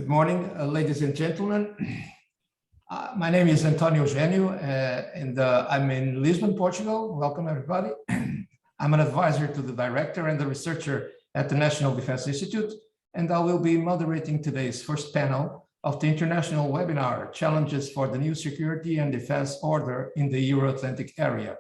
Good morning, ladies and gentlemen. My name is Antonio Eugênio, and I'm in Lisbon, Portugal. Welcome, everybody. I'm an advisor to the director and the researcher at the National Defense Institute, and I will be moderating today's first panel of the international webinar, Challenges for the New Security and Defense Order in the Euro-Atlantic Area.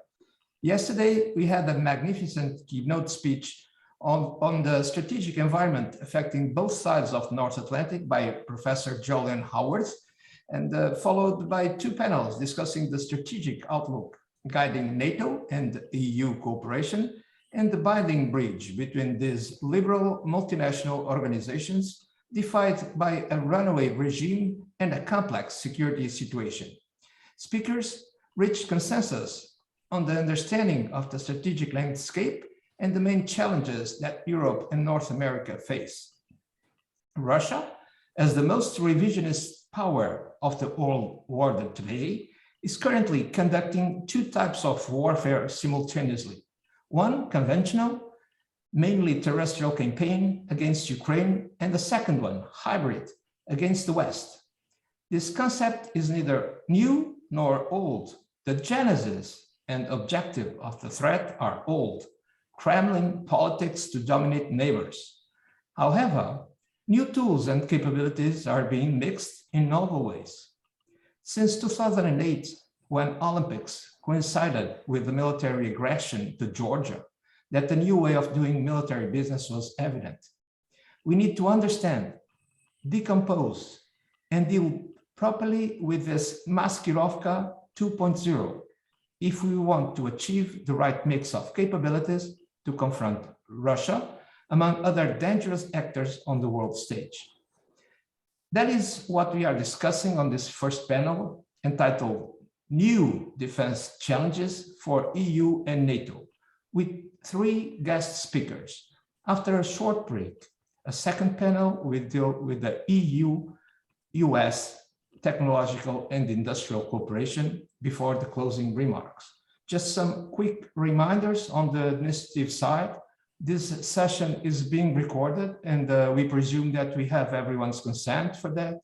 Yesterday, we had a magnificent keynote speech on the strategic environment affecting both sides of the North Atlantic by Professor Jolyon Howarth, and followed by two panels discussing the strategic outlook guiding NATO and EU cooperation and the binding bridge between these liberal multinational organizations defined by a runaway regime and a complex security situation. Speakers reached consensus on the understanding of the strategic landscape and the main challenges that Europe and North America face. Russia, as the most revisionist power of the world order today, is currently conducting two types of warfare simultaneously. One, conventional, mainly terrestrial campaign against Ukraine, and the second one, hybrid, against the West. This concept is neither new nor old. The genesis and objective of the threat are old. Kremlin politics to dominate neighbors. However, new tools and capabilities are being mixed in novel ways. Since 2008, when Olympics coincided with the military aggression to Georgia, that the new way of doing military business was evident. We need to understand, decompose, and deal properly with this Maskirovka 2.0 if we want to achieve the right mix of capabilities to confront Russia, among other dangerous actors on the world stage. That is what we are discussing on this first panel, entitled New Defense Challenges for EU and NATO, with three guest speakers. After a short break, a second panel will deal with the EU-US technological and industrial cooperation before the closing remarks. Just some quick reminders on the administrative side. This session is being recorded, and we presume that we have everyone's consent for that.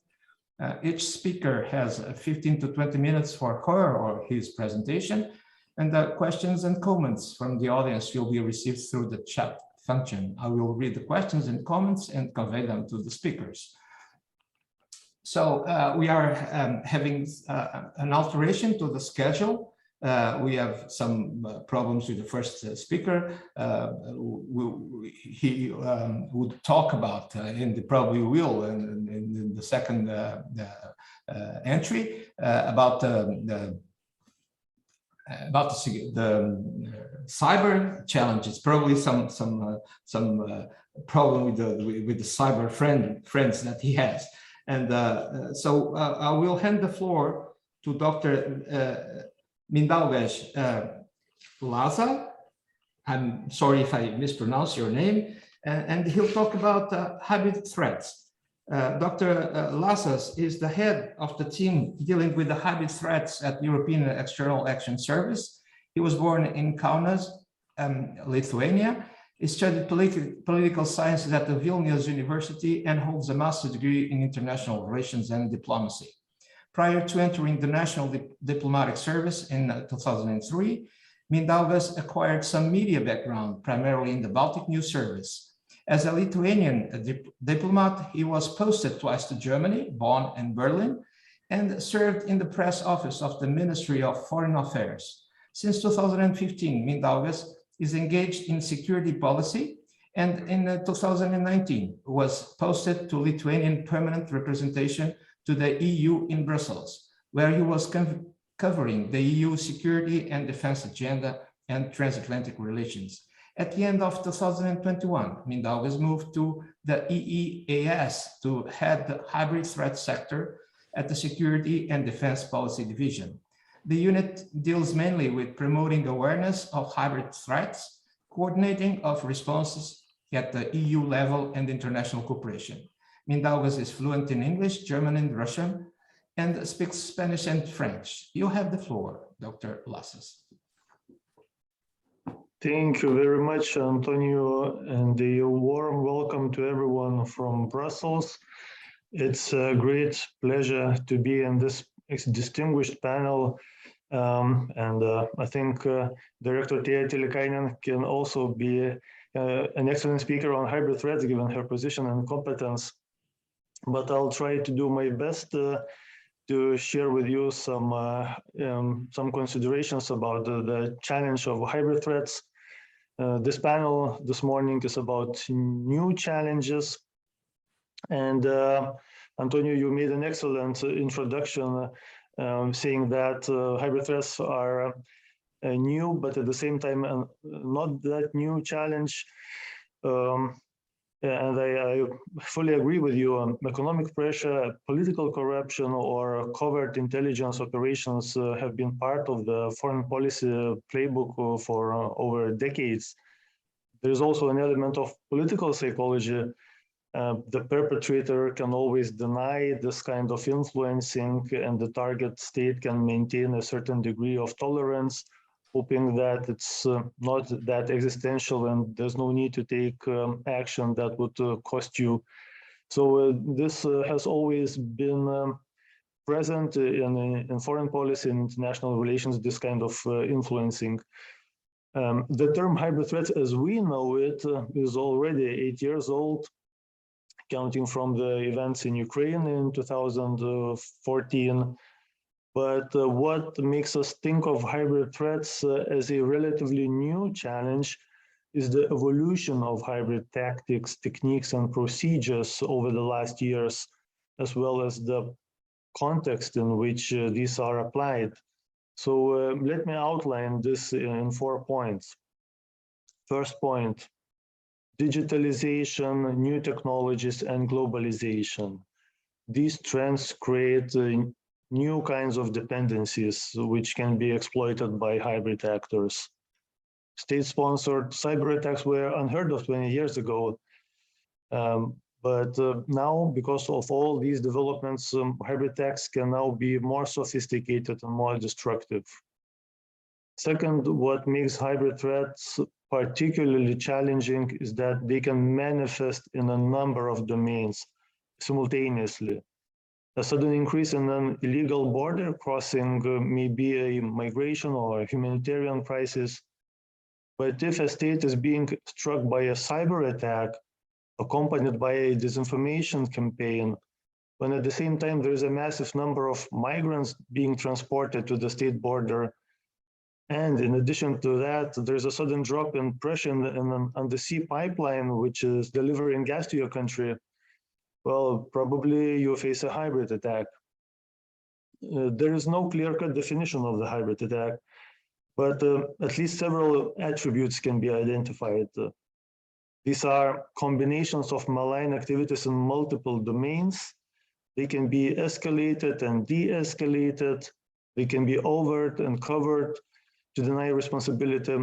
Each speaker has 15 to 20 minutes for her or his presentation, and the questions and comments from the audience will be received through the chat function. I will read the questions and comments and convey them to the speakers. So we are having an alteration to the schedule. We have some problems with the first speaker. He would talk about, and probably will, in the second entry, about the cyber challenges. Probably some problem with the cyber friends that he has. And so I will hand the floor to Dr. Mindaugas Laza. I'm sorry if I mispronounce your name, and he'll talk about hybrid threats. Dr. Lazas is the head of the team dealing with the hybrid threats at European External Action Service. He was born in Kaunas, Lithuania. He studied political sciences at the Vilnius University and holds a master's degree in international relations and diplomacy. Prior to entering the National Diplomatic Service in 2003, Mindaugas acquired some media background, primarily in the Baltic News Service. As a Lithuanian diplomat, he was posted twice to Germany, Bonn and Berlin, and served in the press office of the Ministry of Foreign Affairs. Since 2015, Mindaugas is engaged in security policy, and in 2019 was posted to Lithuanian permanent representation to the EU in Brussels, where he was covering the EU security and defense agenda and transatlantic relations. At the end of 2021, Mindaugas moved to the EEAS to head the hybrid threat sector at the Security and Defense Policy Division. The unit deals mainly with promoting awareness of hybrid threats, coordinating of responses at the EU level and international cooperation. Mindaugas is fluent in English, German, and Russian, and speaks Spanish and French. You have the floor, Dr. Lazas. Thank you very much, Antonio, and a warm welcome to everyone from Brussels. It's a great pleasure to be in this distinguished panel. I think Director Tea Tillikainen can also be an excellent speaker on hybrid threats, given her position and competence. But I'll try to do my best to share with you some considerations about the challenge of hybrid threats. This panel this morning is about new challenges. And Antonio, you made an excellent introduction saying that hybrid threats are new, but at the same time, not that new challenge. And I fully agree with you on economic pressure, political corruption, or covert intelligence operations have been part of the foreign policy playbook for over decades. There is also an element of political psychology. The perpetrator can always deny this kind of influencing, and the target state can maintain a certain degree of tolerance, hoping that it's not that existential and there's no need to take action that would cost you. So this has always been present in foreign policy and international relations, this kind of influencing. The term hybrid threats as we know it is already 8 years old, counting from the events in Ukraine in 2014. But what makes us think of hybrid threats as a relatively new challenge is the evolution of hybrid tactics, techniques, and procedures over the last years, as well as the context in which these are applied. So let me outline this in 4 points. First point, digitalization, new technologies, and globalization. These trends create new kinds of dependencies which can be exploited by hybrid actors. State-sponsored cyber attacks were unheard of 20 years ago. But now, because of all these developments, hybrid attacks can now be more sophisticated and more destructive. Second, what makes hybrid threats particularly challenging is that they can manifest in a number of domains simultaneously. A sudden increase in an illegal border crossing may be a migration or a humanitarian crisis, but if a state is being struck by a cyber attack, accompanied by a disinformation campaign, when at the same time there is a massive number of migrants being transported to the state border, and in addition to that, there's a sudden drop in pressure on the sea pipeline, which is delivering gas to your country, well, probably you face a hybrid attack. There is no clear-cut definition of the hybrid attack, but at least several attributes can be identified. These are combinations of malign activities in multiple domains. They can be escalated and de-escalated. They can be overt and covert to deny responsibility.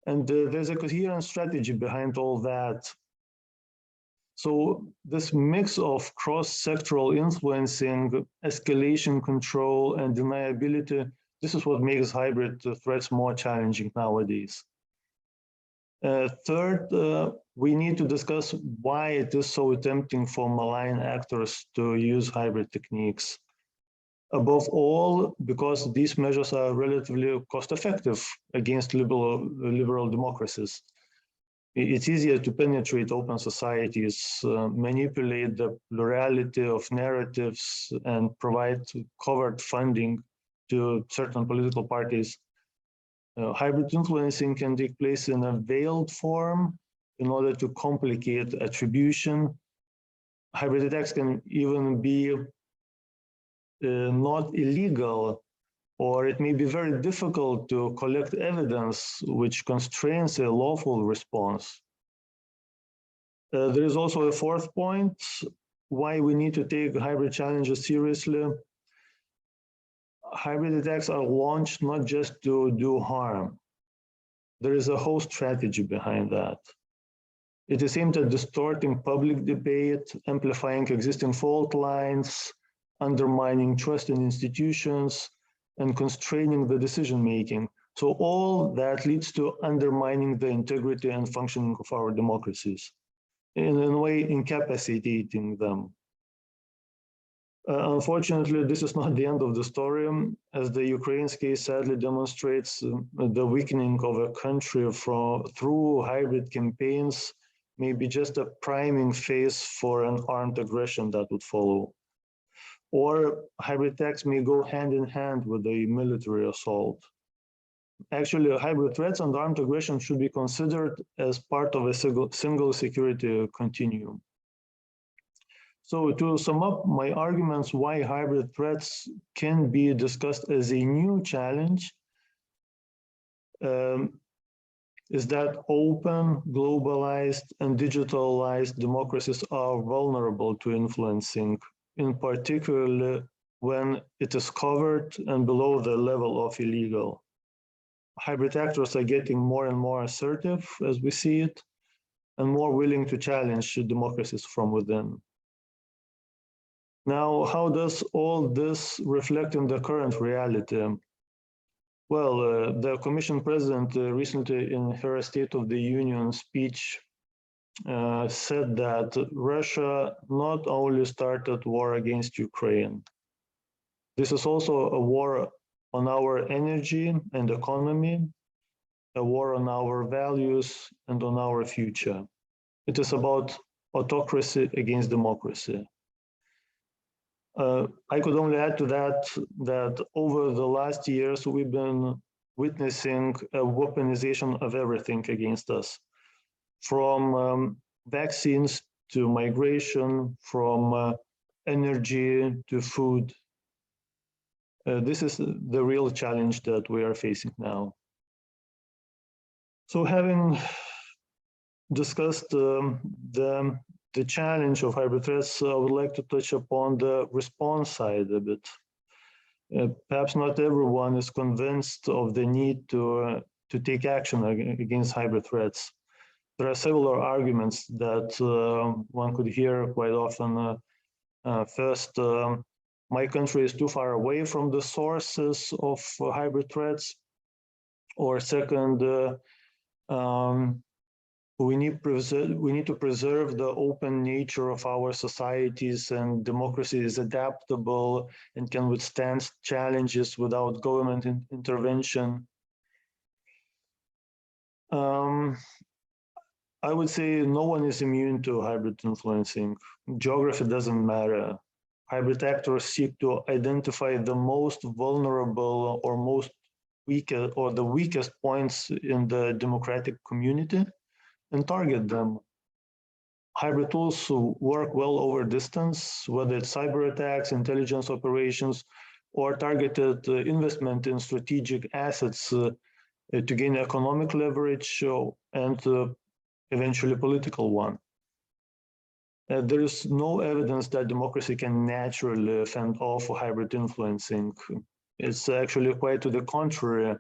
And there's a coherent strategy behind all that. So this mix of cross-sectoral influencing, escalation control, and deniability, this is what makes hybrid threats more challenging nowadays. Third, we need to discuss why it is so tempting for malign actors to use hybrid techniques. Above all, because these measures are relatively cost-effective against liberal democracies. It's easier to penetrate open societies, manipulate the plurality of narratives, and provide covert funding to certain political parties. Hybrid influencing can take place in a veiled form in order to complicate attribution. Hybrid attacks can even be not illegal, or it may be very difficult to collect evidence which constrains a lawful response. There is also a fourth point, why we need to take hybrid challenges seriously. Hybrid attacks are launched not just to do harm. There is a whole strategy behind that. It is aimed at distorting public debate, amplifying existing fault lines, undermining trust in institutions, and constraining the decision-making. So all that leads to undermining the integrity and functioning of our democracies, in a way incapacitating them. Unfortunately, this is not the end of the story, as the Ukraine's case sadly demonstrates the weakening of a country through hybrid campaigns may be just a priming phase for an armed aggression that would follow. Or hybrid attacks may go hand in hand with a military assault. Actually, hybrid threats and armed aggression should be considered as part of a single security continuum. So to sum up my arguments why hybrid threats can be discussed as a new challenge is that open, globalized, and digitalized democracies are vulnerable to influencing, in particular when it is covered and below the level of illegal. Hybrid actors are getting more and more assertive as we see it, and more willing to challenge democracies from within. Now, how does all this reflect in the current reality? Well, the Commission President recently in her State of the Union speech said that Russia not only started war against Ukraine, this is also a war on our energy and economy, a war on our values and on our future. It is about autocracy against democracy. I could only add to that over the last years, we've been witnessing a weaponization of everything against us, from vaccines to migration, from energy to food. This is the real challenge that we are facing now. So having discussed the challenge of hybrid threats, I would like to touch upon the response side a bit. Perhaps not everyone is convinced of the need to take action against hybrid threats. There are several arguments that one could hear quite often. First, my country is too far away from the sources of hybrid threats. Or second, we need to preserve the open nature of our societies, and democracy is adaptable and can withstand challenges without government intervention. I would say no one is immune to hybrid influencing. Geography doesn't matter. Hybrid actors seek to identify the most vulnerable or the weakest points in the democratic community and target them. Hybrid tools work well over distance, whether it's cyber attacks, intelligence operations, or targeted investment in strategic assets to gain economic leverage and eventually political one. There is no evidence that democracy can naturally fend off hybrid influencing. It's actually quite to the contrary.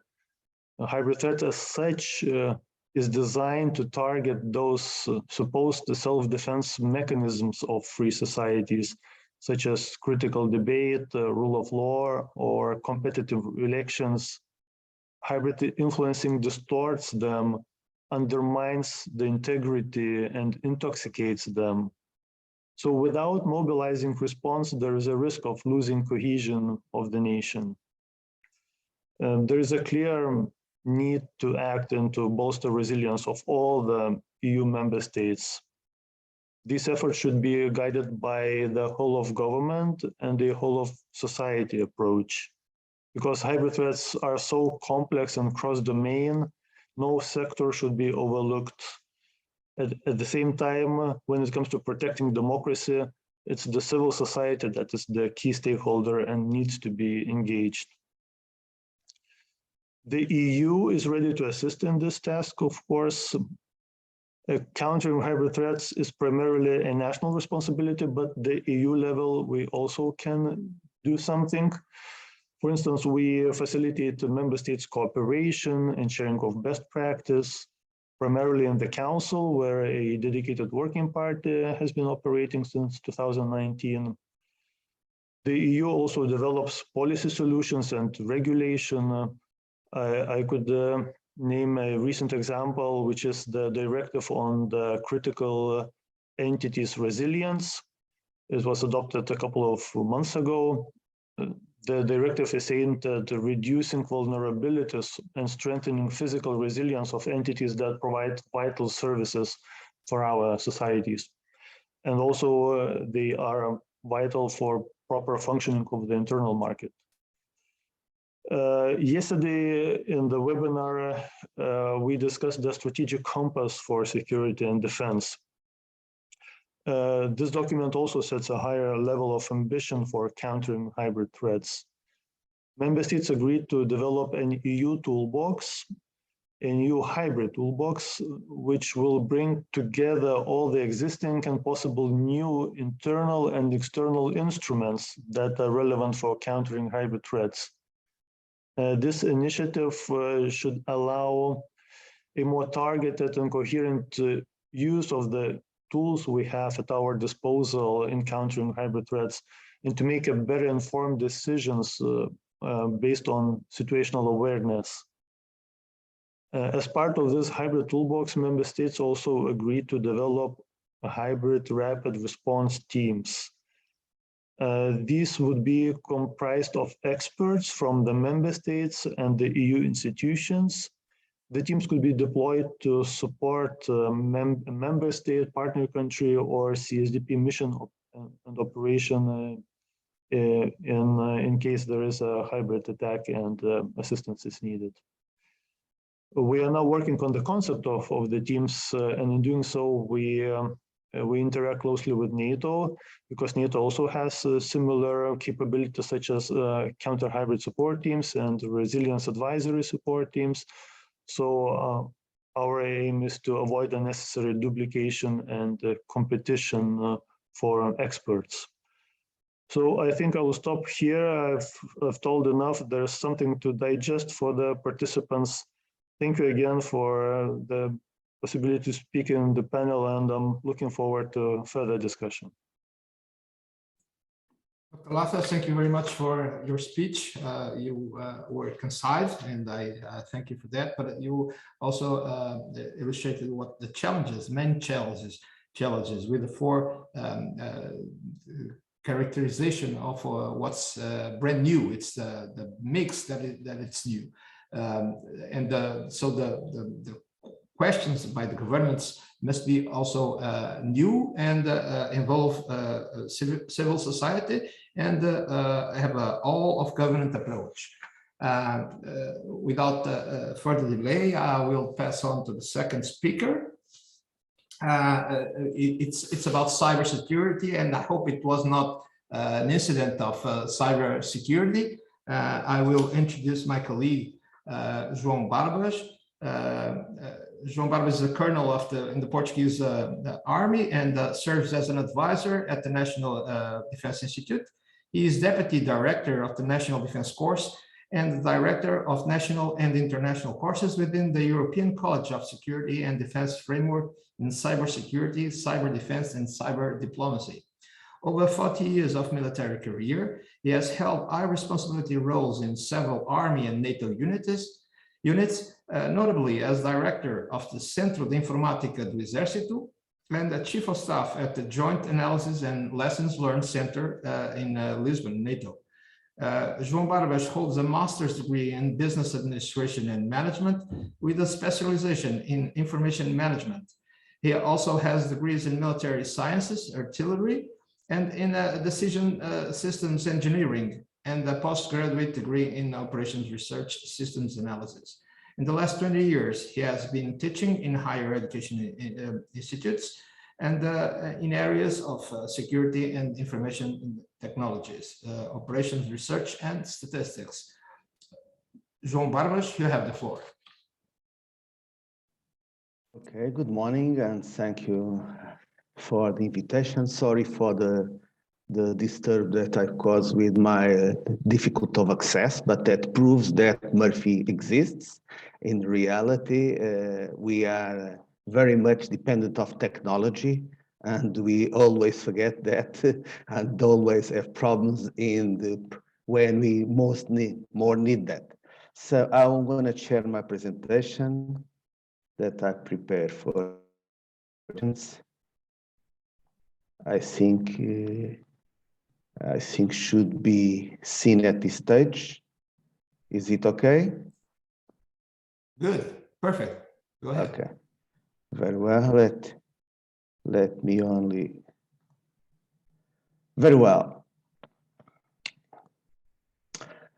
A hybrid threat as such is designed to target those supposed self-defense mechanisms of free societies, such as critical debate, rule of law, or competitive elections. Hybrid influencing distorts them, undermines the integrity, and intoxicates them. So without mobilizing response, there is a risk of losing cohesion of the nation. There is a clear need to act and to bolster resilience of all the EU member states. These efforts should be guided by the whole of government and the whole of society approach. Because hybrid threats are so complex and cross-domain, no sector should be overlooked. At the same time, when it comes to protecting democracy, it's the civil society that is the key stakeholder and needs to be engaged. The EU is ready to assist in this task, of course. Countering hybrid threats is primarily a national responsibility, but the EU level, we also can do something. For instance, we facilitate member states' cooperation and sharing of best practice, primarily in the Council, where a dedicated working party has been operating since 2019. The EU also develops policy solutions and regulation. I could name a recent example, which is the directive on the critical entities resilience, It was adopted a couple of months ago. The directive is aimed at reducing vulnerabilities and strengthening physical resilience of entities that provide vital services for our societies. And also they are vital for proper functioning of the internal market. Yesterday in the webinar, we discussed the strategic compass for security and defense. This document also sets a higher level of ambition for countering hybrid threats. Member states agreed to develop an EU toolbox, a new hybrid toolbox, which will bring together all the existing and possible new internal and external instruments that are relevant for countering hybrid threats. This initiative should allow a more targeted and coherent use of the tools we have at our disposal in countering hybrid threats, and to make a better informed decisions based on situational awareness. As part of this hybrid toolbox, member states also agreed to develop a hybrid rapid response teams. These would be comprised of experts from the member states and the EU institutions. The teams could be deployed to support a member state, partner country, or CSDP mission and operation in case there is a hybrid attack and assistance is needed. We are now working on the concept of the teams, and in doing so, we interact closely with NATO, because NATO also has similar capabilities such as counter-hybrid support teams and resilience advisory support teams. So our aim is to avoid unnecessary duplication and competition for experts. So I think I will stop here. I've told enough. There's something to digest for the participants. Thank you again for the possibility to speak in the panel, and I'm looking forward to further discussion. Dr. Lata, thank you very much for your speech. You were concise, and I thank you for that. But you also illustrated what the challenges, main challenges with the four characterization of what's brand new. It's the mix that it's new, so the questions by the governments must be also new and involve civil society and have an all of government approach. Without further delay, I will pass on to the second speaker. It's about cybersecurity, and I hope it was not an incident of cybersecurity. I will introduce my colleague, João Barbas. João Barbas is a colonel in the Portuguese Army and serves as an advisor at the National Defense Institute. He is deputy director of the National Defense Course and the director of national and international courses within the European College of Security and Defense Framework in cybersecurity, cyber defense, and cyber diplomacy. Over 40 years of military career, he has held high responsibility roles in several Army and NATO units, notably as director of the Centro de Informática do Exército and the chief of staff at the Joint Analysis and Lessons Learned Center in Lisbon, NATO. João Barbas holds a master's degree in business administration and management with a specialization in information management. He also has degrees in military sciences, artillery, and in decision systems engineering, and a postgraduate degree in operations research systems analysis. In the last 20 years, he has been teaching in higher education institutes and in areas of security and information technologies, operations research and statistics. João Barbas, you have the floor. Okay, good morning, and thank you for the invitation. Sorry for the disturb that I caused with my difficulty of access, but that proves that Murphy exists. In reality, we are very much dependent of technology, and we always forget that and always have problems when we more need that. So I'm going to share my presentation that I prepared for. I think should be seen at this stage. Is it okay? Good, perfect. Go ahead. Okay, very well. Let me only. Very well.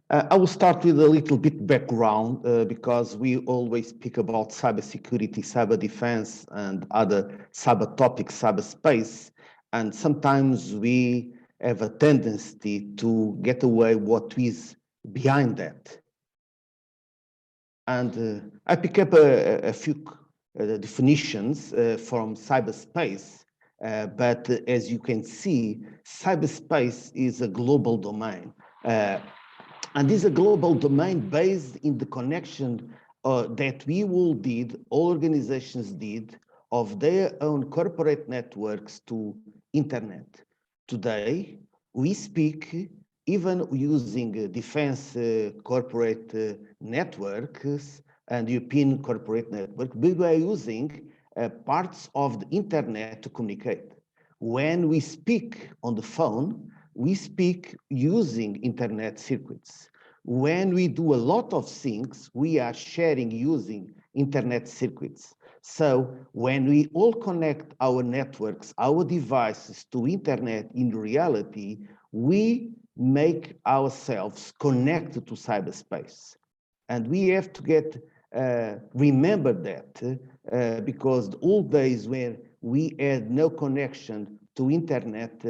I will start with a little bit background because we always speak about cybersecurity, cyber defense, and other cyber topics, cyberspace, and sometimes we have a tendency to get away what is behind that. And I pick up a few definitions from cyberspace, but as you can see, cyberspace is a global domain. And this is a global domain based in the connection that we all did, all organizations did, of their own corporate networks to internet. Today, we speak, even using defense corporate networks and European corporate network, we were using parts of the internet to communicate. When we speak on the phone, we speak using internet circuits. When we do a lot of things, we are sharing using internet circuits. So when we all connect our networks, our devices to internet, in reality, we make ourselves connected to cyberspace. And we have to get remember that because the old days where we had no connection to internet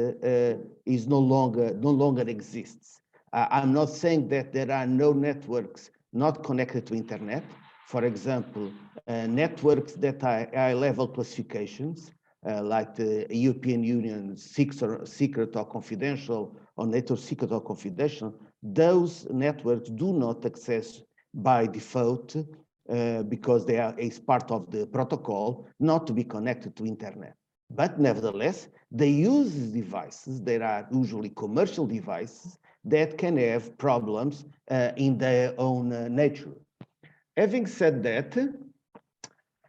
is no longer exists. I'm not saying that there are no networks not connected to internet. For example, networks that are high-level classifications, like the European Union secret or confidential, or NATO secret or confidential, those networks do not access by default because they are as part of the protocol not to be connected to internet. But nevertheless, they use devices that are usually commercial devices that can have problems in their own nature. Having said that,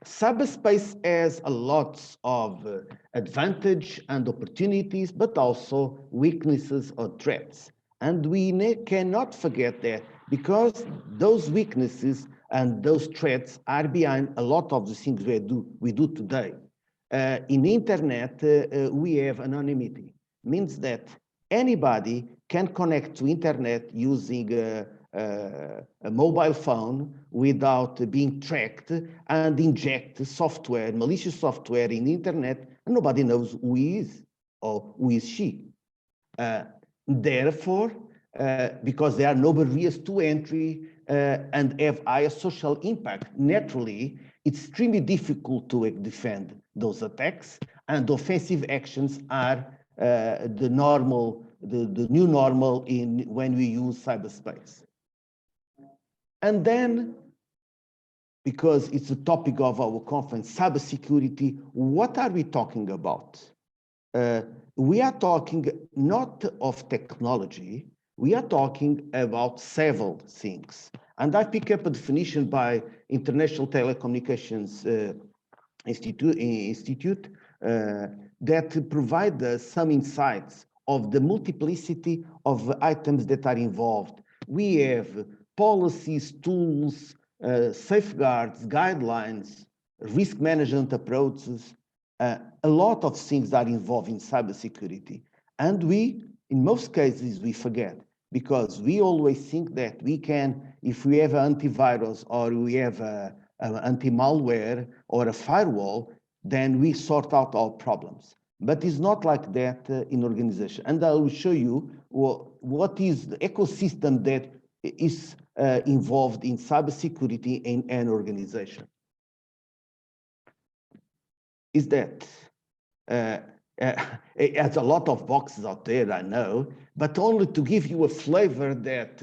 cyberspace has a lot of advantage and opportunities, but also weaknesses or threats. And we cannot forget that because those weaknesses and those threats are behind a lot of the things we do today. In the internet, we have anonymity. Means that anybody can connect to internet using a mobile phone without being tracked and inject software, malicious software in the internet, and nobody knows who he is or who is she. Therefore, because there are no barriers to entry and have higher social impact, naturally, it's extremely difficult to defend those attacks, and offensive actions are the new normal when we use cyberspace. And then, because it's the topic of our conference, cybersecurity, what are we talking about? We are talking not of technology, we are talking about several things. And I pick up a definition by International Telecommunications Institute that provide us some insights of the multiplicity of items that are involved. We have policies, tools, safeguards, guidelines, risk management approaches. A lot of things are involved in cybersecurity. And we, in most cases, we forget because we always think that we can, if we have an antivirus or we have an anti-malware or a firewall, then we sort out our problems. But it's not like that in organization. And I will show you what is the ecosystem that is involved in cybersecurity in an organization. Is that it has a lot of boxes out there, I know, but only to give you a flavor that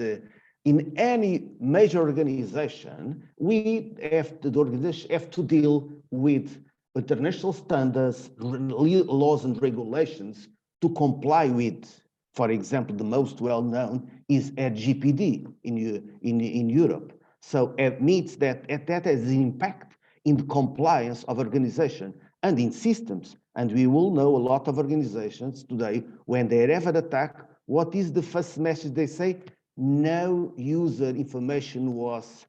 in any major organization, the organization have to deal with international standards, laws and regulations to comply with. For example, the most well-known is RGPD in Europe. So it means that has an impact in the compliance of organization and in systems And we will know a lot of organizations today, when they have an attack, what is the first message they say? No user information was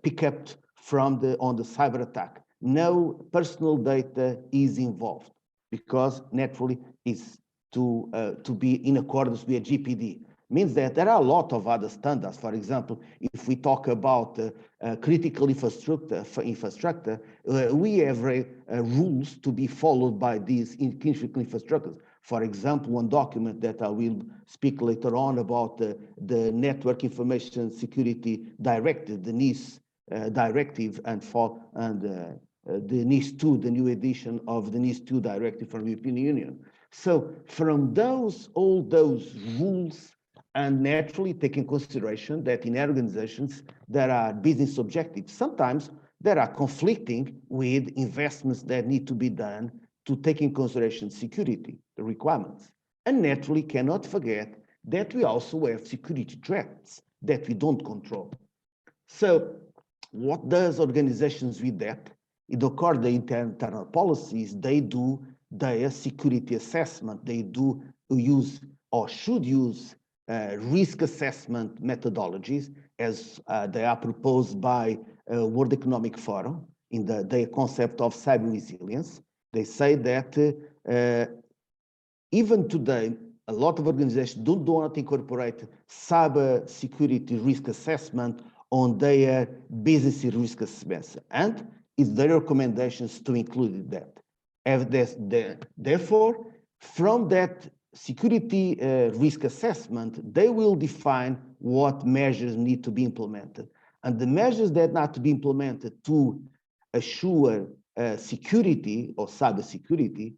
picked up on the cyber attack. No personal data is involved, because naturally it's to be in accordance with GPD. Means that there are a lot of other standards. For example, if we talk about critical infrastructure, we have rules to be followed by these critical infrastructures. For example, one document that I will speak later on about the Network Information Security Directive, the NIS directive, and the NIS2, the new edition of the NIS2 directive from the European Union. So from all those rules, and naturally take in consideration that in organizations there are business objectives. Sometimes there are conflicting with investments that need to be done to take in consideration security requirements. And naturally cannot forget that we also have security threats that we don't control. So what does organizations with that? In the core, the internal policies, they do their security assessment. They do use or should use risk assessment methodologies as they are proposed by World Economic Forum in their concept of cyber resilience. They say that even today, a lot of organizations do not incorporate cyber security risk assessment on their business risk assessment, and it's their recommendations to include that. Therefore, from that security risk assessment, they will define what measures need to be implemented. And the measures that need to be implemented to assure security or cyber security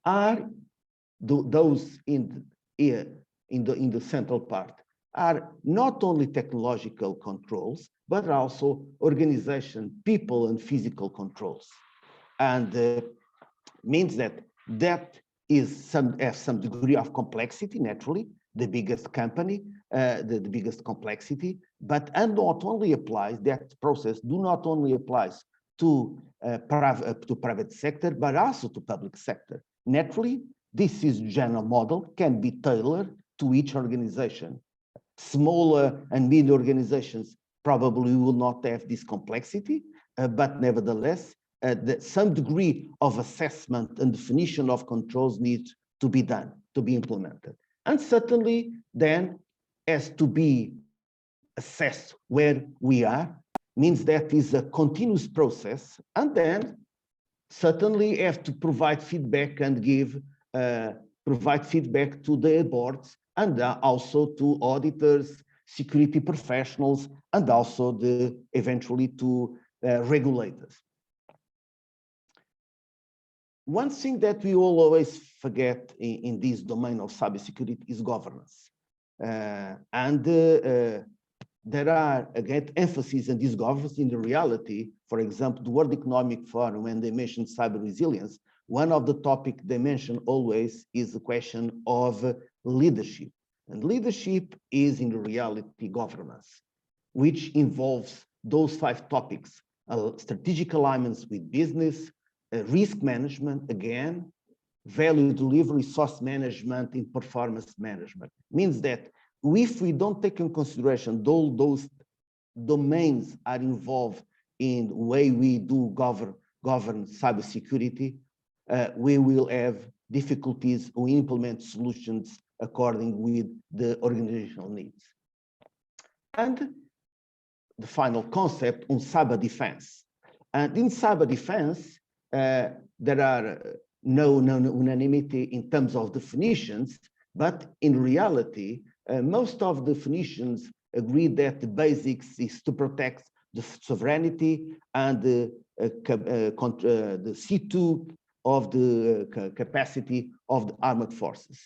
are those in the central part, are not only technological controls, but also organization, people, and physical controls. And means that is have some degree of complexity, naturally, the biggest company, the biggest complexity, and not only applies, that process do not only applies to private sector, but also to public sector. Naturally, this is general model, can be tailored to each organization. Smaller and mid organizations probably will not have this complexity, but nevertheless, some degree of assessment and definition of controls needs to be done, to be implemented. And certainly then has to be assessed where we are, means that is a continuous process, and then certainly have to provide feedback and provide feedback to the boards and also to auditors, security professionals, and also eventually to regulators. One thing that we all always forget in this domain of cybersecurity is governance. There are, again, emphasis on this governance in the reality. For example, the World Economic Forum, when they mention cyber resilience, one of the topics they mention always is the question of leadership. And leadership is in reality governance, which involves those 5 topics: strategic alignments with business, risk management, again, value delivery, resource management, and performance management. Means that if we don't take in consideration all those domains are involved in the way we do govern cybersecurity, we will have difficulties to implement solutions according with the organizational needs. And the final concept on cyber defense. And in cyber defense, there are no unanimity in terms of definitions, but in reality, most of the definitions agree that the basics is to protect the sovereignty and the C2 of the capacity of the armed forces.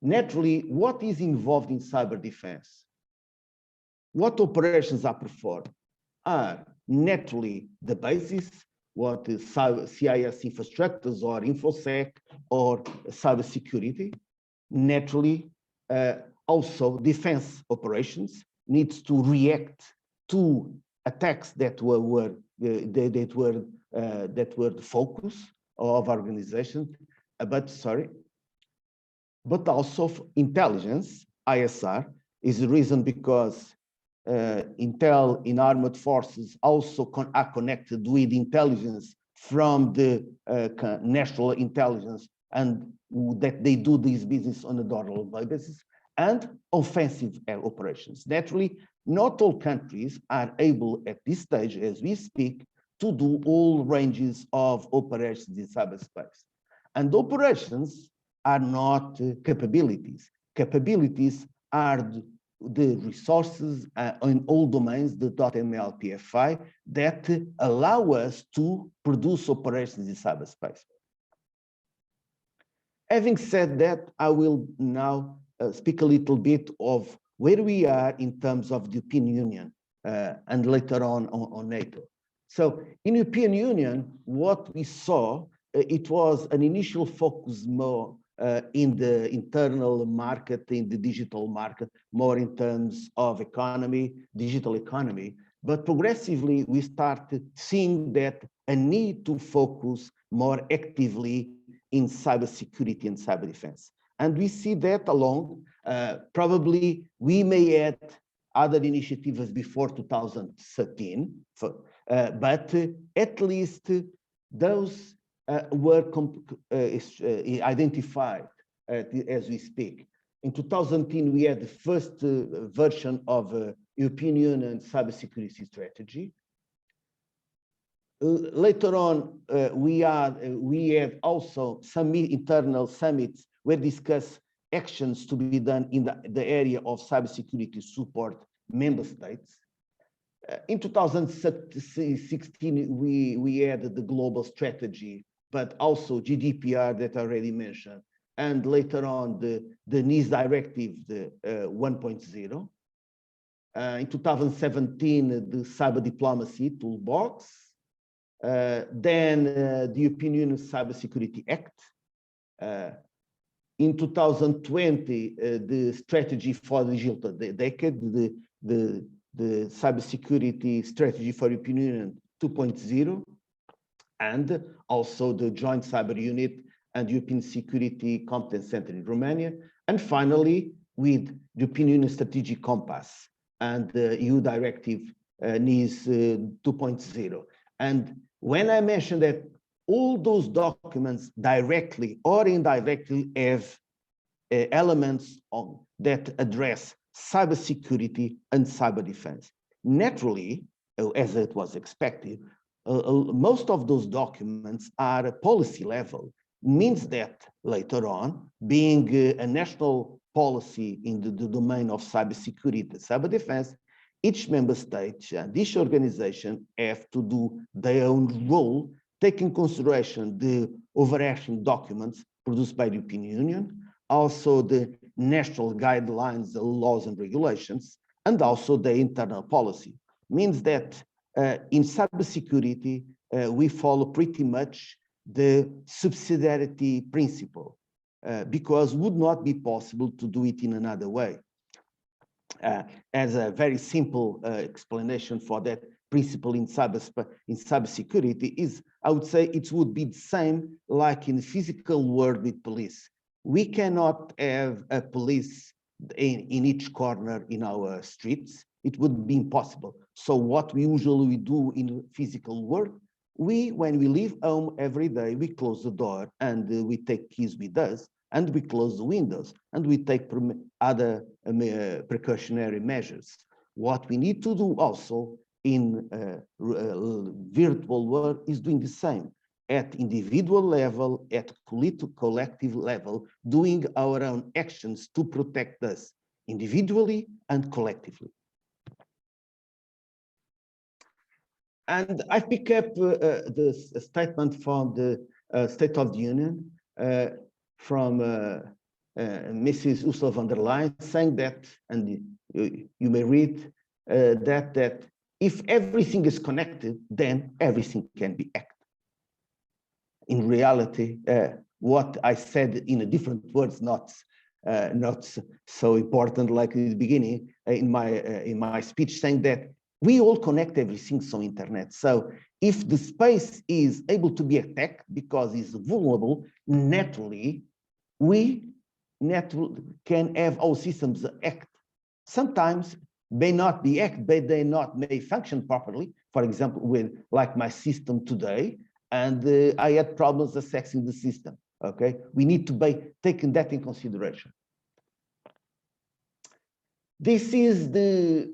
Naturally, what is involved in cyber defense? What operations are performed are naturally the basis, what is CIS infrastructures or InfoSec or cybersecurity. Naturally, also defense operations needs to react to attacks that were the focus, of organizations, but also intelligence, ISR, is the reason because Intel in armored forces also are connected with intelligence from the national intelligence, and that they do this business on a day-to-day basis, and offensive operations. Naturally, not all countries are able at this stage, as we speak, to do all ranges of operations in cyberspace. And operations are not capabilities. Capabilities are the resources in all domains, the .ml PFI, that allow us to produce operations in cyberspace. Having said that, I will now speak a little bit of where we are in terms of the European Union and later on NATO. So in European Union, what we saw, it was an initial focus more in the internal market, in the digital market, more in terms of economy, digital economy. But progressively, we started seeing that a need to focus more actively in cybersecurity and cyber defense. And we see that along, probably we may add other initiatives before 2013, but at least those were identified as we speak. In 2010, we had the first version of European Union cybersecurity strategy. Later on, we had also some internal summits where discuss actions to be done in the area of cybersecurity support member states. In 2016, we had the global strategy, but also GDPR that I already mentioned, and later on the NIS directive, the 1.0. In 2017, the cyber diplomacy toolbox, then the European Union Cybersecurity Act. In 2020, the strategy for the digital decade, the cybersecurity strategy for European Union 2.0, and also the joint cyber unit and European Security Competence Center in Romania. And finally, with European Union Strategic Compass and the EU Directive NIS 2.0. And when I mentioned that all those documents directly or indirectly have elements that address cybersecurity and cyber defense. Naturally, as it was expected, most of those documents are at policy level, means that later on, being a national policy in the domain of cybersecurity and cyber defense, each member state and each organization have to do their own role, taking consideration the overarching documents produced by the European Union, also the national guidelines, the laws and regulations, and also the internal policy. Means that in cybersecurity, we follow pretty much the subsidiarity principle, because it would not be possible to do it in another way. As a very simple explanation for that principle in cybersecurity is, I would say it would be the same like in the physical world with police. We cannot have a police in each corner in our streets. It would be impossible. So what we usually do in physical world, when we leave home every day, we close the door and we take keys with us, and we close the windows, and we take other precautionary measures. What we need to do also in virtual world is doing the same at individual level, at collective level, doing our own actions to protect us individually and collectively. And I pick up the statement from the State of the Union from Mrs. Ursula von der Leyen, saying that, and you may read that if everything is connected, then everything can be acted. In reality, what I said in a different words, not so important like in the beginning in my speech, saying that we all connect everything on internet. So if the space is able to be attacked because it's vulnerable, naturally, we can have our systems act. Sometimes may not be act, but they not may function properly. For example, with like my system today, and I had problems accessing the system. Okay, we need to be taking that in consideration. This is the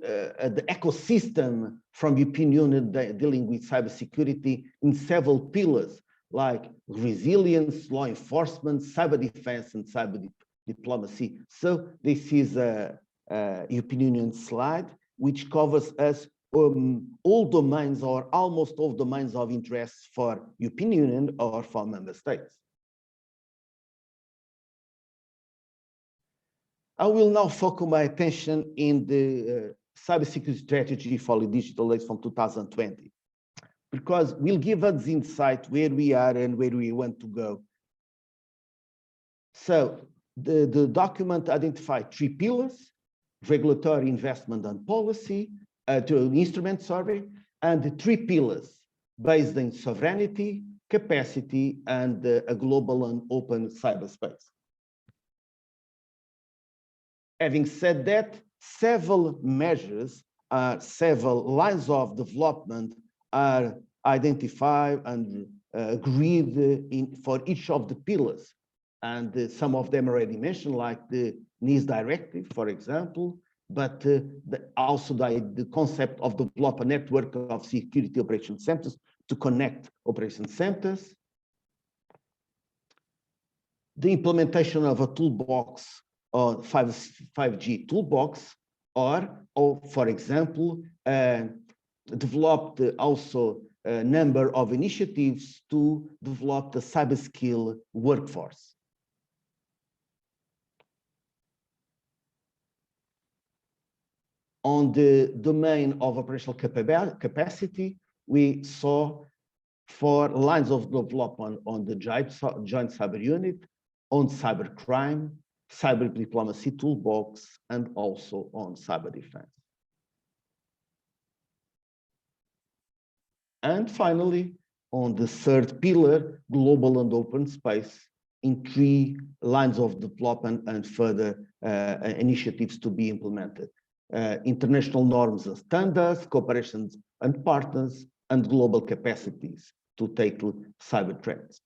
ecosystem from European Union dealing with cybersecurity in several pillars like resilience, law enforcement, cyber defense, and cyber diplomacy. So this is a European Union slide which covers us all domains or almost all domains of interest for European Union or for member states. I will now focus my attention in the cybersecurity strategy for the digital age from 2020, because we'll give us insight where we are and where we want to go. So the document identified 3 pillars: regulatory, investment, and policy, instrument, sorry, and the 3 pillars based on sovereignty, capacity, and a global and open cyberspace. Having said that, several measures, several lines of development are identified and agreed for each of the pillars. And some of them already mentioned, like the NIS directive, for example, but also the concept of develop a network of security operation centers to connect operation centers. The implementation of a toolbox or 5G toolbox, or for example, developed also a number of initiatives to develop the cyber skill workforce. On the domain of operational capacity, we saw 4 lines of development on the joint cyber unit, on cybercrime, cyber diplomacy toolbox, and also on cyber defense. And finally, on the 3rd pillar, global and open space, in 3 lines of development and further initiatives to be implemented. International norms and standards, cooperations and partners, and global capacities to tackle cyber threats.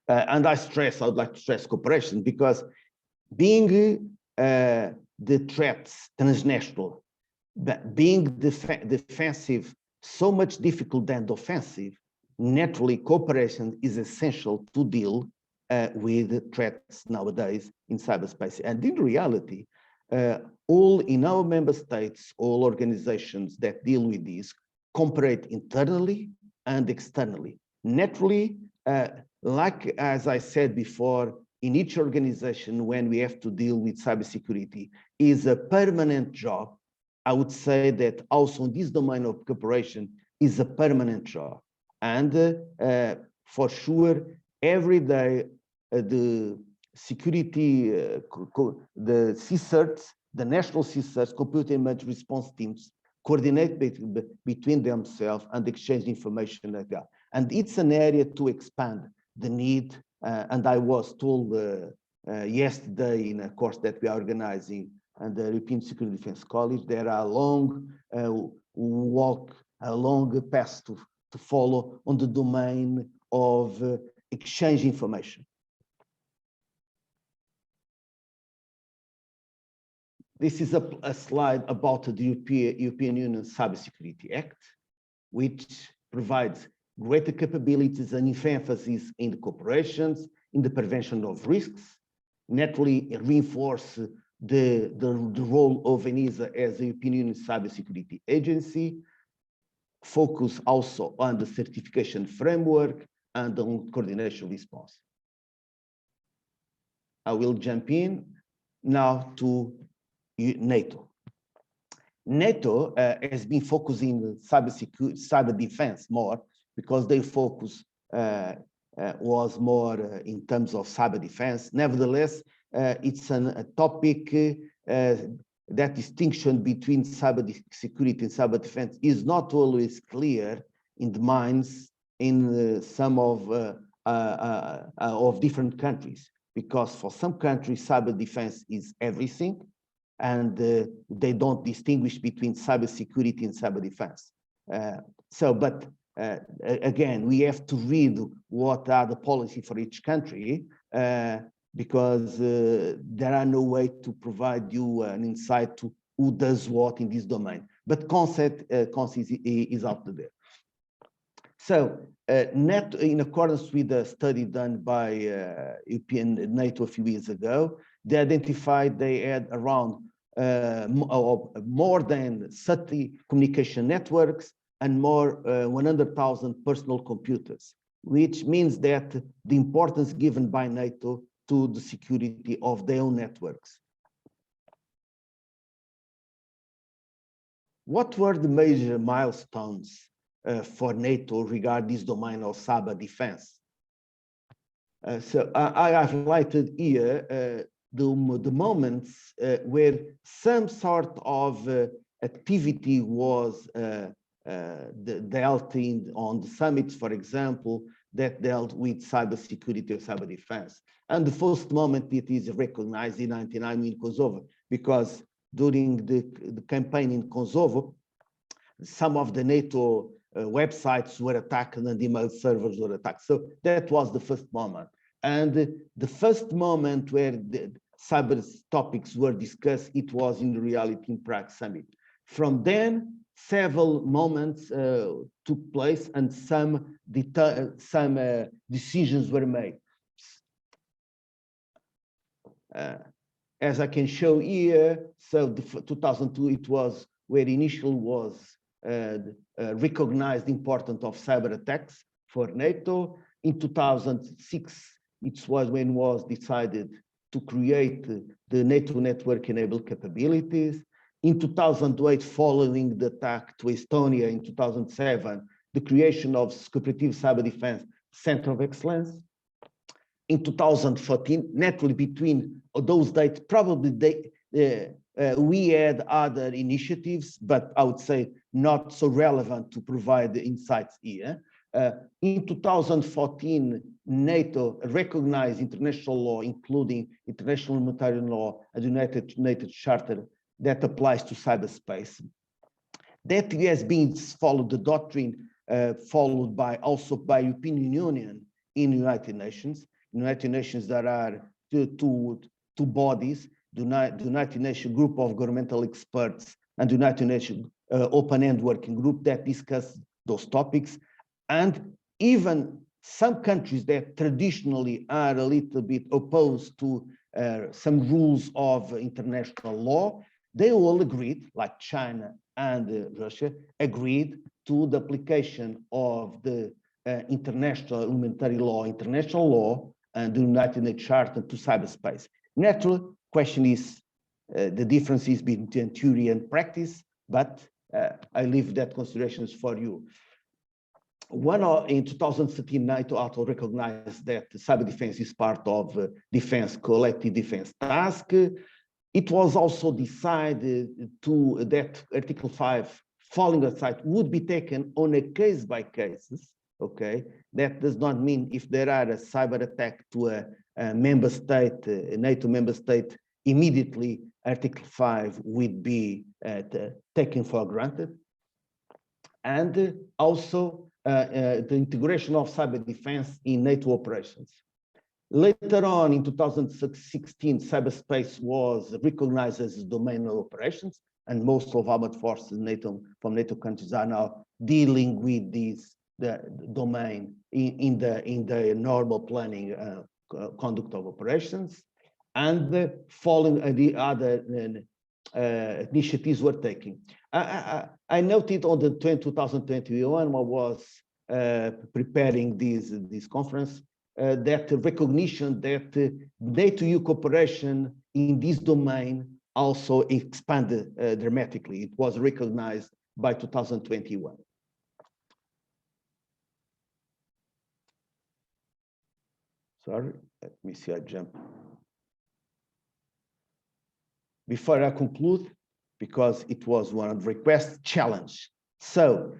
And I would like to stress cooperation, because being the threats transnational, but being defensive so much difficult than offensive, naturally cooperation is essential to deal with threats nowadays in cyberspace. And in reality, all in our member states, all organizations that deal with this cooperate internally and externally. Naturally, like as I said before, in each organization, when we have to deal with cybersecurity, is a permanent job. I would say that also in this domain of cooperation is a permanent job. And for sure, every day, the security, the CSIRTs, the national CSIRTs, computer image response teams, coordinate between themselves and exchange information like that. And it's an area to expand the need. And I was told yesterday in a course that we are organizing at the European Security Defense College, there are a long path to follow on the domain of exchange information. This is a slide about the European Union Cybersecurity Act, which provides greater capabilities and emphasis in the cooperations, in the prevention of risks, naturally reinforce the role of ENISA as a European Union Cybersecurity Agency, focus also on the certification framework and on coordination response. I will jump in now to NATO. NATO has been focusing on cyber defense more, because their focus was more in terms of cyber defense. Nevertheless, it's a topic that distinction between cyber security and cyber defense is not always clear in the minds in some of different countries, because for some countries, cyber defense is everything, and they don't distinguish between cyber security and cyber defense. Again, we have to read what are the policy for each country, because there are no way to provide you an insight to who does what in this domain. But concept is out there. So NATO, in accordance with a study done by European NATO a few years ago, they identified they had around more than 30 communication networks and more 100,000 personal computers, which means that the importance given by NATO to the security of their own networks. What were the major milestones for NATO regarding this domain of cyber defense? So I have highlighted here the moments where some sort of activity was dealt in on the summits, for example, that dealt with cybersecurity or cyber defense. And the first moment it is recognized in 1999 in Kosovo, because during the campaign in Kosovo, some of the NATO websites were attacked and email servers were attacked. So that was the first moment. And the first moment where the cyber topics were discussed, it was in the Reality in Prague summit. From then, several moments took place and some decisions were made. As I can show here, so the 2002, it was where initially was recognized the importance of cyber attacks for NATO. In 2006, it was when was decided to create the NATO network-enabled capabilities. In 2008, following the attack to Estonia in 2007, the creation of Cooperative Cyber Defense Center of Excellence. In 2014, naturally between those dates, probably we had other initiatives, but I would say not so relevant to provide the insights here. In 2014, NATO recognized international law, including international humanitarian law and United Nations Charter that applies to cyberspace. That has been followed, the doctrine followed by also by European Union in United Nations. United Nations, there are two bodies, the United Nations Group of Governmental Experts and the United Nations Open-End Working Group that discuss those topics. And even some countries that traditionally are a little bit opposed to some rules of international law, they all agreed, like China and Russia, agreed to the application of the international humanitarian law, international law, and the United Nations Charter to cyberspace. Natural question is the differences between theory and practice, but I leave that considerations for you. In 2013, NATO also recognized that cyber defense is part of collective defense task. It was also decided that Article 5 falling aside would be taken on a case by cases. Okay, that does not mean if there are a cyber attack to a member state, a NATO member state, immediately Article 5 would be taken for granted. And also the integration of cyber defense in NATO operations. Later on in 2016, cyberspace was recognized as a domain of operations, and most of armed forces from NATO countries are now dealing with the domain in the normal planning conduct of operations, and following the other initiatives were taken. I noted on the 2021, I was preparing this conference, that recognition that NATO-EU cooperation in this domain also expanded dramatically. It was recognized by 2021. Sorry, let me see, I jump. Before I conclude, because it was one of the requests, challenge. So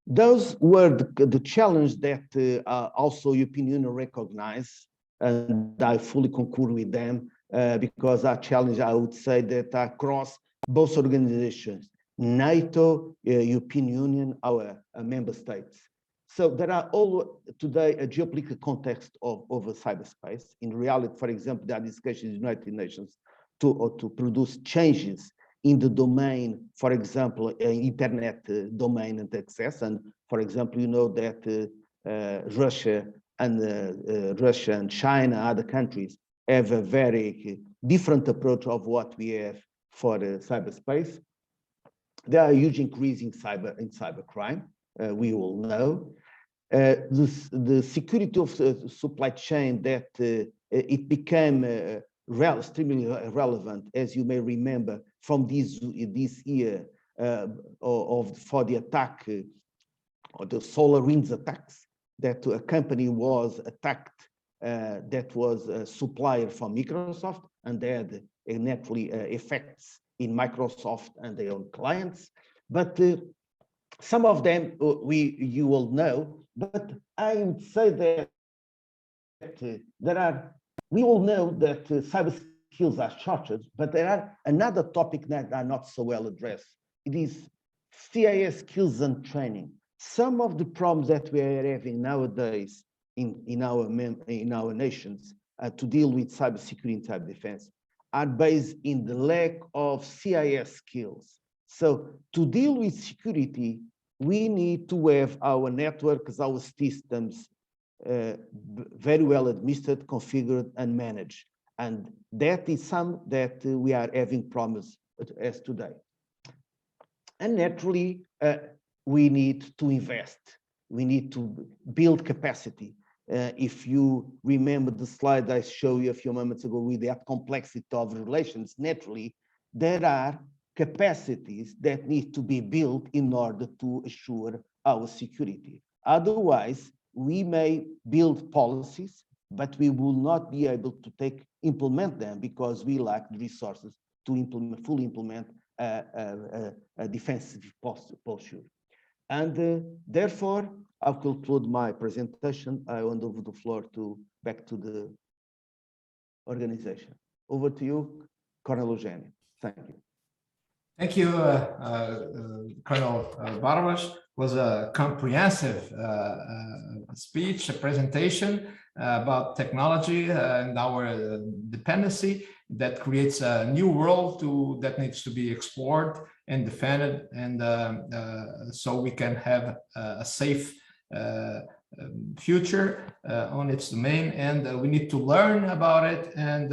those were the challenge that also European Union recognized, and I fully concur with them, because our challenge, I would say, that across both organizations, NATO, European Union, our member states. So there are all today a geopolitical context over cyberspace. In reality, for example, there are discussions in the United Nations to produce changes in the domain, for example, internet domain and access. And for example, you know that Russia and China, other countries, have a very different approach of what we have for cyberspace. There are a huge increase in cybercrime, we all know. The security of the supply chain, that it became extremely relevant, as you may remember, from this year for the attack or the SolarWinds attacks, that a company was attacked that was a supplier from Microsoft, and they had naturally effects in Microsoft and their own clients. But some of them you all know, but I would say that we all know that cyber skills are shortage, but there are another topic that are not so well addressed. It is CIS skills and training. Some of the problems that we are having nowadays in our nations to deal with cybersecurity and cyber defense are based in the lack of CIS skills. So to deal with security, we need to have our networks, our systems very well administered, configured, and managed. And that is some that we are having problems as today. And naturally, we need to invest. We need to build capacity. If you remember the slide I showed you a few moments ago with that complexity of relations, naturally, there are capacities that need to be built in order to assure our security. Otherwise, we may build policies, but we will not be able to implement them because we lack the resources to fully implement a defensive posture. And therefore, I will conclude my presentation. I hand over the floor back to the organization. Over to you, Colonel Eugenio. Thank you. Thank you, Colonel Barbas. It was a comprehensive speech, a presentation about technology and our dependency that creates a new world that needs to be explored and defended, and so we can have a safe future on its domain, and we need to learn about it, and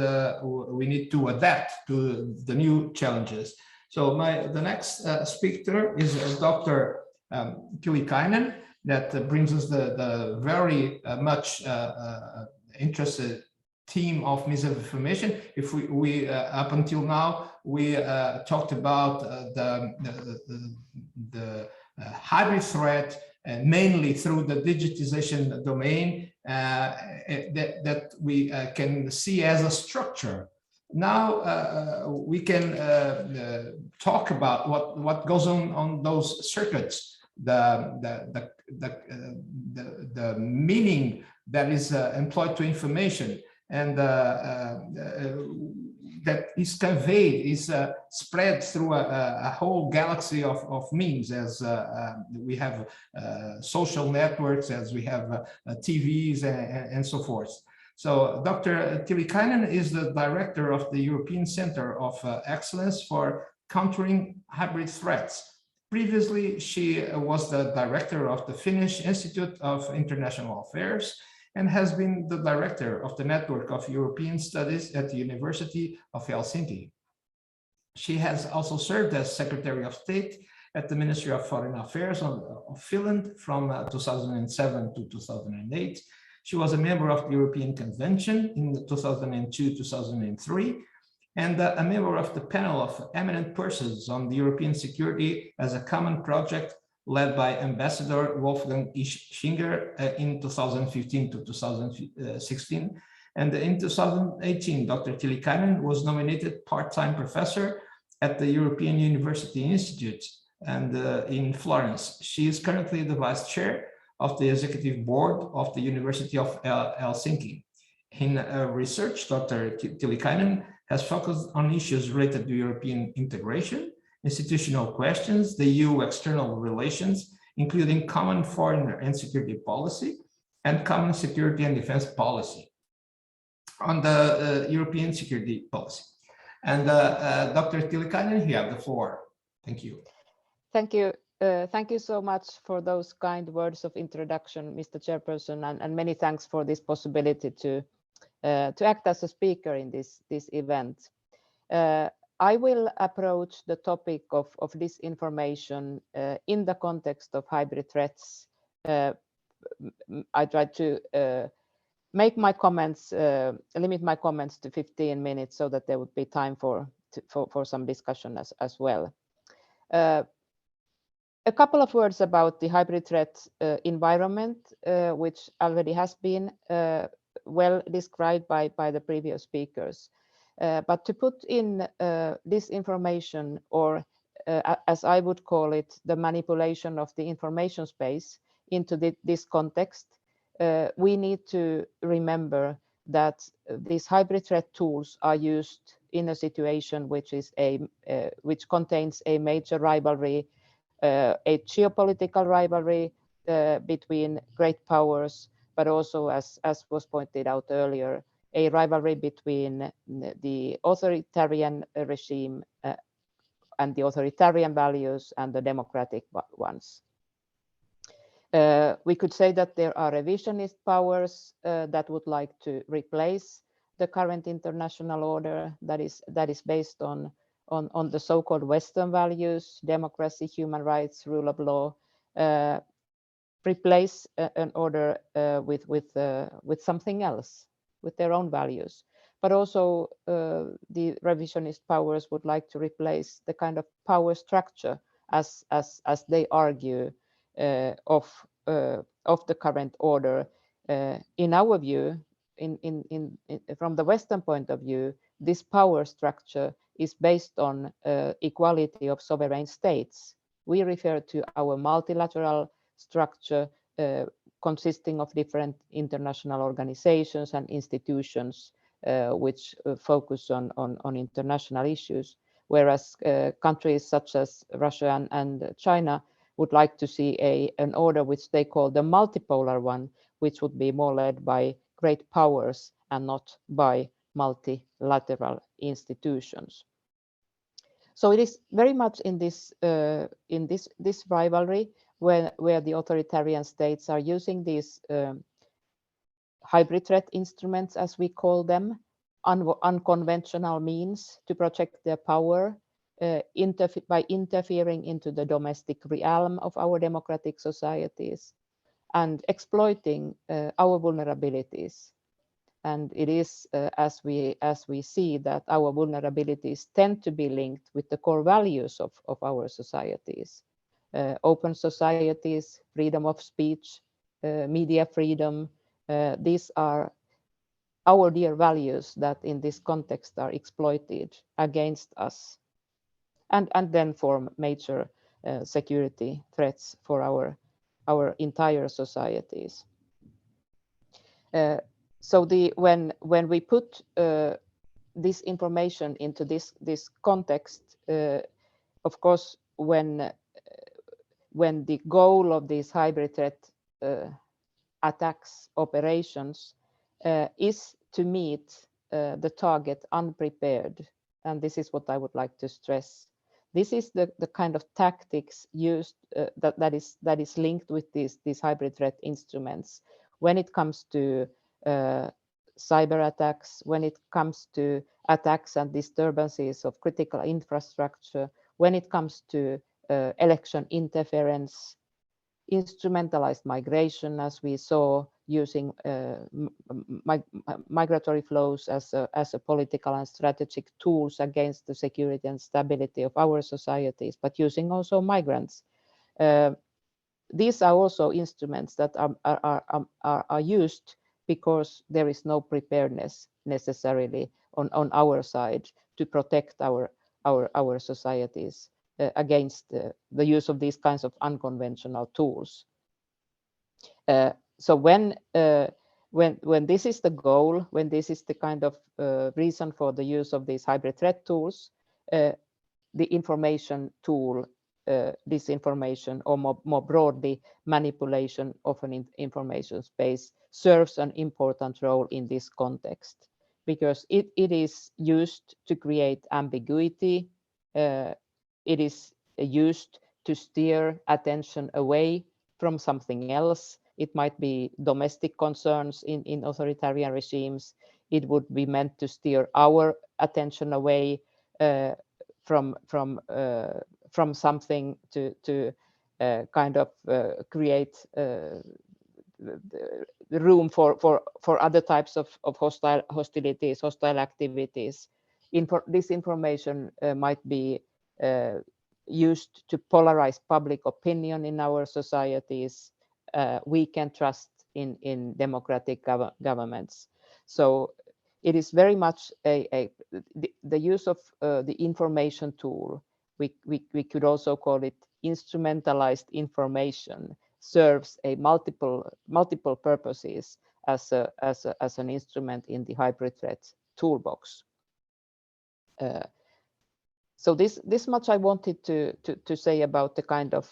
we need to adapt to the new challenges. So the next speaker is Dr. Tiilikainen, that brings us the very much interested team of misinformation. If we up until now, we talked about the hybrid threat, mainly through the digitization domain that we can see as a structure. Now we can talk about what goes on those circuits, the meaning that is employed to information, and that is conveyed, is spread through a whole galaxy of means, as we have social networks, as we have TVs and so forth. So Dr. Tiilikainen is the director of the European Center of Excellence for Countering Hybrid Threats. Previously, she was the director of the Finnish Institute of International Affairs and has been the director of the Network of European Studies at the University of Helsinki. She has also served as Secretary of State at the Ministry of Foreign Affairs of Finland from 2007 to 2008. She was a member of the European Convention in 2002-2003, and a member of the panel of eminent persons on the European security as a common project led by Ambassador Wolfgang Ischinger in 2015 to 2016. And in 2018, Dr. Tiilikainen was nominated part-time professor at the European University Institute and in Florence. She is currently the vice chair of the executive board of the University of Helsinki. In research, Dr. Tillikainen has focused on issues related to European integration, institutional questions, the EU external relations, including common foreign and security policy, and common security and defense policy on the European security policy. And Dr. Tillikainen, you have the floor. Thank you. Thank you. Thank you so much for those kind words of introduction, Mr. Chairperson, and many thanks for this possibility to act as a speaker in this event. I will approach the topic of disinformation in the context of hybrid threats. I tried to make my comments, limit my comments to 15 minutes so that there would be time for some discussion as well. A couple of words about the hybrid threat environment, which already has been well described by the previous speakers. But to put in this information, or as I would call it, the manipulation of the information space into this context, we need to remember that these hybrid threat tools are used in a situation which is which contains a major rivalry, a geopolitical rivalry between great powers, but also, as was pointed out earlier, a rivalry between the authoritarian regime and the authoritarian values and the democratic ones. We could say that there are revisionist powers that would like to replace the current international order that is based on the so-called Western values, democracy, human rights, rule of law, replace an order with something else, with their own values. But also the revisionist powers would like to replace the kind of power structure as they argue of the current order. In our view, from the Western point of view, this power structure is based on equality of sovereign states. We refer to our multilateral structure consisting of different international organizations and institutions which focus on international issues, whereas countries such as Russia and China would like to see an order which they call the multipolar one, which would be more led by great powers and not by multilateral institutions. So it is very much in this rivalry where the authoritarian states are using these hybrid threat instruments, as we call them, unconventional means to project their power by interfering into the domestic realm of our democratic societies and exploiting our vulnerabilities. And it is as we see that our vulnerabilities tend to be linked with the core values of our societies. Open societies, freedom of speech, media freedom, these are our dear values that in this context are exploited against us and then form major security threats for our entire societies. So when we put this information into this context, of course, when the goal of these hybrid threat attacks operations is to meet the target unprepared, and this is what I would like to stress. This is the kind of tactics used that is linked with these hybrid threat instruments when it comes to cyber attacks, when it comes to attacks and disturbances of critical infrastructure, when it comes to election interference, instrumentalized migration, as we saw, using migratory flows as a political and strategic tools against the security and stability of our societies, but using also migrants. These are also instruments that are used because there is no preparedness necessarily on our side to protect our our societies against the use of these kinds of unconventional tools. So when this is the goal, when this is the kind of reason for the use of these hybrid threat tools, the information tool, disinformation, or more broadly, manipulation of an information space serves an important role in this context, because it is used to create ambiguity. It is used to steer attention away from something else. It might be domestic concerns in authoritarian regimes. It would be meant to steer our attention away from something to kind of create the room for other types of hostilities, hostile activities. This information might be used to polarize public opinion in our societies. We can trust in democratic governments. So it is very much the use of the information tool. We could also call it instrumentalized information, serves a multiple purposes as an instrument in the hybrid threat toolbox. So this much I wanted to say about the kind of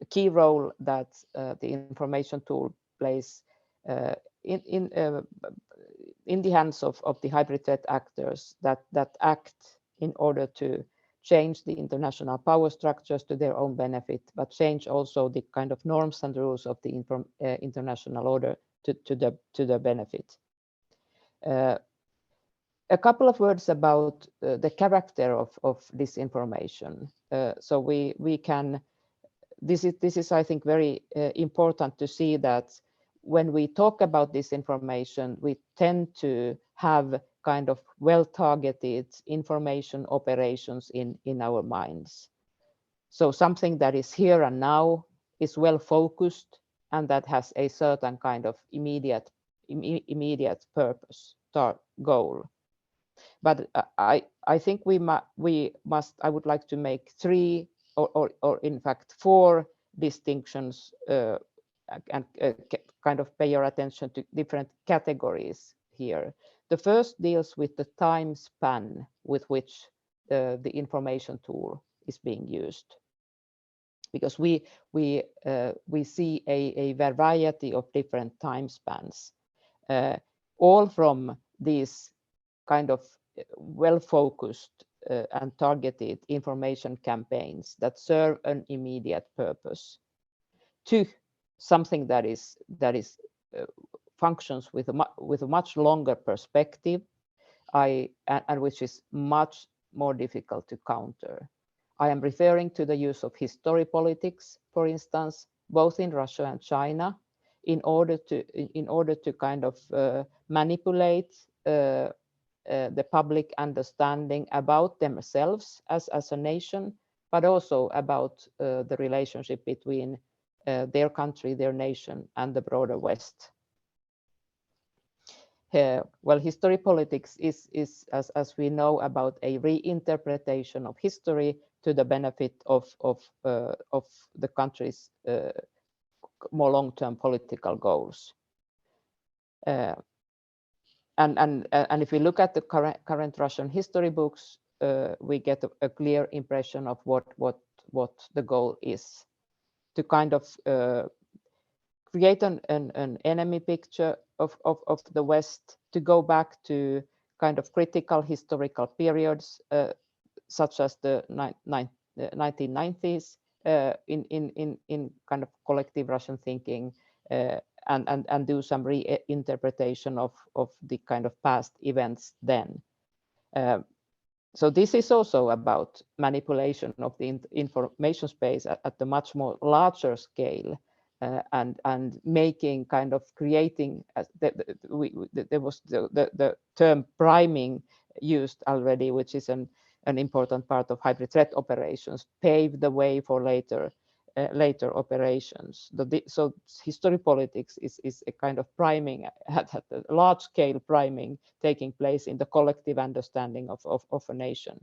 key role that the information tool plays in the hands of the hybrid threat actors that act in order to change the international power structures to their own benefit, but change also the kind of norms and rules of the international order to their benefit. A couple of words about the character of this information. So we can. This is I think very important to see that when we talk about this information, we tend to have kind of well-targeted information operations in our minds. So something that is here and now is well focused and that has a certain kind of immediate purpose, goal. But I think we must. I would like to make three or in fact 4 distinctions and kind of pay your attention to different categories here. The first deals with the time span with which the information tool is being used, because we see a variety of different time spans, all from these kind of well-focused and targeted information campaigns that serve an immediate purpose, to something that functions with a much longer perspective, and which is much more difficult to counter. I am referring to the use of history politics, for instance, both in Russia and China, in order to kind of manipulate the public understanding about themselves as a nation, but also about the relationship between their country, their nation, and the broader West. Well, history politics is as we know, about a reinterpretation of history to the benefit of the country's more long-term political goals. And if we look at the current Russian history books, we get a clear impression of what the goal is, to kind of create an enemy picture of the West, to go back to kind of critical historical periods, such as the 1990s, in kind of collective Russian thinking, and do some reinterpretation of the kind of past events then. So this is also about manipulation of the information space at the much more larger scale, and making kind of creating, there was the term priming used already, which is an important part of hybrid threat operations, pave the way for later later operations. So history politics is a kind of priming, at a large scale priming taking place in the collective understanding of a nation.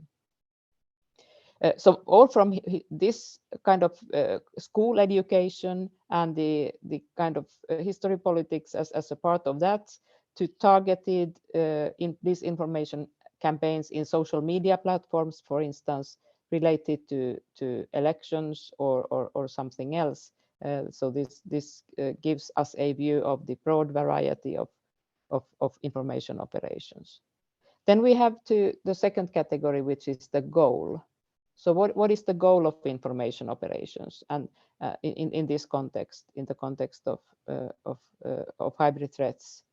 So all from this kind of school education and the kind of history politics as a part of that, to targeted in these information campaigns in social media platforms, for instance, related to elections or something else. So this gives us a view of the broad variety of information operations. Then we have the second category, which is the goal. So what is the goal of information operations? And in this context, in the context of hybrid threats,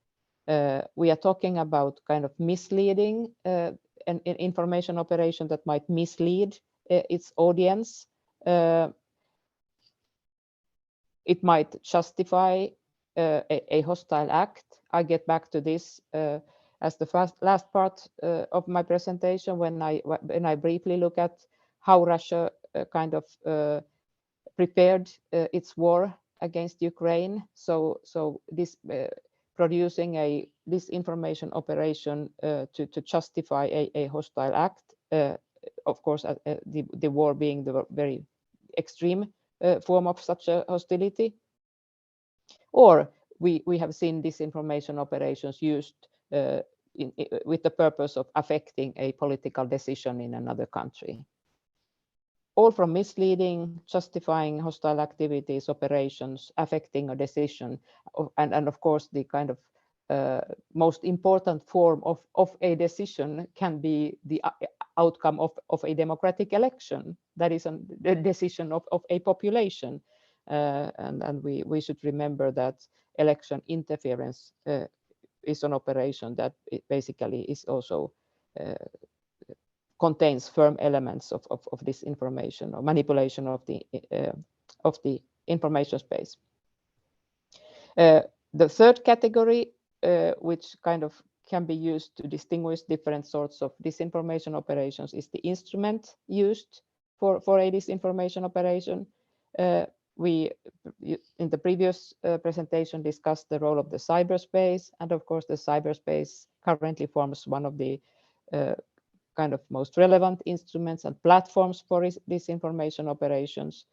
we are talking about kind of misleading an information operation that might mislead its audience. It might justify a hostile act. I get back to this as the last part of my presentation when I briefly look at how Russia kind of prepared its war against Ukraine. So this producing a disinformation operation to justify a hostile act. Of course, the war being the very extreme form of such a hostility. Or we have seen disinformation operations used with the purpose of affecting a political decision in another country. All from misleading, justifying hostile activities, operations, affecting a decision, and of course the kind of most important form of a decision can be the outcome of a democratic election. That is the decision of a population. And we should remember that election interference is an operation that it basically is also contains firm elements of this information or manipulation of the information space. The third category, which kind of can be used to distinguish different sorts of disinformation operations, is the instrument used for a disinformation operation. We, in the previous presentation, discussed the role of the cyberspace, and of course the cyberspace currently forms one of the kind of most relevant instruments and platforms for disinformation operations.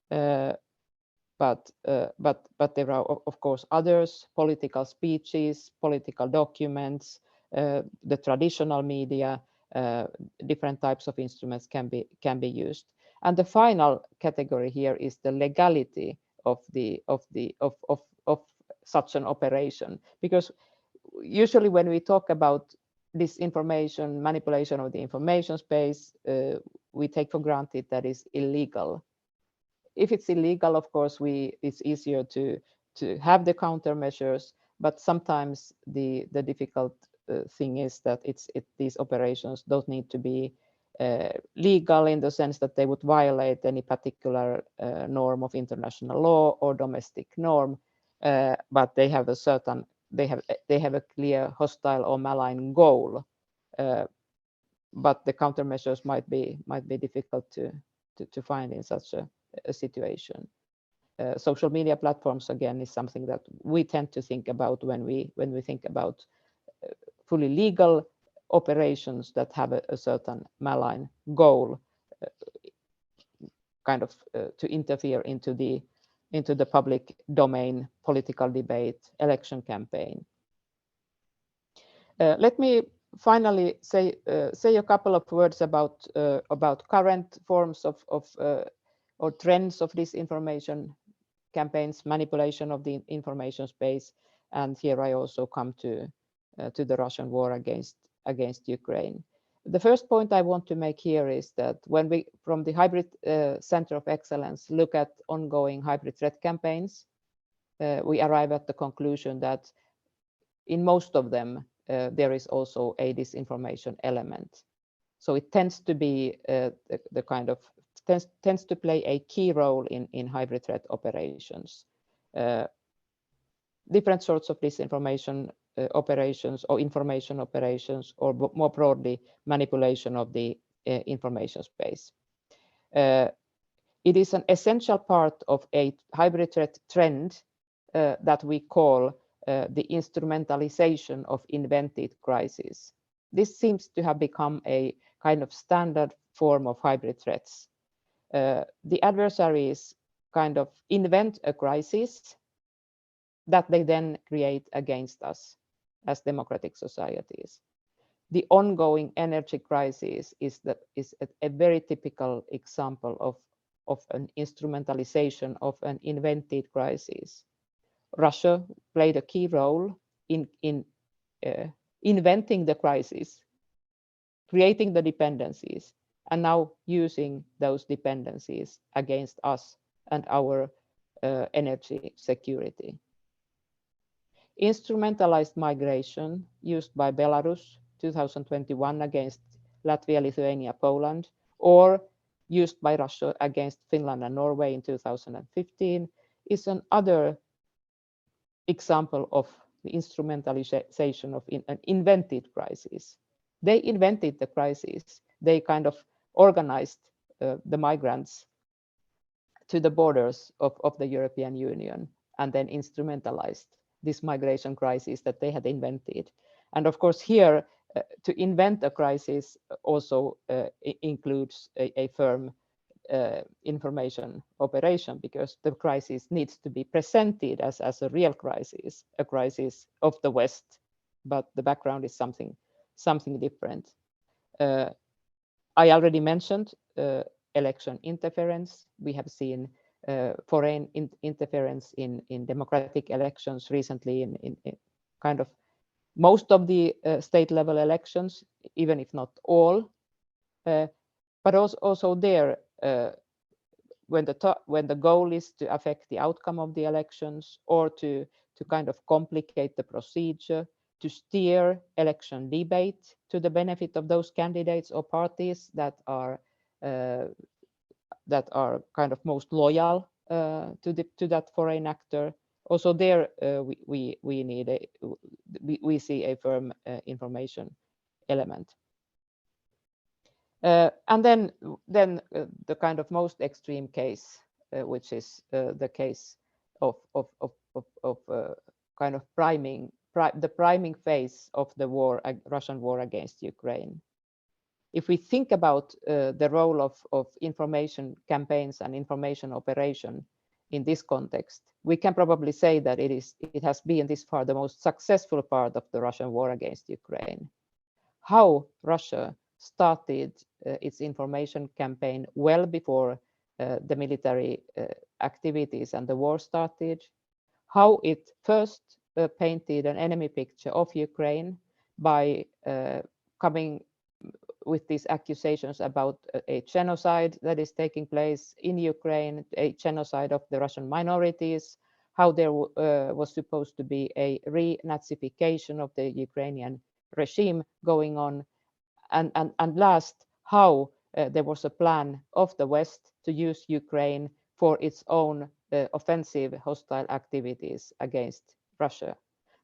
But there are of course others: political speeches, political documents, the traditional media. Different types of instruments can be used. And the final category here is the legality of such an operation, because usually when we talk about disinformation, manipulation of the information space, we take for granted that is illegal. If it's illegal, of course, it's easier to have the countermeasures, but sometimes the difficult thing is that these operations don't need to be legal in the sense that they would violate any particular norm of international law or domestic norm, but they have a certain they have a clear hostile or malign goal, but the countermeasures might be difficult to find in such a situation. Social media platforms, again, is something that we tend to think about when we think about fully legal operations that have a certain malign goal, kind of to interfere into the public domain, political debate, election campaign. Let me finally say a couple of words about current forms of or trends of disinformation campaigns, manipulation of the information space, and here I also come to the Russian war against Ukraine. The first point I want to make here is that when we, from the Hybrid Center of Excellence, look at ongoing hybrid threat campaigns, we arrive at the conclusion that in most of them, there is also a disinformation element. So it tends to be the kind of, tends to play a key role in hybrid threat operations. Different sorts of disinformation operations or information operations, or more broadly, manipulation of the information space. It is an essential part of a hybrid threat trend that we call the instrumentalization of invented crises. This seems to have become a kind of standard form of hybrid threats. The adversaries kind of invent a crisis that they then create against us as democratic societies. The ongoing energy crisis is a very typical example of an instrumentalization of an invented crisis. Russia played a key role in inventing the crisis, creating the dependencies, and now using those dependencies against us and our energy security. Instrumentalized migration used by Belarus 2021 against Latvia, Lithuania, Poland, or used by Russia against Finland and Norway in 2015 is another example of the instrumentalization of an invented crisis. They invented the crisis. They kind of organized the migrants to the borders of the European Union and then instrumentalized this migration crisis that they had invented. And of course here, to invent a crisis also includes a firm information operation, because the crisis needs to be presented as a real crisis, a crisis of the West, but the background is something different. I already mentioned election interference. We have seen foreign interference in democratic elections recently in kind of most of the state level elections, even if not all. But also there, when the goal is to affect the outcome of the elections or to kind of complicate the procedure, to steer election debate to the benefit of those candidates or parties that are kind of most loyal to that foreign actor. Also there, we see a firm information element. And then the kind of most extreme case, which is the case of kind of the priming phase of the war, Russian war against Ukraine. If we think about the role of information campaigns and information operation in this context, we can probably say that it has been this far the most successful part of the Russian war against Ukraine. How Russia started its information campaign well before the military activities and the war started, how it first painted an enemy picture of Ukraine by coming with these accusations about a genocide that is taking place in Ukraine, a genocide of the Russian minorities, how there was supposed to be a re-Nazification of the Ukrainian regime going on, and last, how there was a plan of the West to use Ukraine for its own offensive hostile activities against Russia.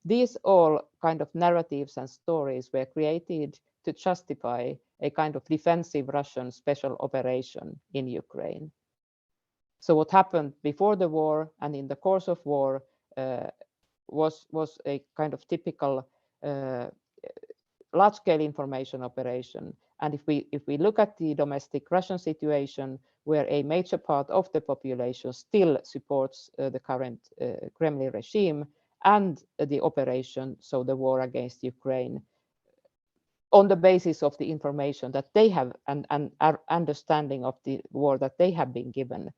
These all kind of narratives and stories were created to justify a kind of defensive Russian special operation in Ukraine. So what happened before the war and in the course of war was a kind of typical large-scale information operation. And if we look at the domestic Russian situation, where a major part of the population still supports the current Kremlin regime and the operation, so the war against Ukraine, on the basis of the information that they have and our understanding of the war that they have been given.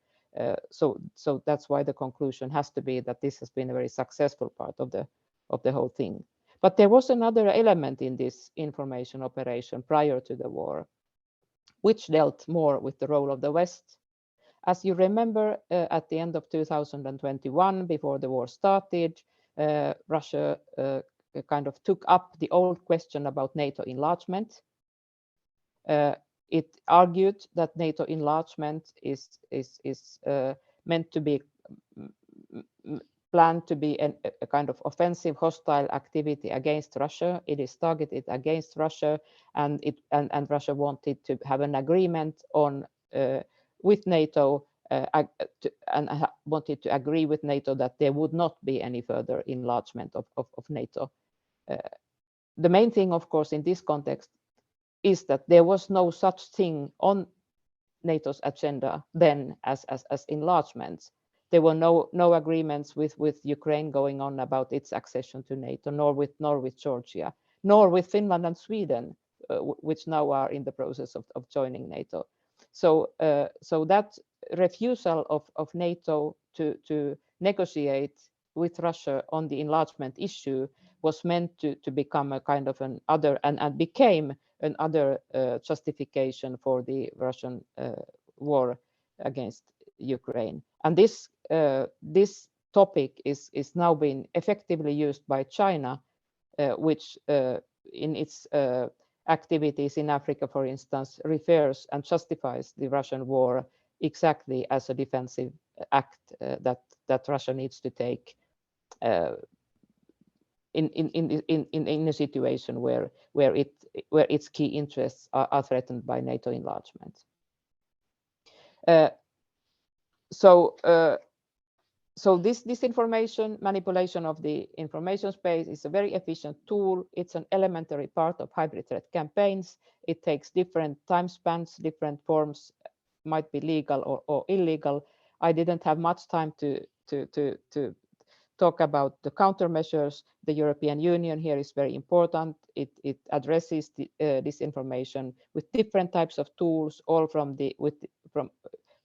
So that's why the conclusion has to be that this has been a very successful part of the whole thing. But there was another element in this information operation prior to the war, which dealt more with the role of the West. As you remember, at the end of 2021, before the war started, Russia kind of took up the old question about NATO enlargement. It argued that NATO enlargement is meant to be planned to be a kind of offensive hostile activity against Russia. It is targeted against Russia, and Russia wanted to have an agreement on with NATO wanted to agree with NATO that there would not be any further enlargement of NATO. The main thing, of course, in this context is that there was no such thing on NATO's agenda then as enlargements. There were no agreements with Ukraine going on about its accession to NATO, nor with Georgia, nor with Finland and Sweden, which now are in the process of joining NATO. So that refusal of NATO to negotiate with Russia on the enlargement issue was meant to become a kind of an other, and became another justification for the Russian war against Ukraine. And this topic is now being effectively used by China, which in its activities in Africa, for instance, refers and justifies the Russian war exactly as a defensive act that Russia needs to take in a situation where its key interests are threatened by NATO enlargement. So this disinformation, manipulation of the information space is a very efficient tool. It's an elementary part of hybrid threat campaigns. It takes different time spans, different forms, might be legal or illegal. I didn't have much time to talk about the countermeasures. The European Union here is very important. It addresses disinformation with different types of tools, all from the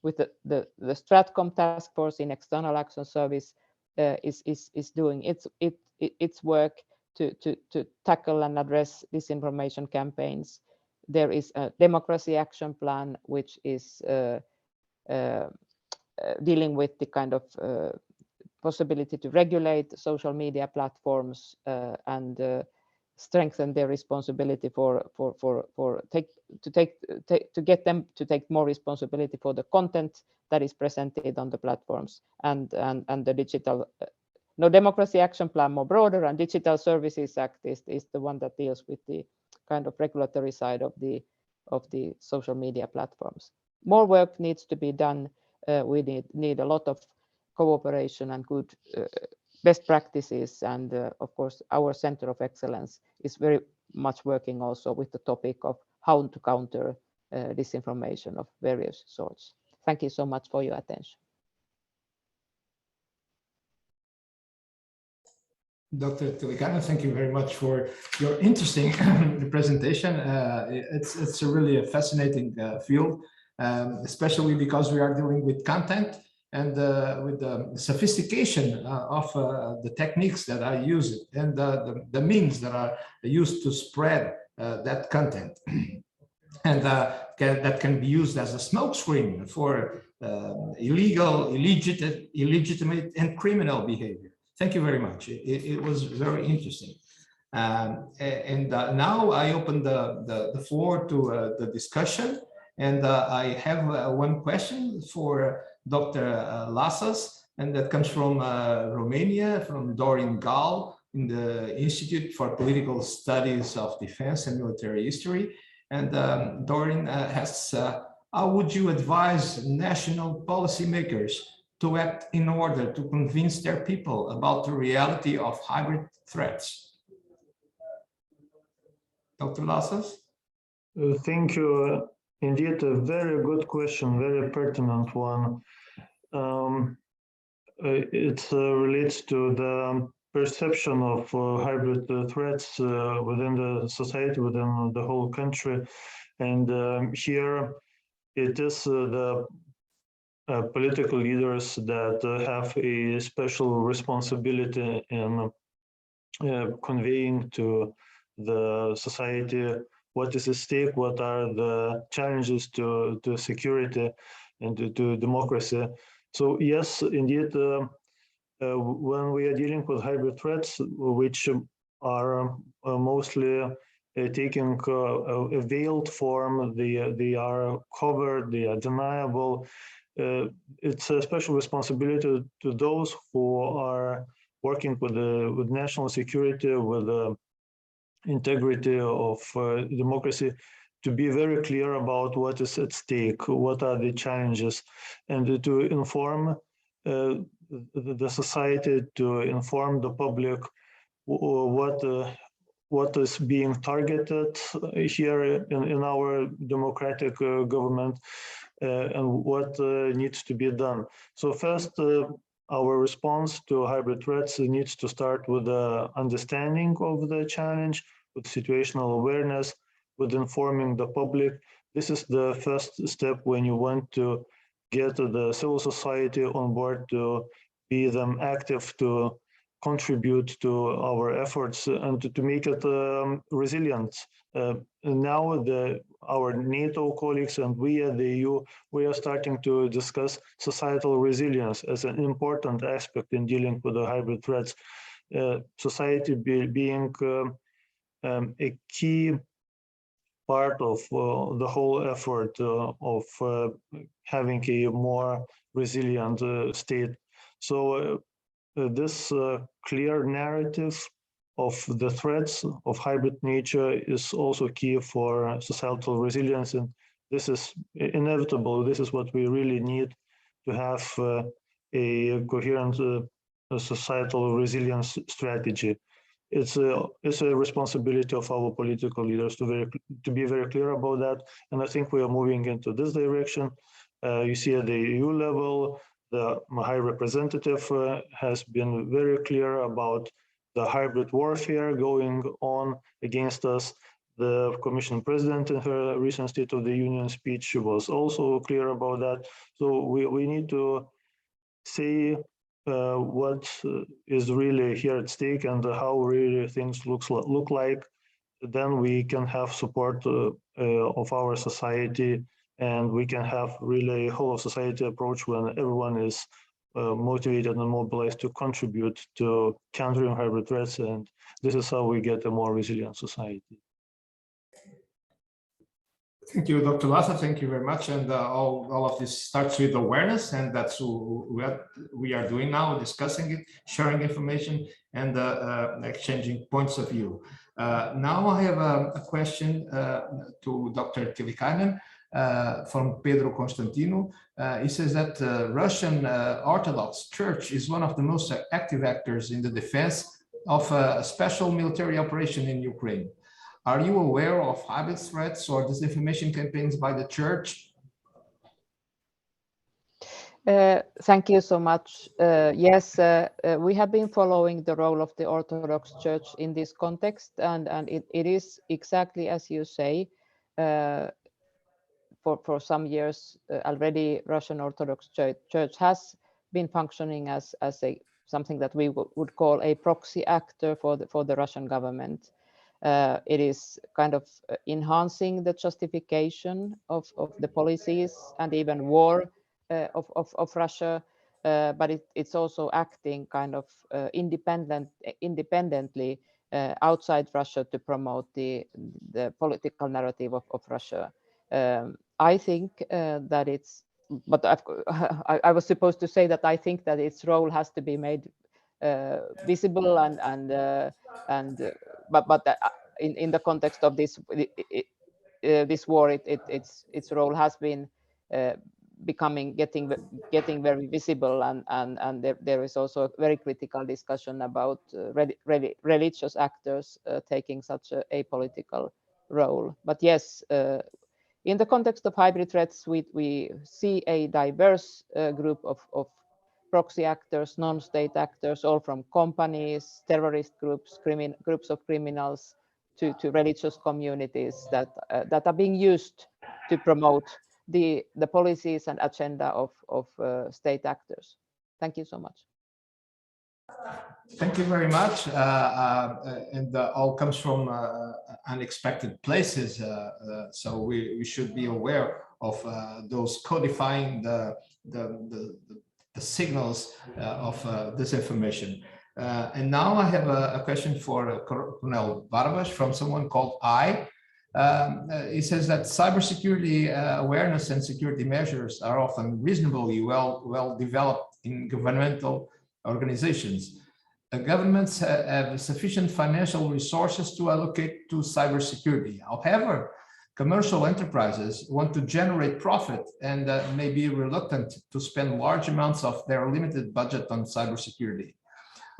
Stratcom task force in External Action Service is doing its work to tackle and address disinformation campaigns. There is a democracy action plan, which is dealing with the kind of possibility to regulate social media platforms and strengthen their responsibility to get them to take more responsibility for the content that is presented on the platforms, and the digital democracy action plan more broader, and Digital Services Act is the one that deals with the kind of regulatory side of the social media platforms. More work needs to be done. We need a lot of cooperation and good best practices, and of course our Center of Excellence is very much working also with the topic of how to counter disinformation of various sorts. Thank you so much for your attention. Dr. Tilikano, thank you very much for your interesting presentation. It's really a fascinating field, especially because we are dealing with content and with the sophistication of the techniques that are used and the means that are used to spread that content. And that can be used as a smokescreen for illegal, illegitimate, and criminal behavior. Thank you very much. It was very interesting. Now I open the floor to the discussion. And I have one question for Dr. Lasas, and that comes from Romania, from Dorin Gal in the Institute for Political Studies of Defense and Military History. And Dorin asks, how would you advise national policymakers to act in order to convince their people about the reality of hybrid threats? Dr. Lasas? Thank you. Indeed, a very good question, very pertinent one. It relates to the perception of hybrid threats within the society, within the whole country. And here it is the political leaders that have a special responsibility in conveying to the society what is at stake, what are the challenges to security and to democracy. So yes, indeed, when we are dealing with hybrid threats, which are mostly taking a veiled form, they are covered, they are deniable, it's a special responsibility to those who are working with national security, with the integrity of democracy, to be very clear about what is at stake, what are the challenges, and to inform the society, to inform the public what is being targeted here in our democratic government and what needs to be done. So first, our response to hybrid threats needs to start with the understanding of the challenge, with situational awareness, with informing the public. This is the first step when you want to get the civil society on board, to be them active, to contribute to our efforts and to make it resilient. Now our NATO colleagues and we at the EU, we are starting to discuss societal resilience as an important aspect in dealing with the hybrid threats. Society being a key part of the whole effort of having a more resilient state. So this clear narrative of the threats of hybrid nature is also key for societal resilience, and this is inevitable. This is what we really need to have a coherent societal resilience strategy. It's a responsibility of our political leaders to be very clear about that, and I think we are moving into this direction. You see at the EU level, the High Representative has been very clear about the hybrid warfare going on against us. The Commission President in her recent State of the Union speech was also clear about that. So we need to say what is really here at stake and how really things look like. Then we can have support of our society, and we can have really a whole of society approach when everyone is motivated and mobilized to contribute to countering hybrid threats. And this is how we get a more resilient society. Thank you, Dr. Laza. Thank you very much. And all of this starts with awareness, and that's what we are doing now, discussing it, sharing information, and exchanging points of view. Now I have a question to Dr. Tillikainen. From Pedro Constantino. He says that Russian Orthodox Church is one of the most active actors in the defense of a special military operation in Ukraine. Are you aware of hybrid threats or disinformation campaigns by the church? Thank you so much. Yes, we have been following the role of the Orthodox Church in this context, and it is exactly as you say. For some years already, Russian Orthodox Church has been functioning as something that we would call a proxy actor for the Russian government. It is kind of enhancing the justification of the policies and even war of Russia, but it's also acting kind of independently outside Russia to promote the political narrative of Russia. I think that it's, but I was supposed to say that I think that its role has to be made visible but in the context of this war, its role has been getting very visible, and there is also a very critical discussion about religious actors taking such a political role. But yes, in the context of hybrid threats, we see a diverse group of proxy actors, non-state actors, all from companies, terrorist groups, groups of criminals, to religious communities that are being used to promote the policies and agenda of state actors. Thank you so much. Thank you very much. And all comes from unexpected places. So we should be aware of those codifying the signals of disinformation. And now I have a question for Cornel Barbas from someone called I. He says that cybersecurity awareness and security measures are often reasonably well developed in governmental organizations. Governments have sufficient financial resources to allocate to cybersecurity. However, commercial enterprises want to generate profit and may be reluctant to spend large amounts of their limited budget on cybersecurity.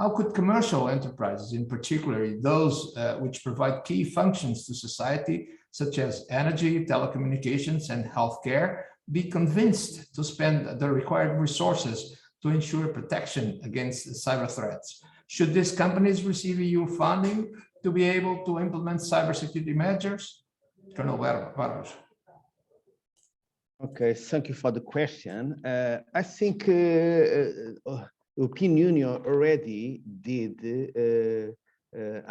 How could commercial enterprises, in particular those which provide key functions to society, such as energy, telecommunications, and healthcare, be convinced to spend the required resources to ensure protection against cyber threats? Should these companies receive EU funding to be able to implement cybersecurity measures? Colonel Barros. Okay, thank you for the question. I think European Union already did,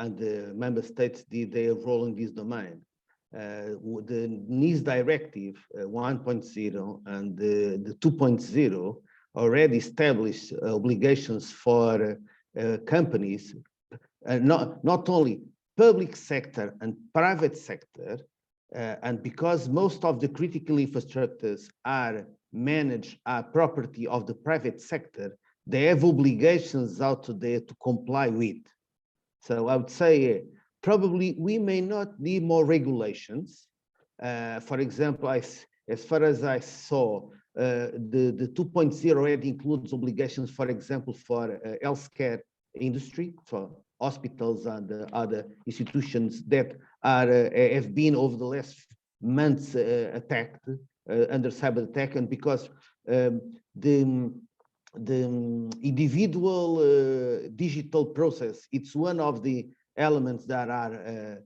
and the member states did their role in this domain. The NIS directive 1.0 and the 2.0 already established obligations for companies, not only public sector and private sector, and because most of the critical infrastructures are managed are property of the private sector, they have obligations out there to comply with. So I would say probably we may not need more regulations. For example, as far as I saw, the 2.0 already includes obligations, for example, for healthcare industry, for hospitals and other institutions that have been over the last months attacked under cyber attack, and because the individual digital process, it's one of the elements that are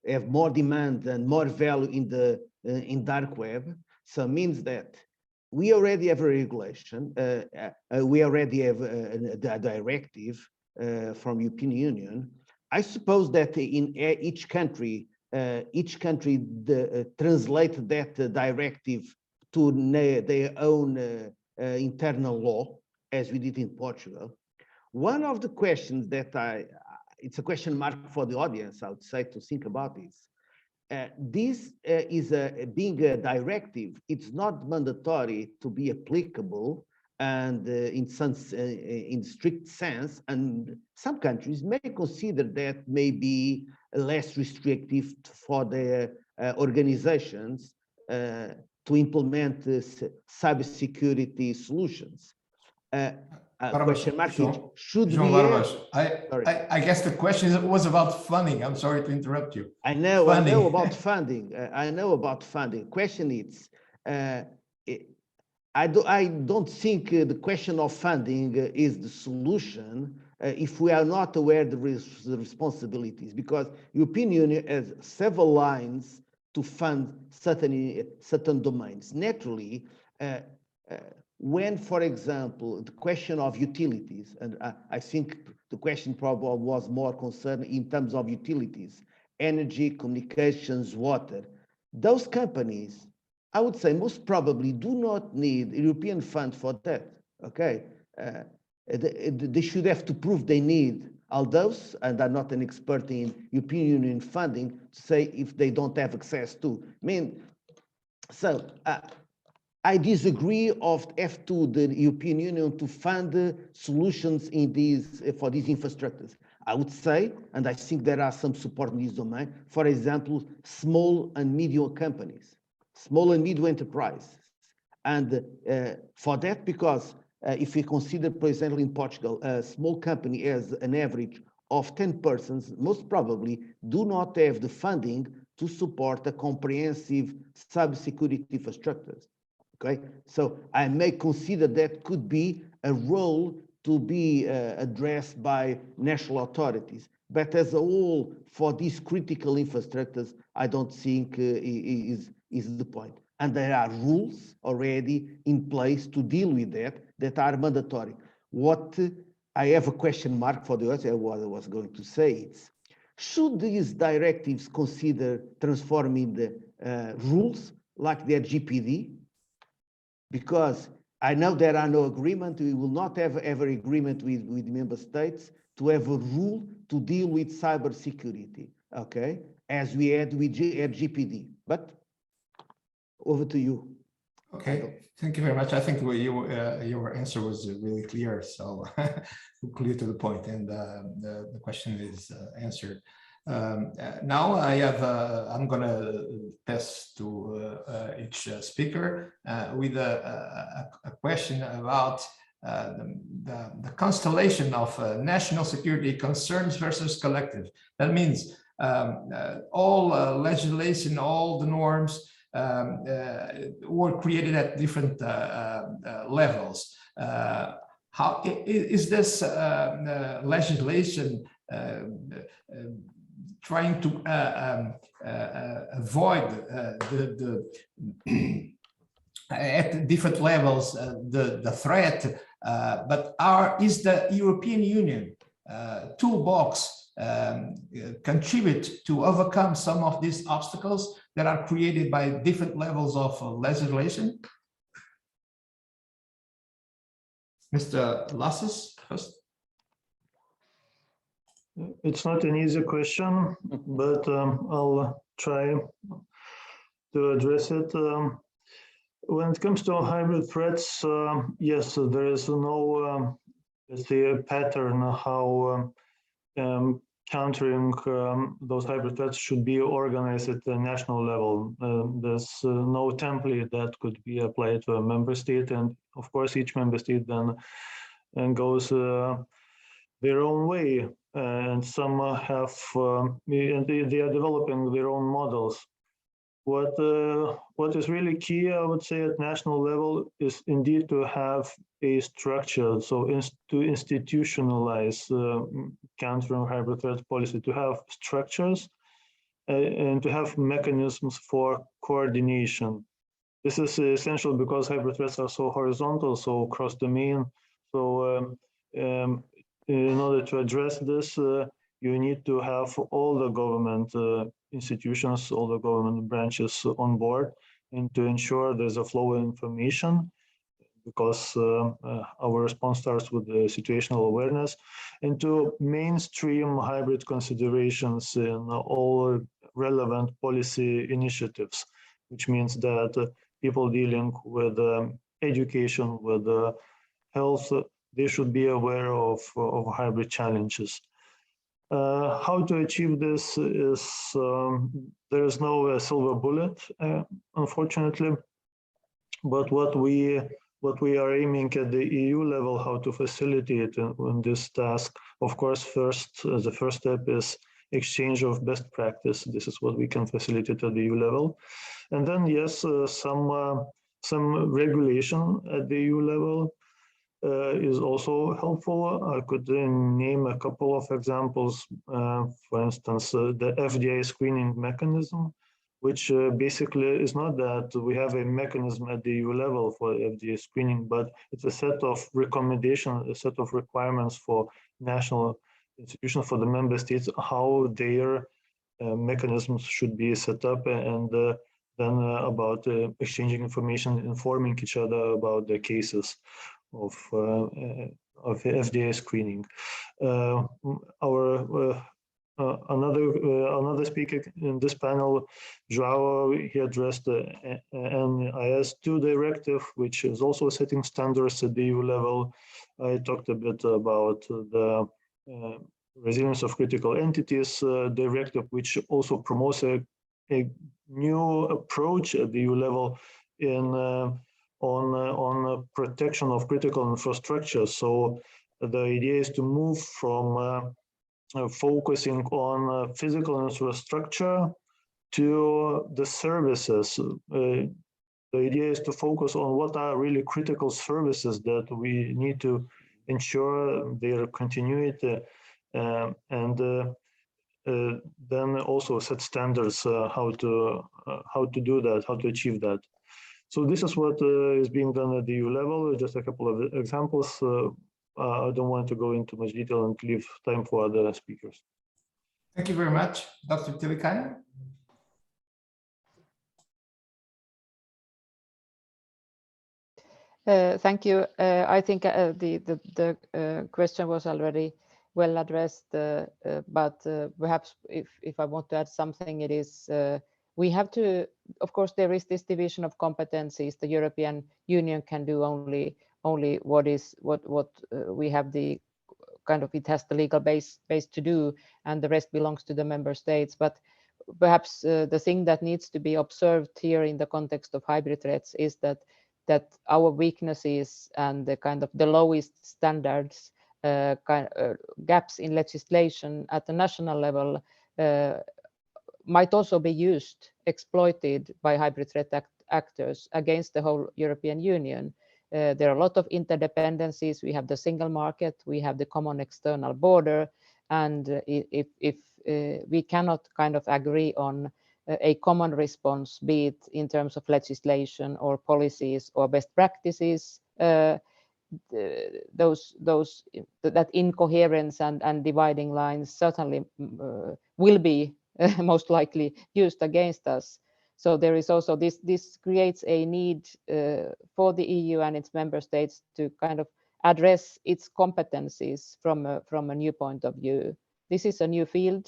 have more demand and more value in the in dark web. So it means that we already have a regulation, we already have a directive from European Union. I suppose that in each country translate that directive to their own internal law, as we did in Portugal. One of the questions that it's a question mark for the audience, I would say, to think about this. This is being a directive, it's not mandatory to be applicable and in strict sense, and some countries may consider that may be less restrictive for their organizations to implement cybersecurity solutions. Question mark, should João we Barbas, I guess the question was about funding. I'm sorry to interrupt you. I know about funding. I know about funding. Question is, I don't think the question of funding is the solution if we are not aware of the responsibilities, because European Union has several lines to fund certain domains. Naturally, when, for example, the question of utilities, and I think the question probably was more concerned in terms of utilities, energy, communications, water, those companies, I would say most probably do not need European fund for that, okay? They should have to prove they need all those, and I'm not an expert in European Union funding to say if they don't have access to. I mean, so I disagree of F2, the European Union, to fund solutions in these for these infrastructures. I would say, and I think there are some support in this domain, for example, small and medium companies, small and medium enterprises. And for that, because if we consider, for example, in Portugal, a small company has an average of 10 persons, most probably do not have the funding to support a comprehensive cybersecurity infrastructures. Okay, so I may consider that could be a role to be addressed by national authorities. But as a whole, for these critical infrastructures, I don't think is the point. And there are rules already in place to deal with that are mandatory. What I have a question mark for the other, what I was going to say is, should these directives consider transforming the rules like their GPD? Because I know there are no agreement, we will not have ever agreement with member states to have a rule to deal with cybersecurity, okay? As we had with GPD, but over to you. Okay, thank you very much. I think your answer was really clear, so clear to the point, and the question is answered. Now I'm going to pass to each speaker with a question about the constellation of national security concerns versus collective. That means all legislation, all the norms were created at different levels. How is this legislation trying to avoid at different levels the threat, but is the European Union toolbox contribute to overcome some of these obstacles that are created by different levels of legislation? Mr. Lasses first. It's not an easy question, but I'll try to address it. When it comes to hybrid threats, yes, there is no, let's say, a pattern how countering those hybrid threats should be organized at the national level. There's no template that could be applied to a member state, and of course, each member state then goes their own way. And some have, and they are developing their own models. What is really key, I would say, at national level is indeed to have a structure, so to institutionalize countering hybrid threat policy, to have structures and to have mechanisms for coordination. This is essential because hybrid threats are so horizontal, so cross-domain. So in order to address this, you need to have all the government institutions, all the government branches on board, and to ensure there's a flow of information, because our response starts with the situational awareness, and to mainstream hybrid considerations in all relevant policy initiatives, which means that people dealing with education, with health, they should be aware of hybrid challenges. How to achieve this is, there is no silver bullet, unfortunately, but what we are aiming at the EU level, how to facilitate in this task, of course, first, the first step is exchange of best practice. This is what we can facilitate at the EU level. And then, yes, some regulation at the EU level is also helpful. I could name a couple of examples. For instance, the FDA screening mechanism, which basically is not that we have a mechanism at the EU level for FDA screening, but it's a set of recommendations, a set of requirements for national institutions, for the member states, how their mechanisms should be set up, and then about exchanging information, informing each other about the cases of FDA screening. Another speaker in this panel, João, he addressed the NIS2 directive, which is also setting standards at the EU level. I talked a bit about the resilience of critical entities directive, which also promotes a new approach at the EU level in on protection of critical infrastructure. So the idea is to move from focusing on physical infrastructure to the services. The idea is to focus on what are really critical services that we need to ensure their continuity, and then also set standards how to do that, how to achieve that. So this is what is being done at the EU level. Just a couple of examples. I don't want to go into much detail and leave time for other speakers. Thank you very much, Dr. Tillikainen. Thank you. I think the question was already well addressed, but perhaps if I want to add something, it is we have to, of course, there is this division of competencies. The European Union can do only what we have the kind of it has the legal base to do, and the rest belongs to the member states. But perhaps the thing that needs to be observed here in the context of hybrid threats is that our weaknesses and the kind of the lowest standards, gaps in legislation at the national level might also be used, exploited by hybrid threat actors against the whole European Union. There are a lot of interdependencies. We have the single market, we have the common external border, and if we cannot kind of agree on a common response, be it in terms of legislation or policies or best practices, that incoherence and dividing lines certainly will be most likely used against us. So there is also this creates a need for the EU and its member states to kind of address its competencies from a new point of view. This is a new field.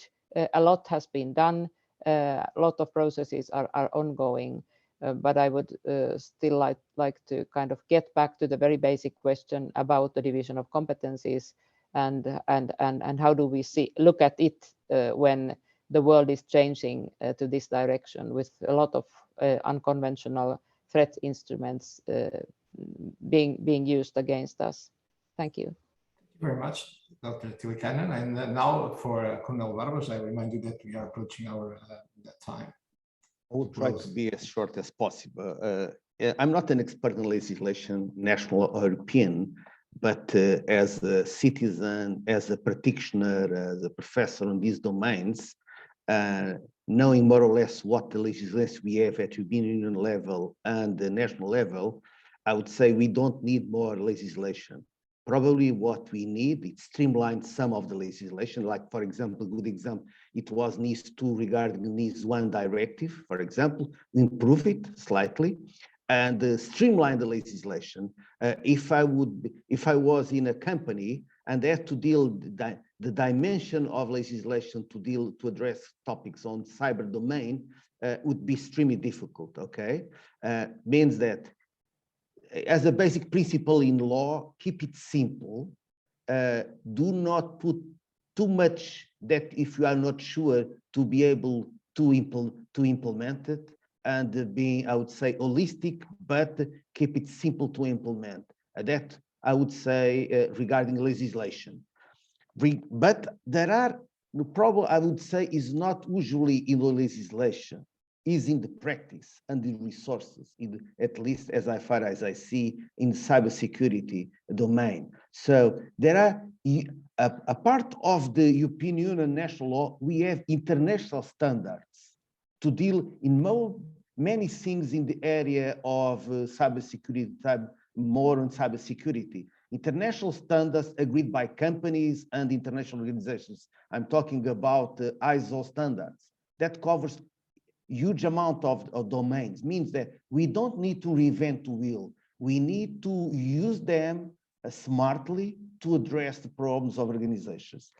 A lot has been done. A lot of processes are ongoing. But I would still like to kind of get back to the very basic question about the division of competencies and how do we look at it when the world is changing to this direction with a lot of unconventional threat instruments being used against us. Thank you. Thank you very much, Dr. Tillikainen. And now for Colonel Barbos, I remind you that we are approaching our time. I will try to be as short as possible. I'm not an expert in legislation, national or European, but as a citizen, as a practitioner, as a professor on these domains, knowing more or less what the legislation we have at European Union level and the national level, I would say we don't need more legislation. Probably what we need is streamline some of the legislation, like, for example, a good example, it was NIS2 regarding the NIS1 directive, for example, improve it slightly and streamline the legislation. If I was in a company and had to deal the dimension of legislation to address topics on cyber domain would be extremely difficult, okay? Means that as a basic principle in law, keep it simple. Do not put too much that if you are not sure to be able to implement it, and being, I would say, holistic, but keep it simple to implement. That I would say regarding legislation. But there are, the problem I would say is not usually in the legislation, is in the practice and the resources, at least as far as I see in cybersecurity domain. So there are, a part of the European Union national law, we have international standards to deal in many things in the area of cybersecurity, more on cybersecurity. International standards agreed by companies and international organizations. I'm talking about ISO standards that covers huge amount of domains, means that we don't need to reinvent the wheel. We need to use them smartly to address the problems of organizations.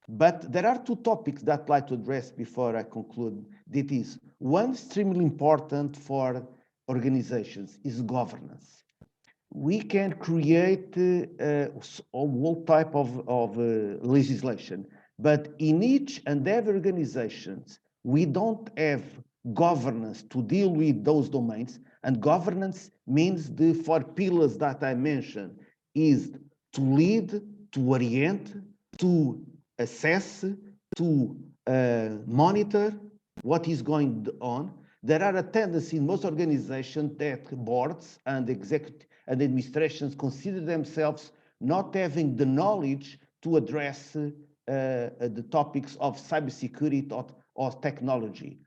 But there are two topics that I'd like to address before I conclude. That is, one extremely important for organizations is governance. We can create a whole type of legislation, but in each and every organizations, we don't have governance to deal with those domains. And governance means the 4 pillars that I mentioned is to lead, to orient, to assess, to monitor what is going on. There are a tendency in most organizations that boards and executive and administrations consider themselves not having the knowledge to address the topics of cybersecurity or technology.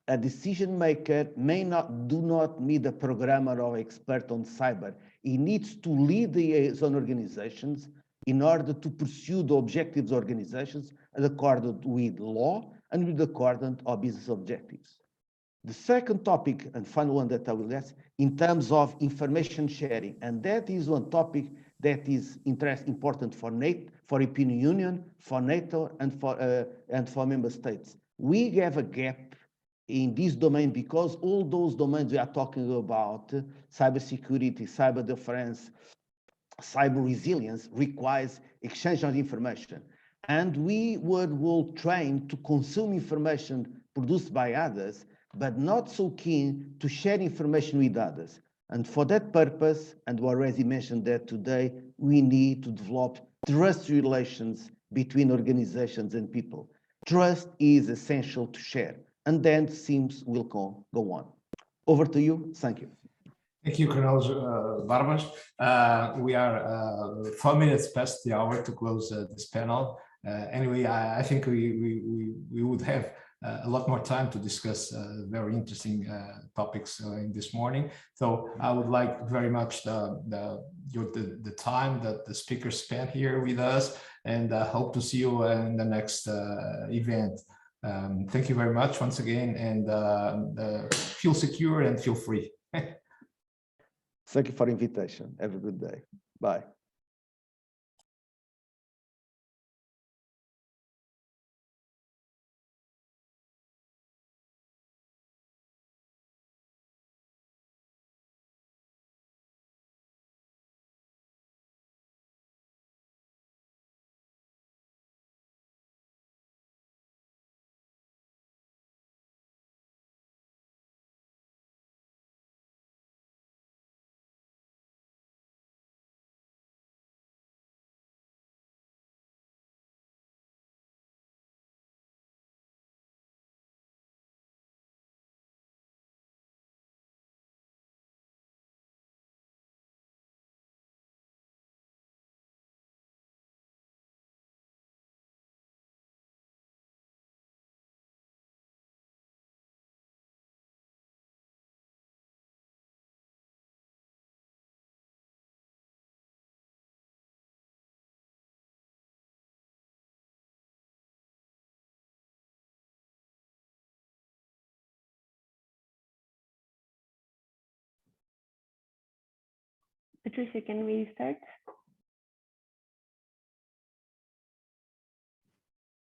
A decision maker do not need a programmer or expert on cyber. He needs to lead his own organizations in order to pursue the objectives of organizations in accordance with law and with accordance of business objectives. The second topic and final one that I will ask in terms of information sharing, and that is one topic that is important for NATO, for European Union, for NATO, and for member states. We have a gap in this domain because all those domains we are talking about, cybersecurity, cyber defense, cyber resilience requires exchange of information. And we will train to consume information produced by others, but not so keen to share information with others. And for that purpose, and we already mentioned that today, we need to develop trust relations between organizations and people. Trust is essential to share, and then SIMS will go on. Over to you. Thank you. Thank you, Colonel Barbas. We are 4 minutes past the hour to close this panel. Anyway, I think we would have a lot more time to discuss very interesting topics in this morning. So I would like very much the time that the speakers spent here with us, and hope to see you in the next event. Thank you very much once again, and feel secure and feel free. Thank you for the invitation. Have a good day. Bye. Patricia, can we start?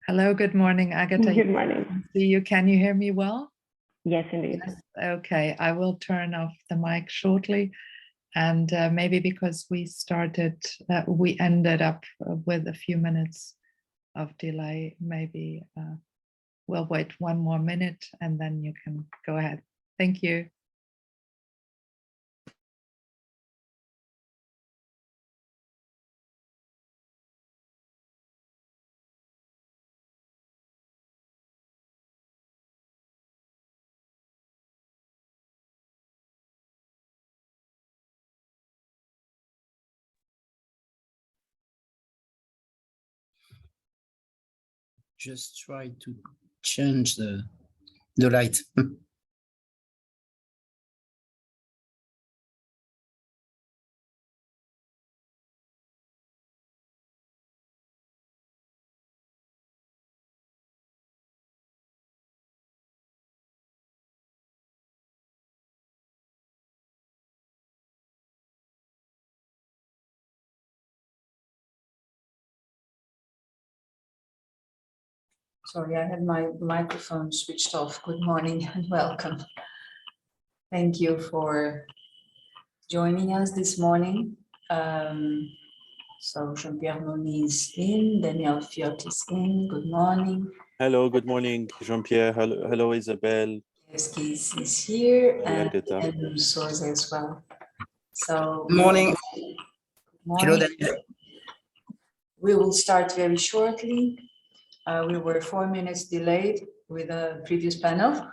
Hello, good morning, Agatha. Good morning. See you. Can you hear me well? Yes, indeed. Yes. Okay, I will turn off the mic shortly. And maybe because we ended up with a few minutes of delay, maybe we'll wait 1 more minute and then you can go ahead. Thank you. Just try to change the light. Sorry, I had my microphone switched off. Good morning and welcome. Thank you for joining us this morning. So Jean-Pierre Moni is in, Daniel Fiot is in. Good morning. Hello, good morning, Jean-Pierre. Hello, Isabelle. Yes, Keith is here, Hi, and Agatha. Souza as well. So Good morning. good Hello, morning. Daniel. We will start very shortly. We were 4 minutes delayed with a previous panel,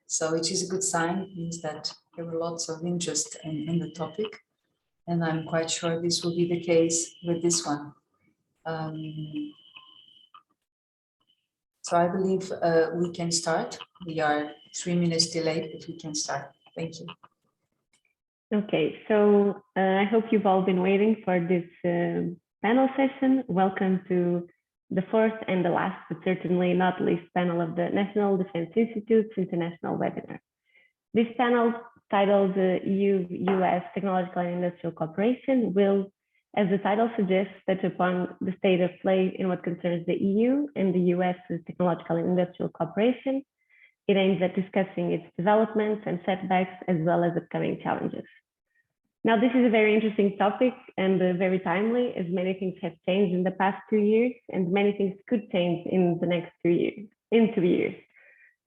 so it is a good sign. It means that there were lots of interest in the topic, and I'm quite sure this will be the case with this one. So I believe we can start. We are 3 minutes delayed, but we can start. Thank you. Okay, so I hope you've all been waiting for this panel session. Welcome to the fourth and the last, but certainly not least, panel of the National Defense Institute's International Webinar. This panel, titled EU-US Technological and Industrial Cooperation, will, as the title suggests, touch upon the state of play in what concerns the EU and the US's technological and industrial cooperation. It aims at discussing its developments and setbacks, as well as upcoming challenges. Now, this is a very interesting topic and very timely, as many things have changed in the past 2 years, and many things could change in the next 2 years, in 2 years.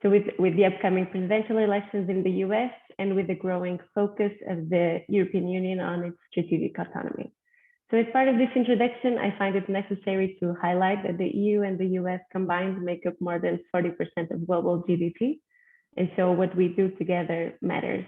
So with the upcoming presidential elections in the US and with the growing focus of the European Union on its strategic autonomy. So as part of this introduction, I find it necessary to highlight that the EU and the US combined make up more than 40% of global GDP. And so what we do together matters.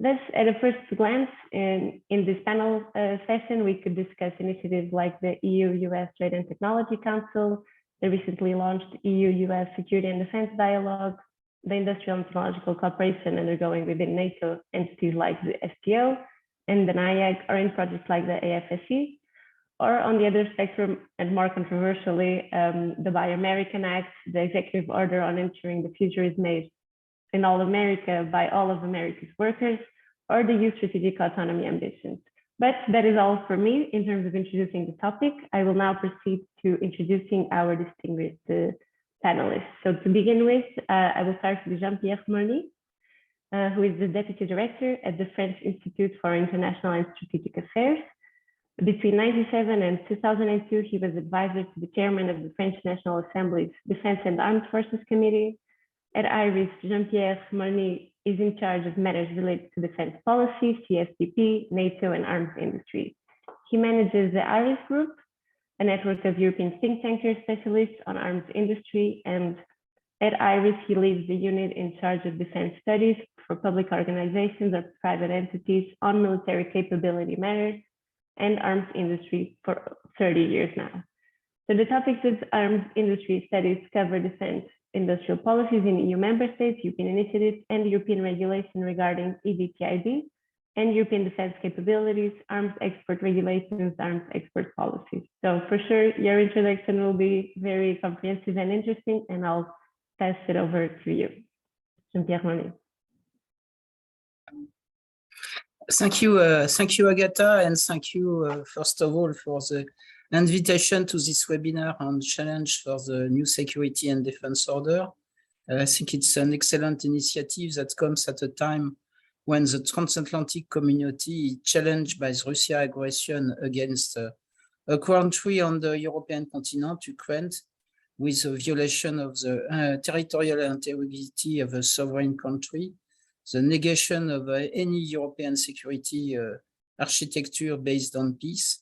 Thus, at a first glance, in this panel session, we could discuss initiatives like the EU-US Trade and Technology Council, the recently launched EU-US Security and Defense Dialogue, the industrial and technological cooperation undergoing within NATO entities like the STO and the NIAC, or in projects like the AFSC, or on the other spectrum, and more controversially, the Buy American Act, the executive order on ensuring the future is made in all America by all of America's workers, or the EU strategic autonomy ambitions. But that is all for me in terms of introducing the topic. I will now proceed to introducing our distinguished panelists. So to begin with, I will start with Jean-Pierre Morny, who is the Deputy Director at the French Institute for International and Strategic Affairs. Between 1997 and 2002, he was advisor to the chairman of the French National Assembly's Defense and Armed Forces Committee. At IRIS, Jean-Pierre Morny is in charge of matters related to defense policy, CSDP, NATO, and arms industry. He manages the IRIS Group, a network of European think tankers specialists on arms industry, and at IRIS, he leads the unit in charge of defense studies for public organizations or private entities on military capability matters and arms industry for 30 years now. So the topics of arms industry studies cover defense industrial policies in EU member states, European initiatives, and European regulation regarding EDTID, and European defense capabilities, arms export regulations, arms export policies. So for sure, your introduction will be very comprehensive and interesting, and I'll pass it over to you. Jean-Pierre Morny. Thank you, Agatha, and thank you, first of all, for the invitation to this webinar on challenge for the new security and defense order. I think it's an excellent initiative that comes at a time when the transatlantic community is challenged by Russia's aggression against a country on the European continent, Ukraine, with a violation of the territorial integrity of a sovereign country, the negation of any European security architecture based on peace,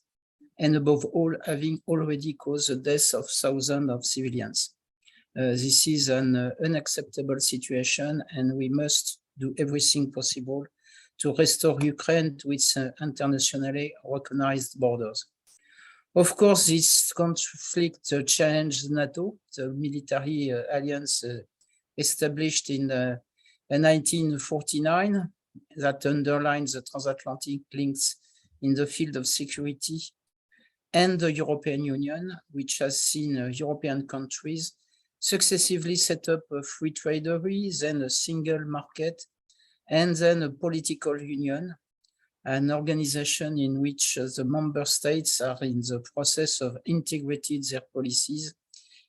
and above all, having already caused the death of thousands of civilians. This is an unacceptable situation, and we must do everything possible to restore Ukraine to its internationally recognized borders. Of course, this conflict challenges NATO, the military alliance established in 1949 that underlines the transatlantic links in the field of security, and the European Union, which has seen European countries successively set up a free trade area, then a single market, and then a political union, an organization in which the member states are in the process of integrating their policies,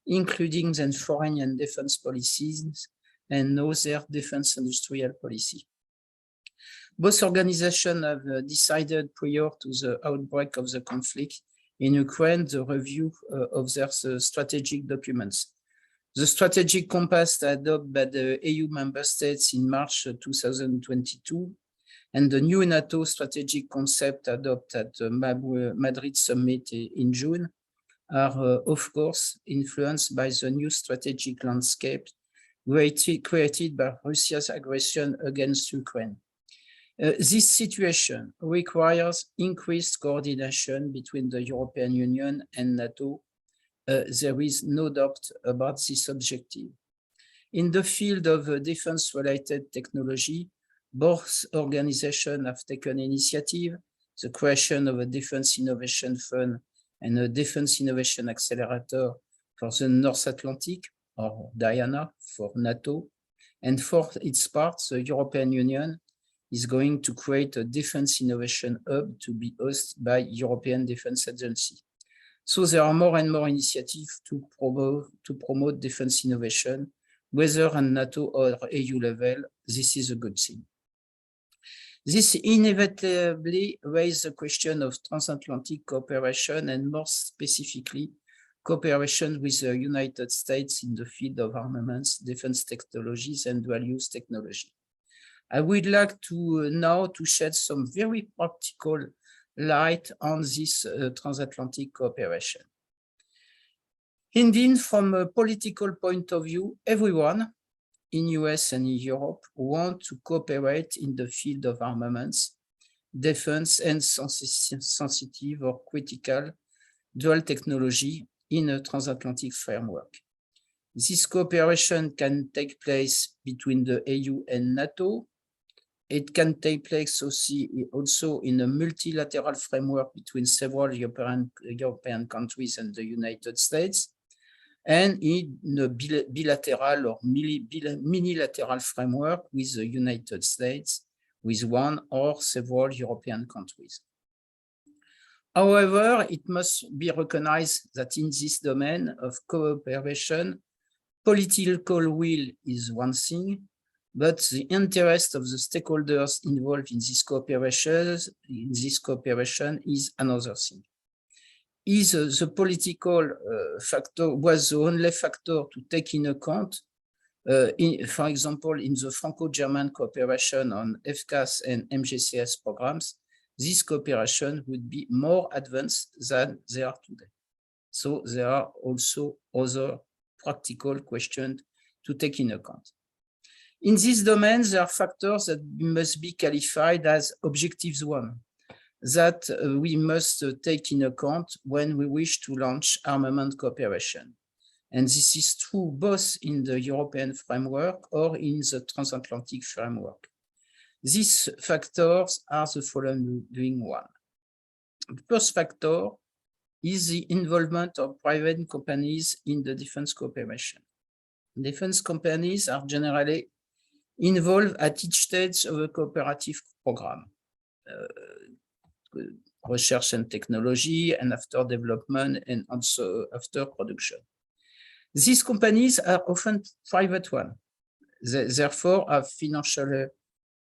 including their foreign and defense policies, and now their defense industrial policy. Both organizations have decided prior to the outbreak of the conflict in Ukraine the review of their strategic documents. The strategic compass adopted by the EU member states in March 2022 and the new NATO strategic concept adopted at the Madrid summit in June are, of course, influenced by the new strategic landscape created by Russia's aggression against Ukraine. This situation requires increased coordination between the European Union and NATO. There is no doubt about this objective. In the field of defense-related technology, both organizations have taken initiative, the creation of a Defense Innovation Fund and a Defense Innovation Accelerator for the North Atlantic, or DIANA for NATO, and for its part, the European Union is going to create a Defense Innovation Hub to be hosted by European Defense Agency. So there are more and more initiatives to promote defense innovation, whether at NATO or EU level. This is a good thing. This inevitably raises the question of transatlantic cooperation and more specifically, cooperation with the United States in the field of armaments, defense technologies, and dual-use technology. I would like to now to shed some very practical light on this transatlantic cooperation. Indeed, from a political point of view, everyone in US and in Europe want to cooperate in the field of armaments, defense, and sensitive or critical dual technology in a transatlantic framework. This cooperation can take place between the EU and NATO. It can take place also in a multilateral framework between several European countries and the United States, and in a bilateral or minilateral framework with the United States, with one or several European countries. However, it must be recognized that in this domain of cooperation, political will is one thing, but the interest of the stakeholders involved in this cooperation is another thing. Is the political factor was the only factor to take in account, for example, in the Franco-German cooperation on FCAS and MGCS programs, this cooperation would be more advanced than they are today. So there are also other practical questions to take in account. In this domain, there are factors that must be qualified as objectives one, that we must take in account when we wish to launch armament cooperation. And this is true both in the European framework or in the transatlantic framework. These factors are the following one. The first factor is the involvement of private companies in the defense cooperation. Defense companies are generally involved at each stage of a cooperative program. Research and technology, and after development, and also after production. These companies are often private ones. They therefore have financial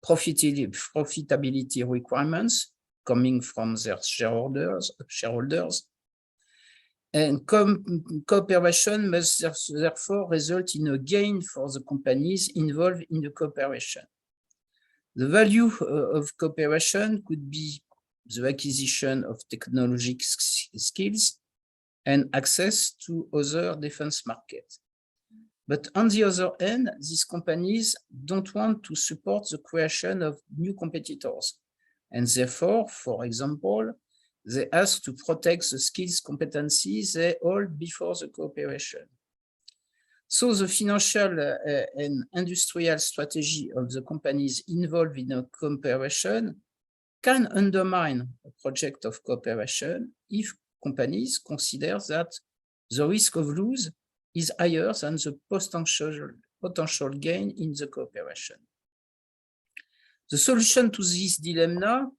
profitability requirements coming from their shareholders, and cooperation must therefore result in a gain for the companies involved in the cooperation. The value of cooperation could be the acquisition of technological skills and access to other defense markets. But on the other hand, these companies don't want to support the creation of new competitors. And therefore, for example, they ask to protect the skills competencies they hold before the cooperation. So the financial and industrial strategy of the companies involved in a cooperation can undermine a project of cooperation if companies consider that the risk of loss is higher than the potential gain in the cooperation. The solution to this dilemma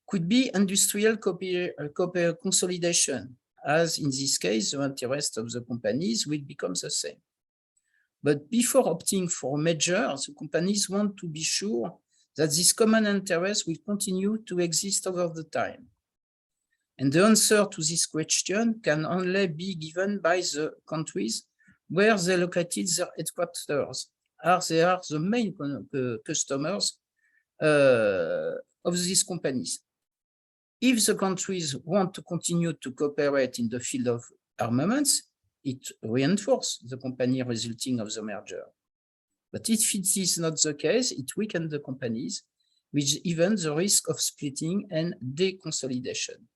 could be industrial consolidation, as in this case, the interest of the companies will become the same. But before opting for a merger, the companies want to be sure that this common interest will continue to exist over the time. And the answer to this question can only be given by the countries where they located their headquarters, as they are the main customers of these companies. If the countries want to continue to cooperate in the field of armaments, it reinforces the company resulting of the merger. But if it is not the case, it weakens the companies, with even the risk of splitting and deconsolidation.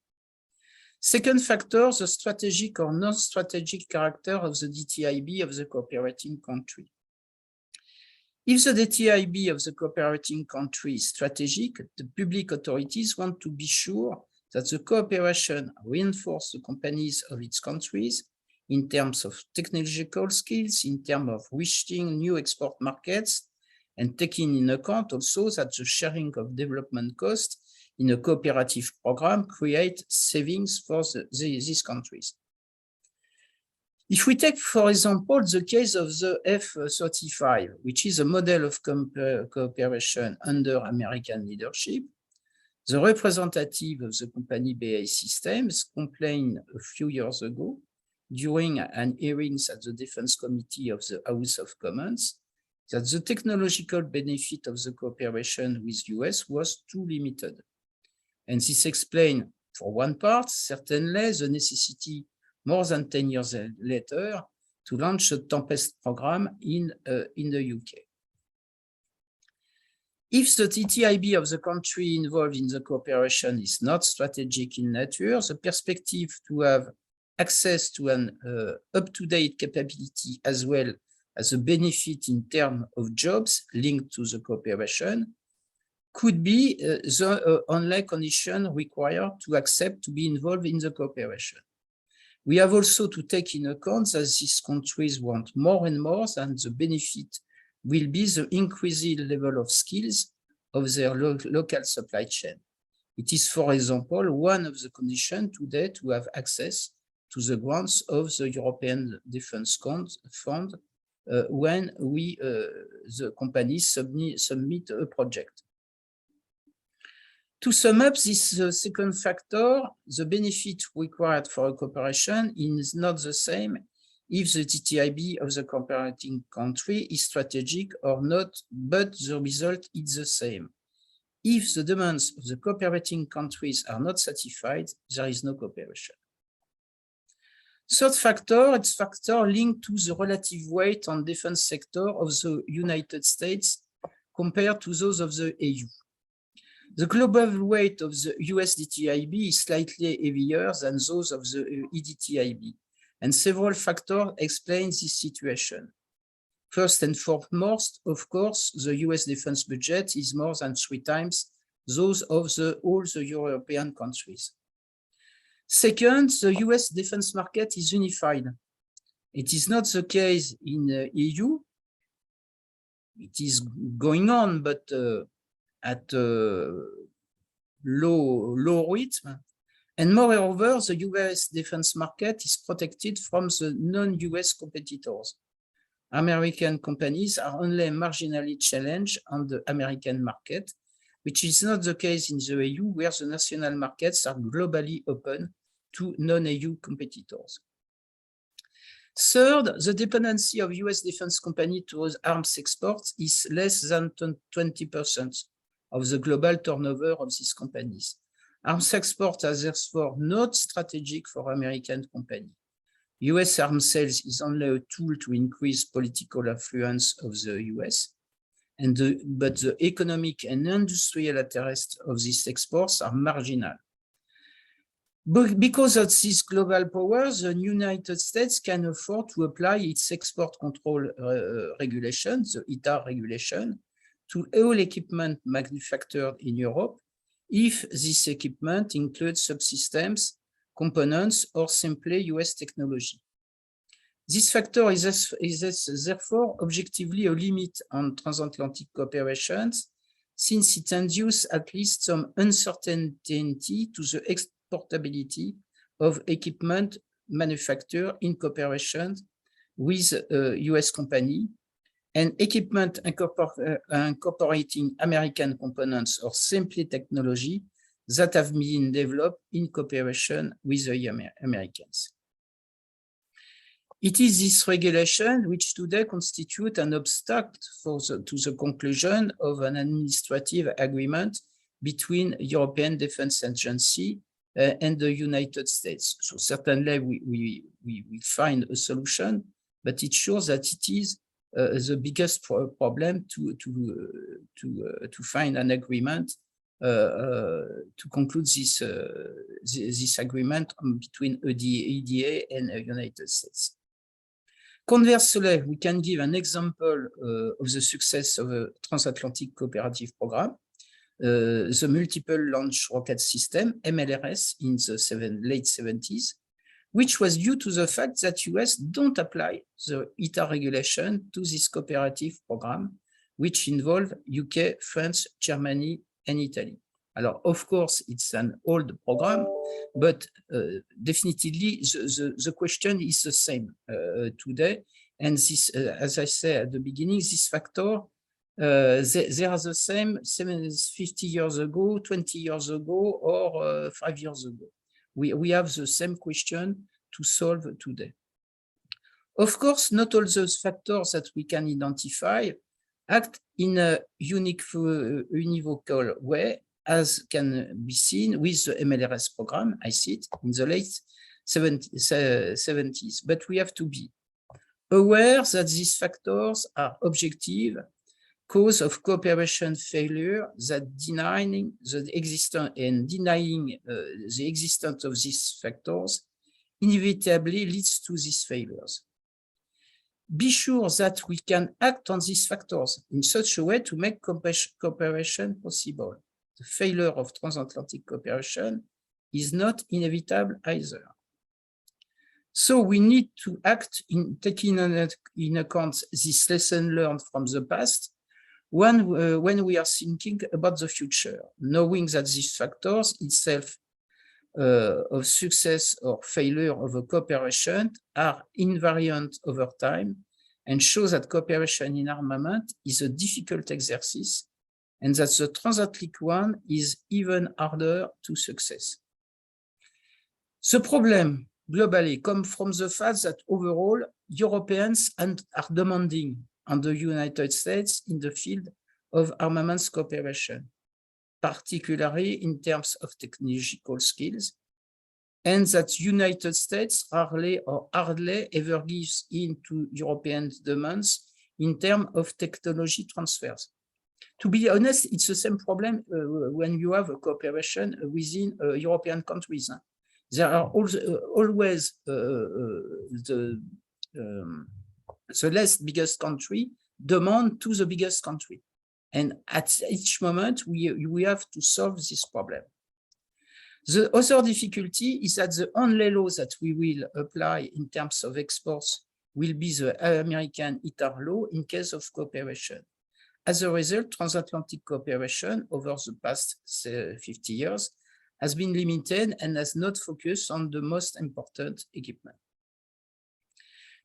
Second factor, the strategic or non-strategic character of the DTIB of the cooperating country. If the DTIB of the cooperating country is strategic, the public authorities want to be sure that the cooperation reinforces the companies of its countries in terms of technological skills, in terms of reaching new export markets, and taking in account also that the sharing of development costs in a cooperative program create savings for these countries. If we take, for example, the case of the F-35, which is a model of cooperation under American leadership, the representative of the company BAE Systems complained a few years ago during an hearings at the Defense Committee of the House of Commons that the technological benefit of the cooperation with US was too limited. And this explained, for one part, certainly the necessity more than 10 years later to launch the Tempest program in the UK. If the TTIB of the country involved in the cooperation is not strategic in nature, the perspective to have access to an up-to-date capability as well as a benefit in terms of jobs linked to the cooperation could be the only condition required to accept to be involved in the cooperation. We have also to take in account that these countries want more and more, and the benefit will be the increasing level of skills of their local supply chain. It is, for example, one of the conditions today to have access to the grants of the European Defence Fund when the companies submit a project. To sum up this second factor, the benefit required for a cooperation is not the same if the TTIB of the cooperating country is strategic or not, but the result is the same. If the demands of the cooperating countries are not satisfied, there is no cooperation. Third factor, it's factor linked to the relative weight on defense sector of the United States compared to those of the EU. The global weight of the US DTIB is slightly heavier than those of the EDTIB, and several factors explain this situation. First and foremost, of course, the US defense budget is more than 3 times those of all the European countries. Second, the US defense market is unified. It is not the case in the EU. It is going on, but at low rhythm. And moreover, the US defense market is protected from the non-US competitors. American companies are only marginally challenged on the American market, which is not the case in the EU, where the national markets are globally open to non-EU competitors. Third, the dependency of US defense companies towards arms exports is less than 20% of the global turnover of these companies. Arms export are therefore not strategic for American companies. US arms sales is only a tool to increase political influence of the US, but the economic and industrial interests of these exports are marginal. But because of these global powers, the United States can afford to apply its export control regulation, the ITAR regulation, to all equipment manufactured in Europe, if this equipment includes subsystems, components, or simply US technology. This factor is therefore objectively a limit on transatlantic cooperations, since it induces at least some uncertainty to the exportability of equipment manufactured in cooperation with US company, and equipment incorporating American components or simply technology that have been developed in cooperation with the Americans. It is this regulation which today constitutes an obstacle to the conclusion of an administrative agreement between European Defence Agency and the United States. So certainly we find a solution, but it shows that it is the biggest problem to find an agreement to conclude this agreement between EDA and the United States. Conversely, we can give an example of the success of a transatlantic cooperative program, the Multiple Launch Rocket System, MLRS, in the late 70s, which was due to the fact that US don't apply the ITAR regulation to this cooperative program, which involved UK, France, Germany, and Italy. Of course, it's an old program, but definitely the question is the same today. And this, as I said at the beginning, this factor, they are the same 50 years ago, 20 years ago, or 5 years ago. We have the same question to solve today. Of course, not all those factors that we can identify act in a univocal way, as can be seen with the MLRS program, ICIT, in the late 70s. But we have to be aware that these factors are objective cause of cooperation failure that denying the existence of these factors inevitably leads to these failures. Be sure that we can act on these factors in such a way to make cooperation possible. The failure of transatlantic cooperation is not inevitable either. So we need to act in taking in account this lesson learned from the past when we are thinking about the future, knowing that these factors itself of success or failure of a cooperation are invariant over time and show that cooperation in armament is a difficult exercise and that the transatlantic one is even harder to success. The problem globally comes from the fact that overall Europeans are demanding on the United States in the field of armaments cooperation, particularly in terms of technological skills, and that United States rarely or hardly ever gives in to European demands in terms of technology transfers. To be honest, it's the same problem when you have a cooperation within European countries. There are always the less biggest country demand to the biggest country. And at each moment, we have to solve this problem. The other difficulty is that the only law that we will apply in terms of exports will be the American ITAR law in case of cooperation. As a result, transatlantic cooperation over the past 50 years has been limited and has not focused on the most important equipment.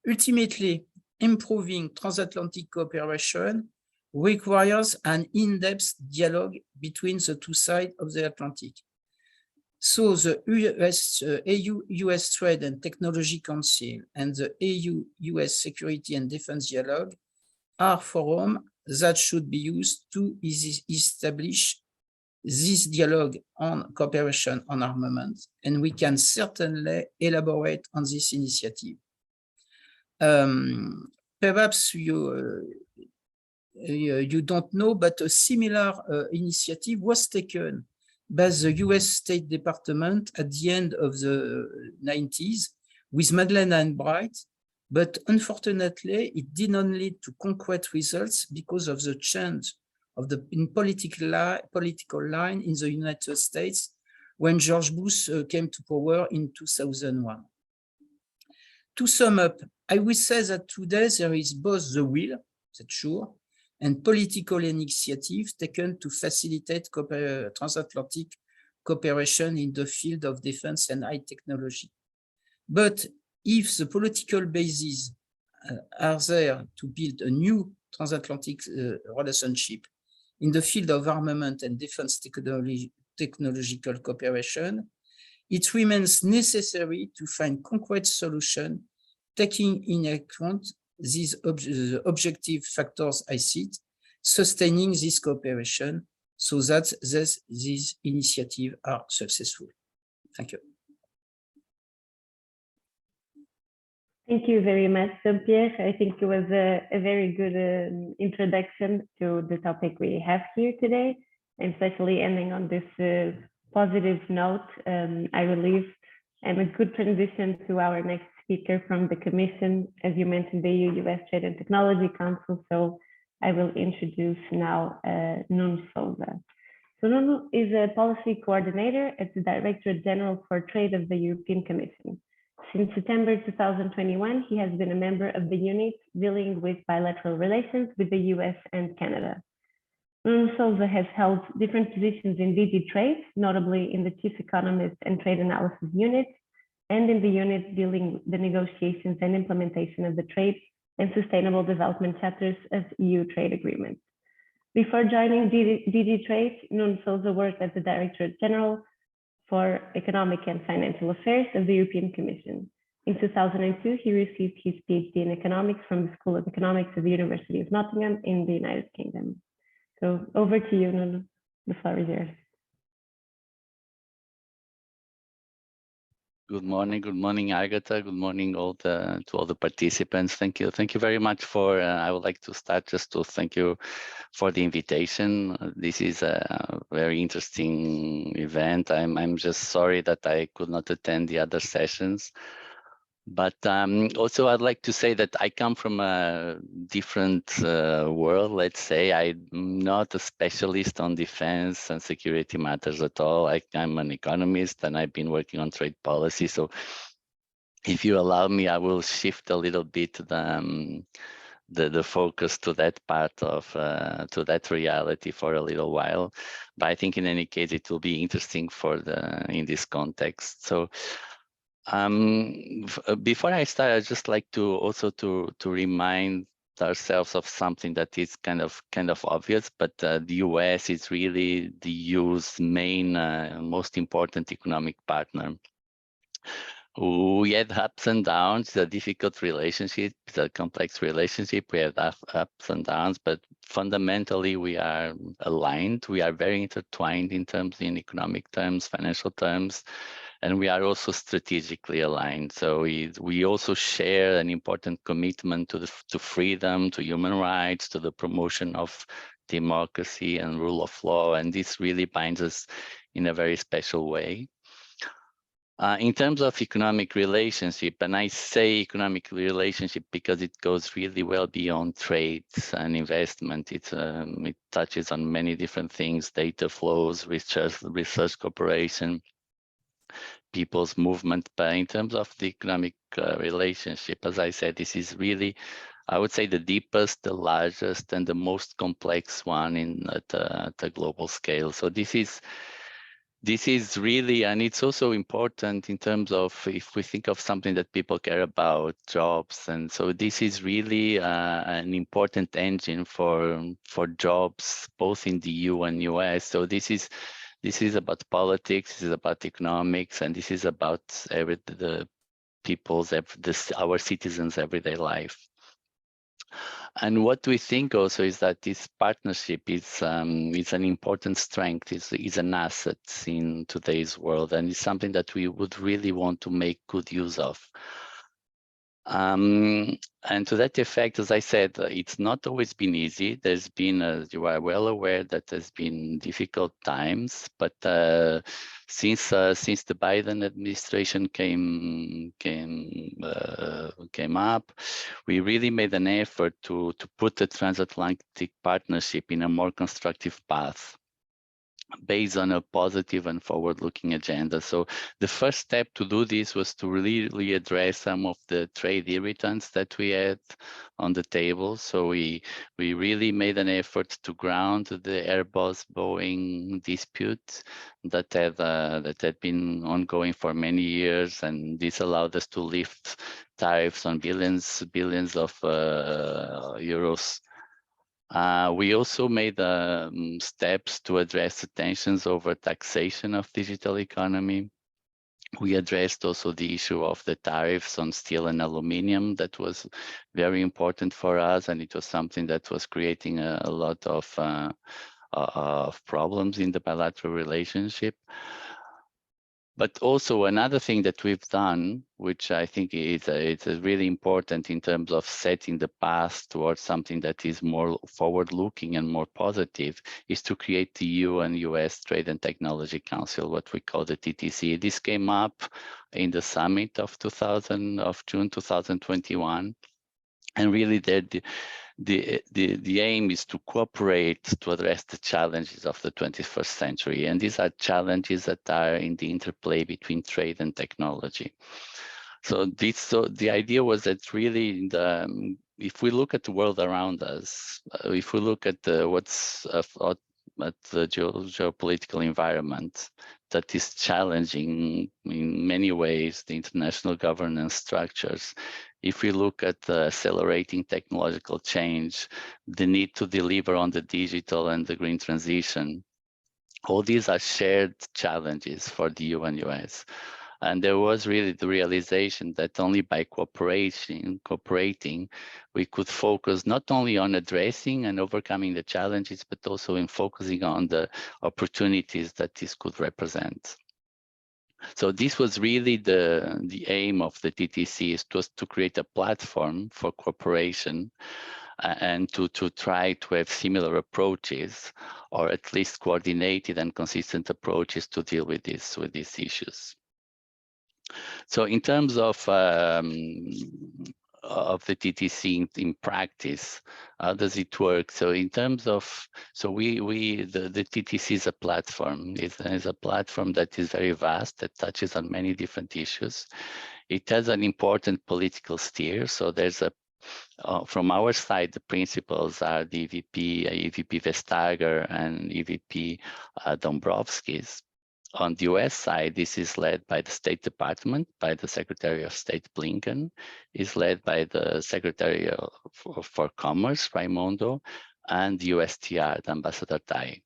Ultimately, improving transatlantic cooperation requires an in-depth dialogue between the two sides of the Atlantic. So the EU-US Trade and Technology Council and the EU-US Security and Defense Dialogue are forums that should be used to establish this dialogue on cooperation on armament, and we can certainly elaborate on this initiative. Perhaps you don't know, but a similar initiative was taken by the US State Department at the end of the 90s with Madeleine Albright, but unfortunately, it did not lead to concrete results because of the change of the political line in the United States when George Bush came to power in 2001. To sum up, I will say that today there is both the will, that's sure, and political initiatives taken to facilitate transatlantic cooperation in the field of defense and high technology. But if the political bases are there to build a new transatlantic relationship in the field of armament and defense technological cooperation, it remains necessary to find concrete solutions taking in account these objective factors I cite, sustaining this cooperation so that these initiatives are successful. Thank you. Thank you very much, Jean-Pierre. I think it was a very good introduction to the topic we have here today, and especially ending on this positive note, I believe, and a good transition to our next speaker from the Commission, as you mentioned, the EU-US Trade and Technology Council. So I will introduce now Nuno Souza. So Nuno is a policy coordinator at the Director General for Trade of the European Commission. Since September 2021, he has been a member of the unit dealing with bilateral relations with the US and Canada. Nuno Souza has held different positions in DG Trade, notably in the Chief Economist and Trade Analysis Unit, and in the unit dealing with the negotiations and implementation of the trade and sustainable development chapters of EU trade agreements. Before joining DG Trade, Nuno Souza worked as the Director General for Economic and Financial Affairs of the European Commission. In 2002, he received his PhD in economics from the School of Economics of the University of Nottingham in the United Kingdom. So over to you, Nuno. The floor is yours. Good morning, Agatha. Good morning, to all the participants. Thank you very much for. I would like to start just to thank you for the invitation. This is a very interesting event. I'm just sorry that I could not attend the other sessions. But also, I'd like to say that I come from a different world, let's say. I'm not a specialist on defense and security matters at all. I'm an economist and I've been working on trade policy. So if you allow me, I will shift a little bit the focus to that part of, to that reality for a little while. But I think in any case, it will be interesting in this context. So before I start, I'd just like to also to remind ourselves of something that is kind of obvious, but the US is really the EU's main, most important economic partner. We had ups and downs, a difficult relationship, a complex relationship. We had ups and downs, but fundamentally we are aligned. We are very intertwined in economic terms, financial terms. And we are also strategically aligned. So we also share an important commitment to freedom, to human rights, to the promotion of democracy and rule of law. And this really binds us in a very special way. In terms of economic relationship, and I say economic relationship because it goes really well beyond trade and investment. It touches on many different things: data flows, research cooperation, people's movement. But in terms of the economic relationship, as I said, this is really, I would say, the deepest, the largest, and the most complex one at a global scale. So this is really, and it's also important in terms of if we think of something that people care about, jobs. And so this is really an important engine for jobs, both in the EU and US. So this is about politics, this is about economics, and this is about our citizens' everyday life. And what we think also is that this partnership is an important strength, is an asset in today's world, and it's something that we would really want to make good use of. And to that effect, as I said, it's not always been easy. There's been, as you are well aware, that there's been difficult times. But since the Biden administration came up, we really made an effort to put the transatlantic partnership in a more constructive path, based on a positive and forward-looking agenda. So the first step to do this was to really address some of the trade irritants that we had on the table. So we really made an effort to ground the Airbus-Boeing dispute that had been ongoing for many years, and this allowed us to lift tariffs on billions of euros. We also made steps to address the tensions over taxation of digital economy. We addressed also the issue of the tariffs on steel and aluminum. That was very important for us, and it was something that was creating a lot of problems in the bilateral relationship. But also another thing that we've done, which I think is really important in terms of setting the path towards something that is more forward-looking and more positive, is to create the EU and US Trade and Technology Council, what we call the TTC. This came up in the summit of June 2021, and really the aim is to cooperate to address the challenges of the 21st century. And these are challenges that are in the interplay between trade and technology. So the idea was that really if we look at the world around us, if we look at what's at the geopolitical environment that is challenging in many ways the international governance structures, if we look at the accelerating technological change, the need to deliver on the digital and the green transition, all these are shared challenges for the EU and US. And there was really the realization that only by cooperating, we could focus not only on addressing and overcoming the challenges, but also in focusing on the opportunities that this could represent. So this was really the aim of the TTC, is to create a platform for cooperation and to try to have similar approaches, or at least coordinated and consistent approaches to deal with these issues. So in terms of the TTC in practice, how does it work? So in terms of, so the TTC is a platform. It's a platform that is very vast, that touches on many different issues. It has an important political steer. So there's a, from our side, the principals are the EVP Vestager and EVP Dombrovskis. On the US side, this is led by the State Department, by the Secretary of State Blinken, is led by the Secretary for Commerce, Raimondo, and the USTR, the Ambassador Tai.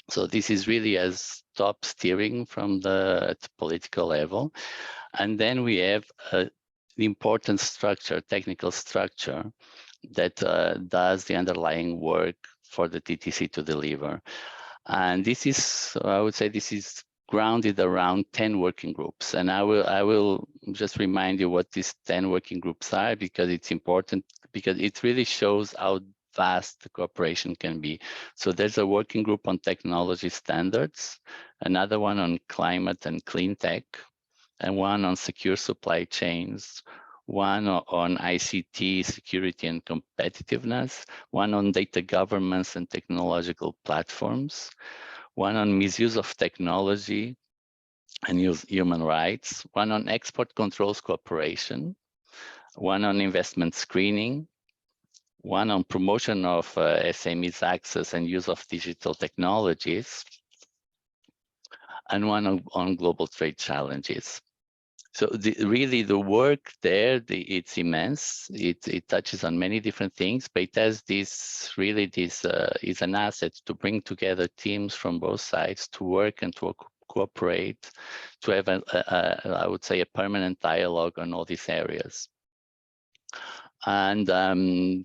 So this is really as top steering from the political level. And then we have an important structure, technical structure, that does the underlying work for the TTC to deliver. And this is, I would say, this is grounded around 10 working groups. And I will just remind you what these 10 working groups are, because it's important, because it really shows how vast the cooperation can be. So there's a working group on technology standards, another one on climate and clean tech, and one on secure supply chains, one on ICT, security and competitiveness, one on data governance and technological platforms, one on misuse of technology and human rights, one on export controls cooperation, one on investment screening, one on promotion of SMEs access and use of digital technologies, and one on global trade challenges. So really the work there, it's immense. It touches on many different things, but it has this is an asset to bring together teams from both sides to work and to cooperate, to have I would say a permanent dialogue on all these areas. And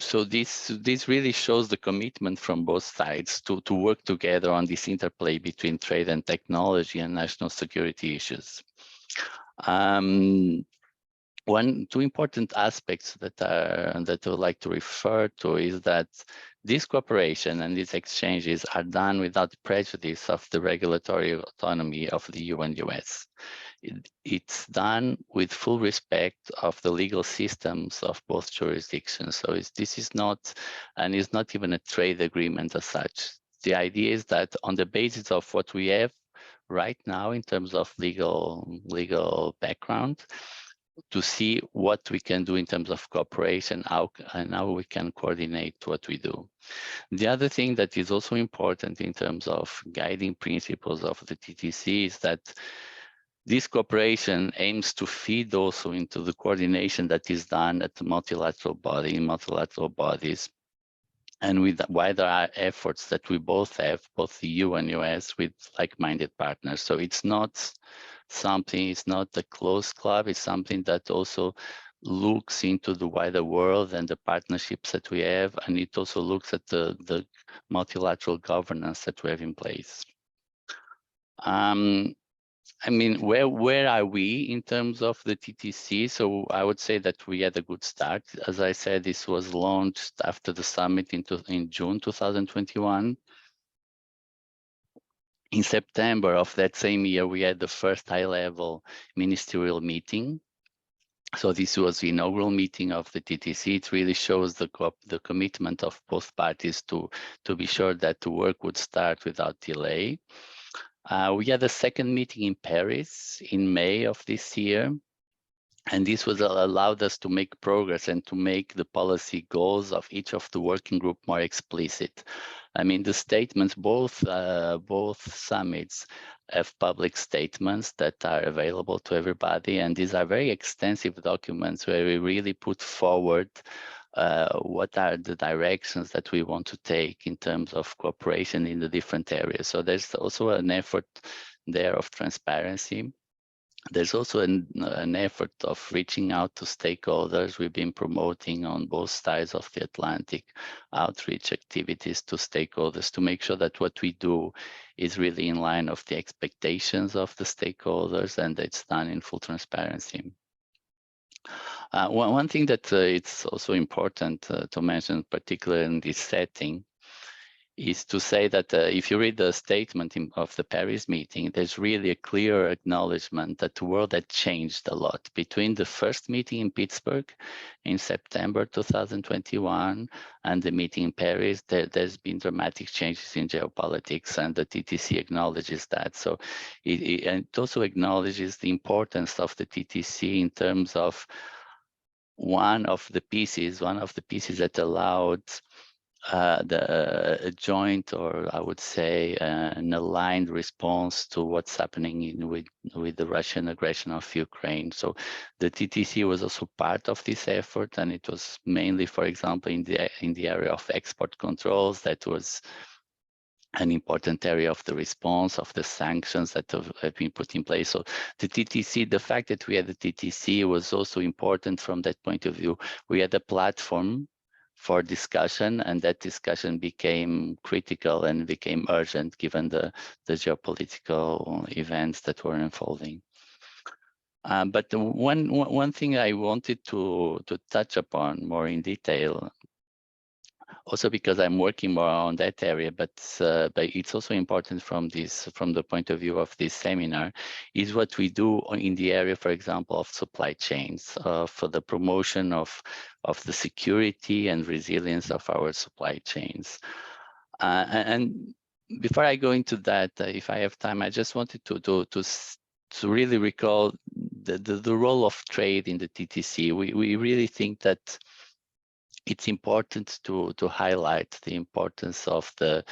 so this really shows the commitment from both sides to work together on this interplay between trade and technology and national security issues. Two important aspects that I would like to refer to is that this cooperation and these exchanges are done without prejudice of the regulatory autonomy of the EU and US. It's done with full respect of the legal systems of both jurisdictions. So this is not, and it's not even a trade agreement as such. The idea is that on the basis of what we have right now in terms of legal background, to see what we can do in terms of cooperation, and how we can coordinate what we do. The other thing that is also important in terms of guiding principles of the TTC is that this cooperation aims to feed also into the coordination that is done at the multilateral bodies, and with wider efforts that we both have, both the EU and US, with like-minded partners. So it's not something, it's not a closed club, it's something that also looks into the wider world and the partnerships that we have, and it also looks at the multilateral governance that we have in place. I mean, where are we in terms of the TTC? So I would say that we had a good start. As I said, this was launched after the summit in June 2021. In September of that same year, we had the first high-level ministerial meeting. So this was the inaugural meeting of the TTC. It really shows the commitment of both parties to be sure that the work would start without delay. We had a second meeting in Paris in May of this year. And this was allowed us to make progress and to make the policy goals of each of the working group more explicit. I mean, the statements, both summits have public statements that are available to everybody. And these are very extensive documents where we really put forward what are the directions that we want to take in terms of cooperation in the different areas. So there's also an effort there of transparency. There's also an effort of reaching out to stakeholders. We've been promoting on both sides of the Atlantic outreach activities to stakeholders to make sure that what we do is really in line of the expectations of the stakeholders and it's done in full transparency. One thing that it's also important to mention, particularly in this setting, is to say that if you read the statement of the Paris meeting, there's really a clear acknowledgement that the world had changed a lot between the first meeting in Pittsburgh in September 2021 and the meeting in Paris. There's been dramatic changes in geopolitics, and the TTC acknowledges that. So it also acknowledges the importance of the TTC in terms of one of the pieces that allowed a joint, or I would say an aligned response to what's happening with the Russian aggression of Ukraine. So the TTC was also part of this effort, and it was mainly, for example, in the area of export controls. That was an important area of the response, of the sanctions that have been put in place. So the TTC, the fact that we had the TTC was also important from that point of view. We had a platform for discussion, and that discussion became critical and became urgent given the geopolitical events that were unfolding. But one thing I wanted to touch upon more in detail, also because I'm working more on that area, but it's also important from the point of view of this seminar, is what we do in the area, for example, of supply chains, for the promotion of the security and resilience of our supply chains. And before I go into that, if I have time, I just wanted to really recall the role of trade in the TTC. We really think that it's important to highlight the importance of the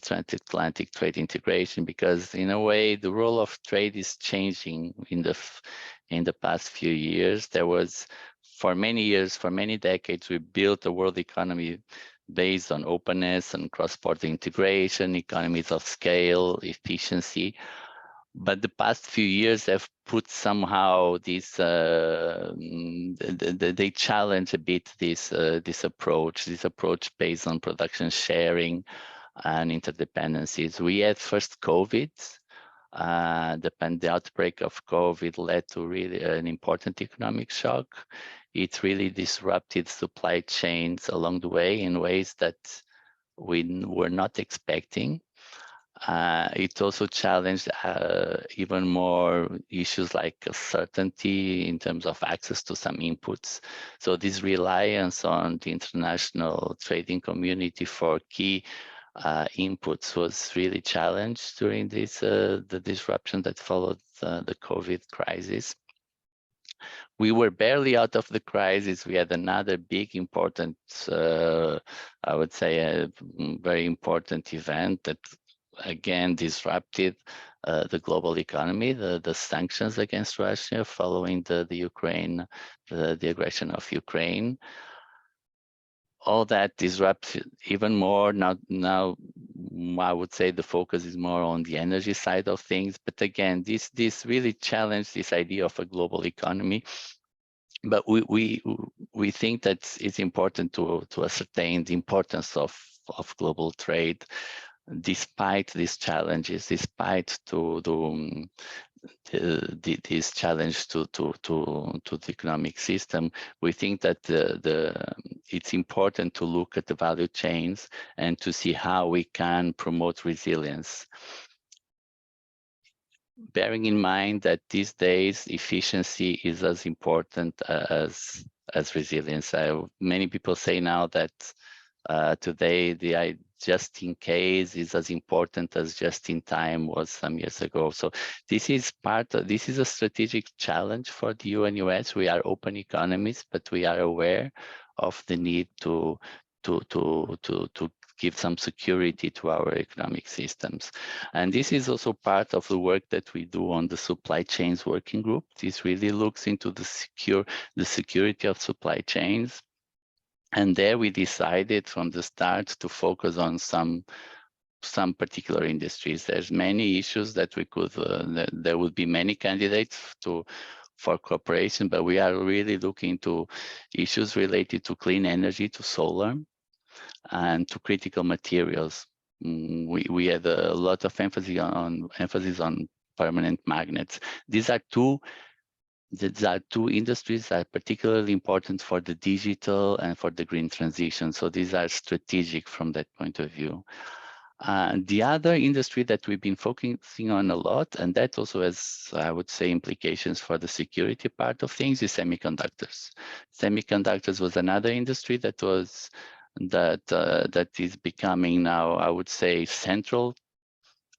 transatlantic trade integration, because in a way the role of trade is changing in the past few years. There was, for many years, for many decades, we built a world economy based on openness and cross-border integration, economies of scale, efficiency. But the past few years have put somehow this, they challenge a bit this approach based on production sharing and interdependencies. We had first COVID. The outbreak of COVID led to really an important economic shock. It really disrupted supply chains along the way in ways that we were not expecting. It also challenged even more issues like certainty in terms of access to some inputs. So this reliance on the international trading community for key inputs was really challenged during this the disruption that followed the COVID crisis. We were barely out of the crisis. We had another big, important, I would say, a very important event that again disrupted the global economy, the sanctions against Russia following the aggression of Ukraine. All that disrupts even more. Now I would say the focus is more on the energy side of things. But again, this really challenged this idea of a global economy. But we think that it's important to ascertain the importance of global trade. Despite these challenges, despite this challenge to the economic system, we think that it's important to look at the value chains and to see how we can promote resilience. Bearing in mind that these days efficiency is as important as resilience. Many people say now that today just in case is as important as just in time was some years ago. So this is this is a strategic challenge for the EU and US. We are open economies, but we are aware of the need to give some security to our economic systems. And this is also part of the work that we do on the supply chains working group. This really looks into the security of supply chains. And there we decided from the start to focus on some particular industries. There's many issues that we could, there would be many candidates for cooperation, but we are really looking to issues related to clean energy, to solar, and to critical materials. We had a lot of emphasis on permanent magnets. These are two industries that are particularly important for the digital and for the green transition. So these are strategic from that point of view. The other industry that we've been focusing on a lot, and that also has, I would say, implications for the security part of things, is semiconductors. Semiconductors was another industry that is becoming now, I would say, central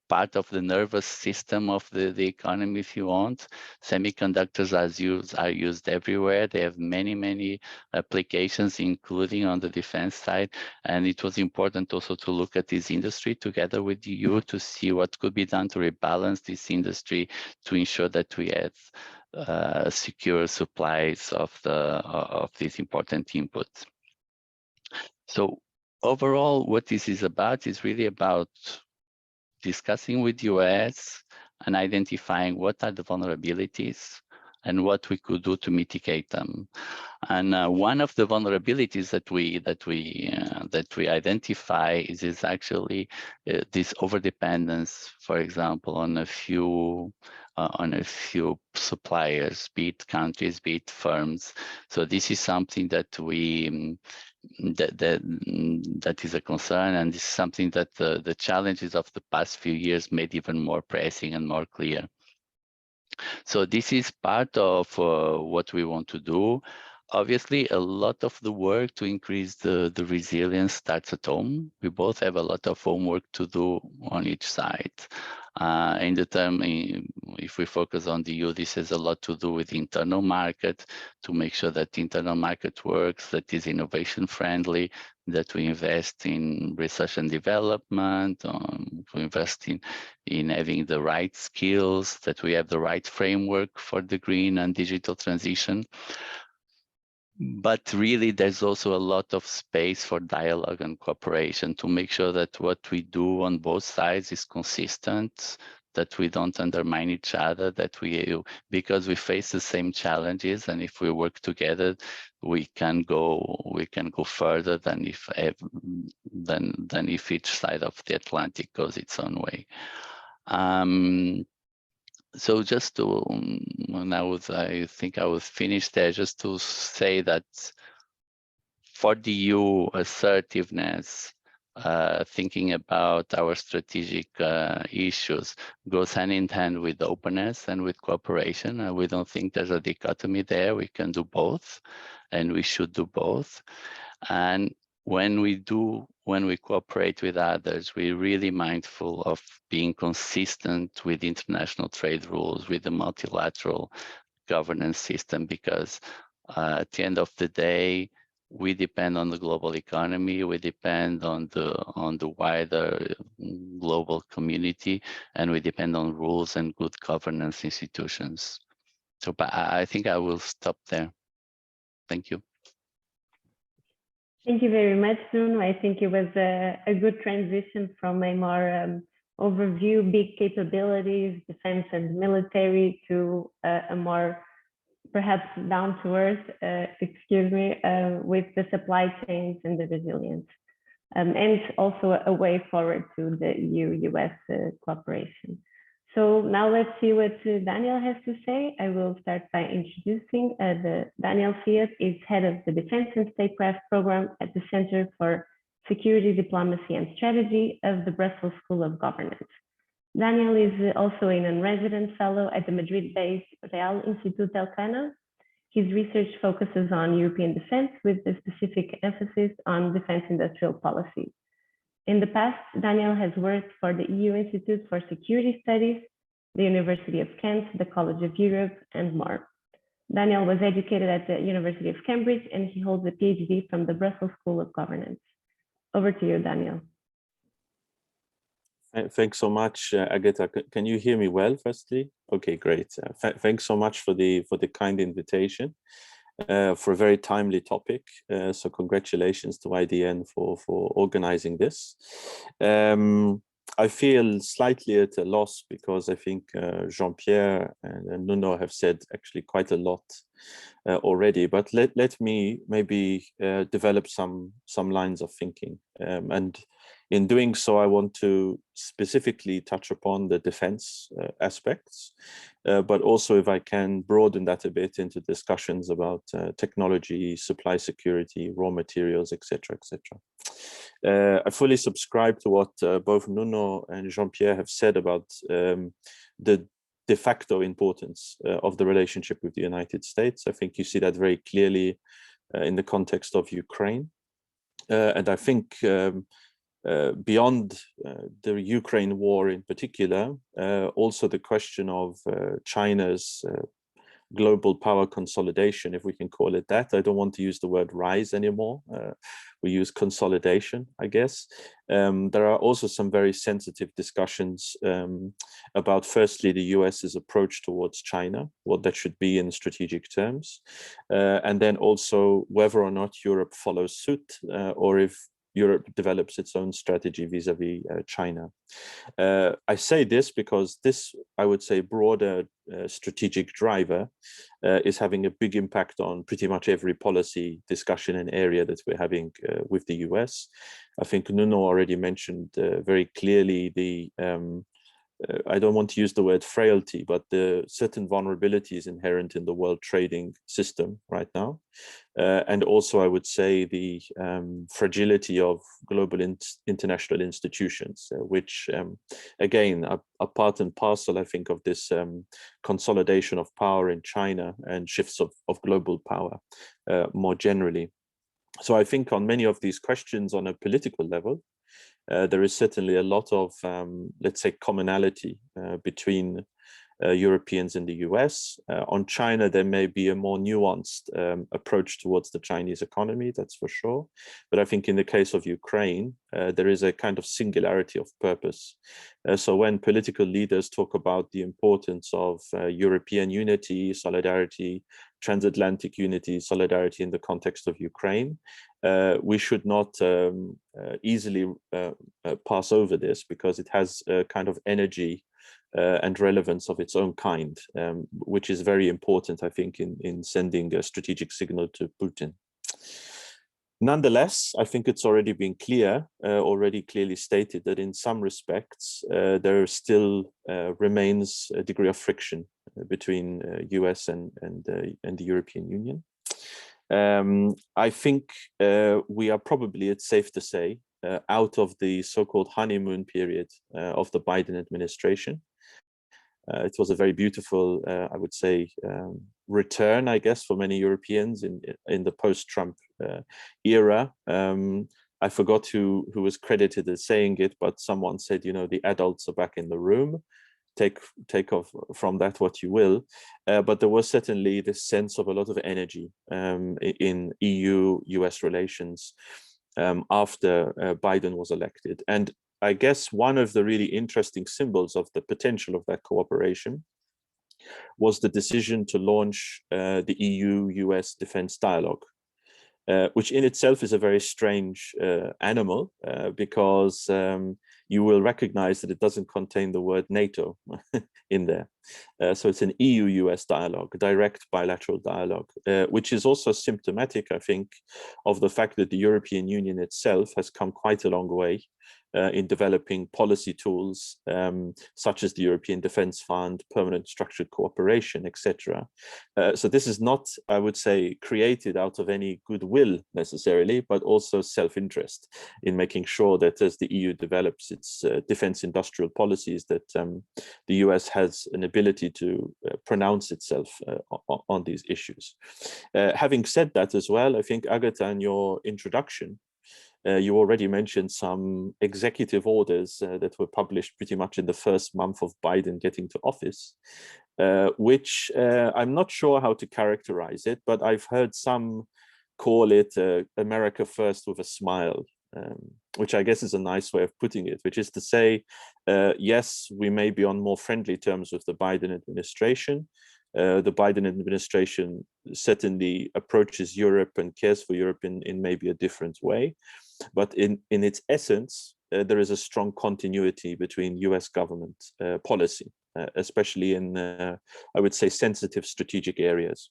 part of the nervous system of the economy, if you want. Semiconductors are used everywhere. They have many applications, including on the defense side. And it was important also to look at this industry together with the EU to see what could be done to rebalance this industry to ensure that we have secure supplies of these important inputs. So overall, what this is about is really about discussing with US and identifying what are the vulnerabilities and what we could do to mitigate them. And one of the vulnerabilities that we identify is actually this overdependence, for example, on a few suppliers, be it countries, be it firms. So this is something that that is a concern, and this is something that the challenges of the past few years made even more pressing and more clear. So this is part of what we want to do. Obviously, a lot of the work to increase the resilience starts at home. We both have a lot of homework to do on each side. If we focus on the EU, this has a lot to do with the internal market, to make sure that the internal market works, that is innovation friendly, that we invest in research and development, to invest in having the right skills, that we have the right framework for the green and digital transition. But really, there's also a lot of space for dialogue and cooperation to make sure that what we do on both sides is consistent, that we don't undermine each other, because we face the same challenges, and if we work together, we can go further than if each side of the Atlantic goes its own way. So just to, I think I was finished there, just to say that for the EU, assertiveness, thinking about our strategic issues goes hand in hand with openness and with cooperation. And we don't think there's a dichotomy there. We can do both, and we should do both. And when we cooperate with others, we're really mindful of being consistent with international trade rules, with the multilateral governance system, because at the end of the day, we depend on the global economy, we depend on the wider global community, and we depend on rules and good governance institutions. So, but I think I will stop there. Thank you. Thank you very much, Nuno. I think it was a good transition from a more overview, big capabilities, defense and military, to a more perhaps down to earth, with the supply chains and the resilience, and also a way forward to the EU-US cooperation. So now let's see what Daniel has to say. I will start by introducing Daniel Fiat is head of the Defense and Statecraft Program at the Center for Security, Diplomacy and Strategy of the Brussels School of Governance. Daniel is also a non-resident fellow at the Madrid-based Real Institut Elcano. His research focuses on European defense with a specific emphasis on defense industrial policy. In the past, Daniel has worked for the EU Institute for Security Studies, the University of Kent, the College of Europe, and more. Daniel was educated at the University of Cambridge, and he holds a PhD from the Brussels School of Governance. Over to you, Daniel. Thanks so much, Agatha. Can you hear me well, firstly? Okay, great. Thanks so much for the kind invitation for a very timely topic. So congratulations to IDN for organizing this. I feel slightly at a loss because I think Jean-Pierre and Nuno have said actually quite a lot already, but let me maybe develop some lines of thinking. And in doing so, I want to specifically touch upon the defense aspects, but also if I can broaden that a bit into discussions about technology, supply security, raw materials, etc., etc. I fully subscribe to what both Nuno and Jean-Pierre have said about the de facto importance of the relationship with the United States. I think you see that very clearly in the context of Ukraine. And I think beyond the Ukraine war in particular, also the question of China's global power consolidation, if we can call it that. I don't want to use the word rise anymore. We use consolidation, I guess. There are also some very sensitive discussions about, firstly, the US's approach towards China, what that should be in strategic terms, and then also whether or not Europe follows suit, or if Europe develops its own strategy vis-a-vis China. I say this because this, I would say, broader strategic driver is having a big impact on pretty much every policy discussion and area that we're having with the US. I think Nuno already mentioned very clearly the I don't want to use the word frailty, but the certain vulnerabilities inherent in the world trading system right now. And also, I would say the fragility of global international institutions, which, again, are part and parcel, I think, of this consolidation of power in China and shifts of global power more generally. So I think on many of these questions on a political level, there is certainly a lot of, let's say, commonality between Europeans and the US. On China, there may be a more nuanced approach towards the Chinese economy, that's for sure. But I think in the case of Ukraine, there is a kind of singularity of purpose. So when political leaders talk about the importance of European unity, solidarity, transatlantic unity, solidarity in the context of Ukraine, we should not easily pass over this, because it has a kind of energy and relevance of its own kind, which is very important, I think, in sending a strategic signal to Putin. Nonetheless, I think it's already been clear, already clearly stated, that in some respects, there still remains a degree of friction between US and the European Union. I think we are probably, it's safe to say, out of the so-called honeymoon period of the Biden administration. It was a very beautiful, I would say, return, I guess, for many Europeans in the post-Trump era. I forgot who was credited as saying it, but someone said, you know, the adults are back in the room. Take off from that what you will, but there was certainly this sense of a lot of energy in EU-US relations after Biden was elected. And I guess one of the really interesting symbols of the potential of that cooperation was the decision to launch the EU-US defense dialogue, which in itself is a very strange animal, because you will recognize that it doesn't contain the word NATO in there. So it's an EU-US dialogue, direct bilateral dialogue, which is also symptomatic, I think, of the fact that the European Union itself has come quite a long way in developing policy tools such as the European Defence Fund, permanent structured cooperation, etc. So this is not, I would say, created out of any goodwill necessarily, but also self-interest in making sure that as the EU develops its defence industrial policies, that the US has an ability to pronounce itself on these issues. Having said that as well, I think, Agatha, in your introduction, You already mentioned some executive orders that were published pretty much in the first month of Biden getting to office, which I'm not sure how to characterize it, but I've heard some call it America first with a smile, which I guess is a nice way of putting it, which is to say, yes, we may be on more friendly terms with the Biden administration. The Biden administration certainly approaches Europe and cares for Europe in maybe a different way. But in its essence, there is a strong continuity between US government policy, especially in, I would say, sensitive strategic areas.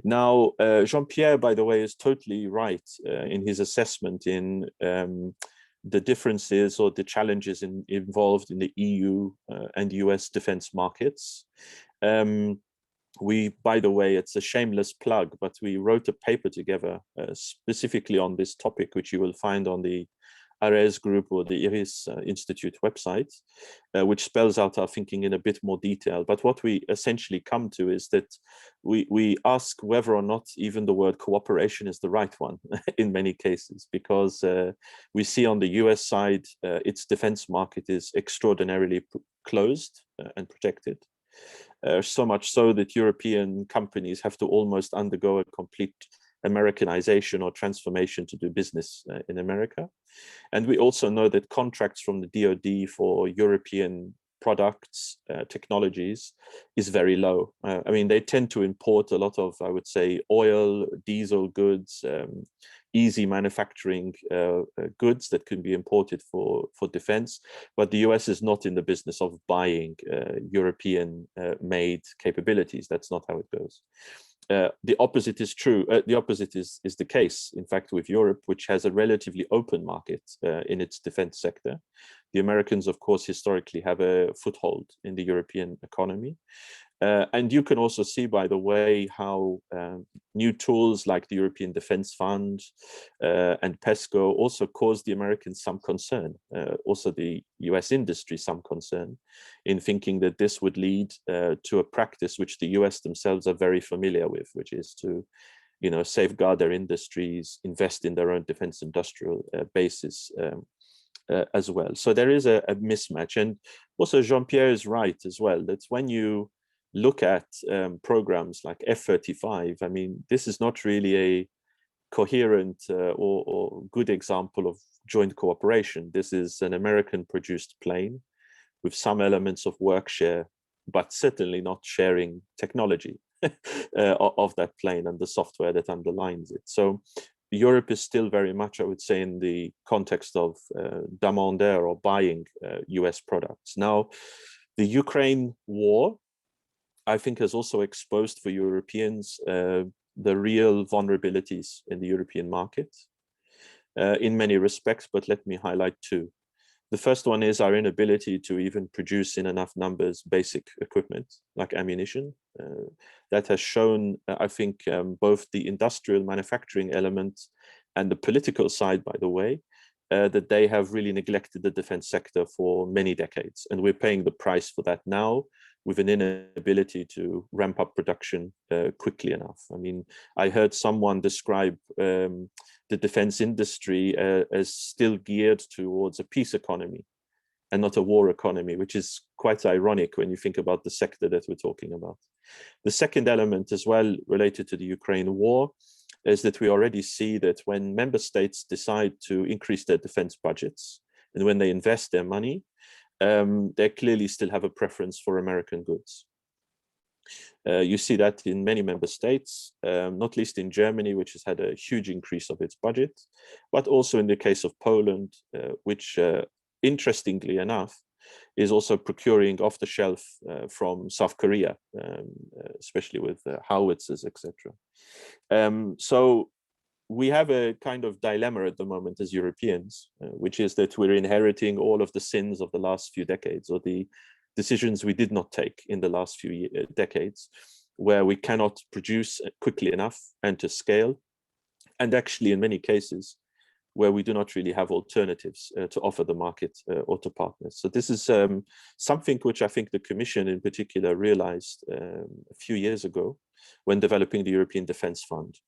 Now, Jean-Pierre, by the way, is totally right in his assessment in the differences or the challenges involved in the EU and US defense markets. We, by the way, it's a shameless plug, but we wrote a paper together specifically on this topic, which you will find on the ARES group or the IRIS Institute website, which spells out our thinking in a bit more detail. But what we essentially come to is that we ask whether or not even the word cooperation is the right one in many cases, because we see on the US side, its defense market is extraordinarily closed and protected. So much so that European companies have to almost undergo a complete Americanization or transformation to do business in America. And we also know that contracts from the DoD for European products, technologies, is very low. I mean, they tend to import a lot of, I would say, oil, diesel goods, easy manufacturing goods that can be imported for defense. But the US is not in the business of buying European made capabilities. That's not how it goes. The opposite is true. The opposite is the case, in fact, with Europe, which has a relatively open market in its defense sector. The Americans, of course, historically have a foothold in the European economy. And you can also see, by the way, how new tools like the European Defense Fund and PESCO also caused the Americans some concern, also the US industry some concern, in thinking that this would lead to a practice which the US themselves are very familiar with, which is to, you know, safeguard their industries, invest in their own defense industrial bases as well. So there is a mismatch. And also Jean-Pierre is right as well, that when you look at programs like F-35, I mean, this is not really a coherent or good example of joint cooperation. This is an American-produced plane with some elements of work share, but certainly not sharing technology of that plane and the software that underlines it. So Europe is still very much, I would say, in the context of demandeur or buying US products. Now, the Ukraine war, I think, has also exposed for Europeans the real vulnerabilities in the European market in many respects, but let me highlight two. The first one is our inability to even produce in enough numbers basic equipment like ammunition. That has shown, I think, both the industrial manufacturing element and the political side, by the way, that they have really neglected the defense sector for many decades. And we're paying the price for that now, with an inability to ramp up production quickly enough. I mean, I heard someone describe the defense industry as still geared towards a peace economy and not a war economy, which is quite ironic when you think about the sector that we're talking about. The second element as well related to the Ukraine war is that we already see that when member states decide to increase their defense budgets and when they invest their money, they clearly still have a preference for American goods. You see that in many member states, not least in Germany, which has had a huge increase of its budget, but also in the case of Poland, which interestingly enough, is also procuring off the shelf from South Korea, especially with howitzers, etc. So we have a kind of dilemma at the moment as Europeans, which is that we're inheriting all of the sins of the last few decades, or the decisions we did not take in the last few decades, where we cannot produce quickly enough and to scale, and actually in many cases where we do not really have alternatives to offer the market or to partners. So this is something which I think the Commission in particular realized a few years ago when developing the European Defence Fund.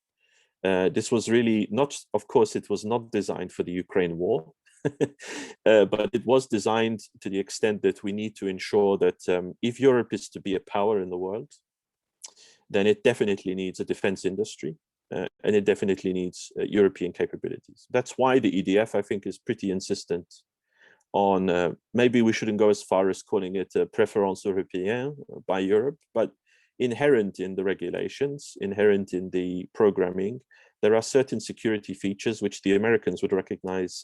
This was really not, of course, it was not designed for the Ukraine war, but it was designed to the extent that we need to ensure that if Europe is to be a power in the world, then it definitely needs a defense industry, and it definitely needs European capabilities. That's why the EDF, I think, is pretty insistent on maybe we shouldn't go as far as calling it a préférence européenne by Europe, but inherent in the regulations, inherent in the programming, there are certain security features which the Americans would recognize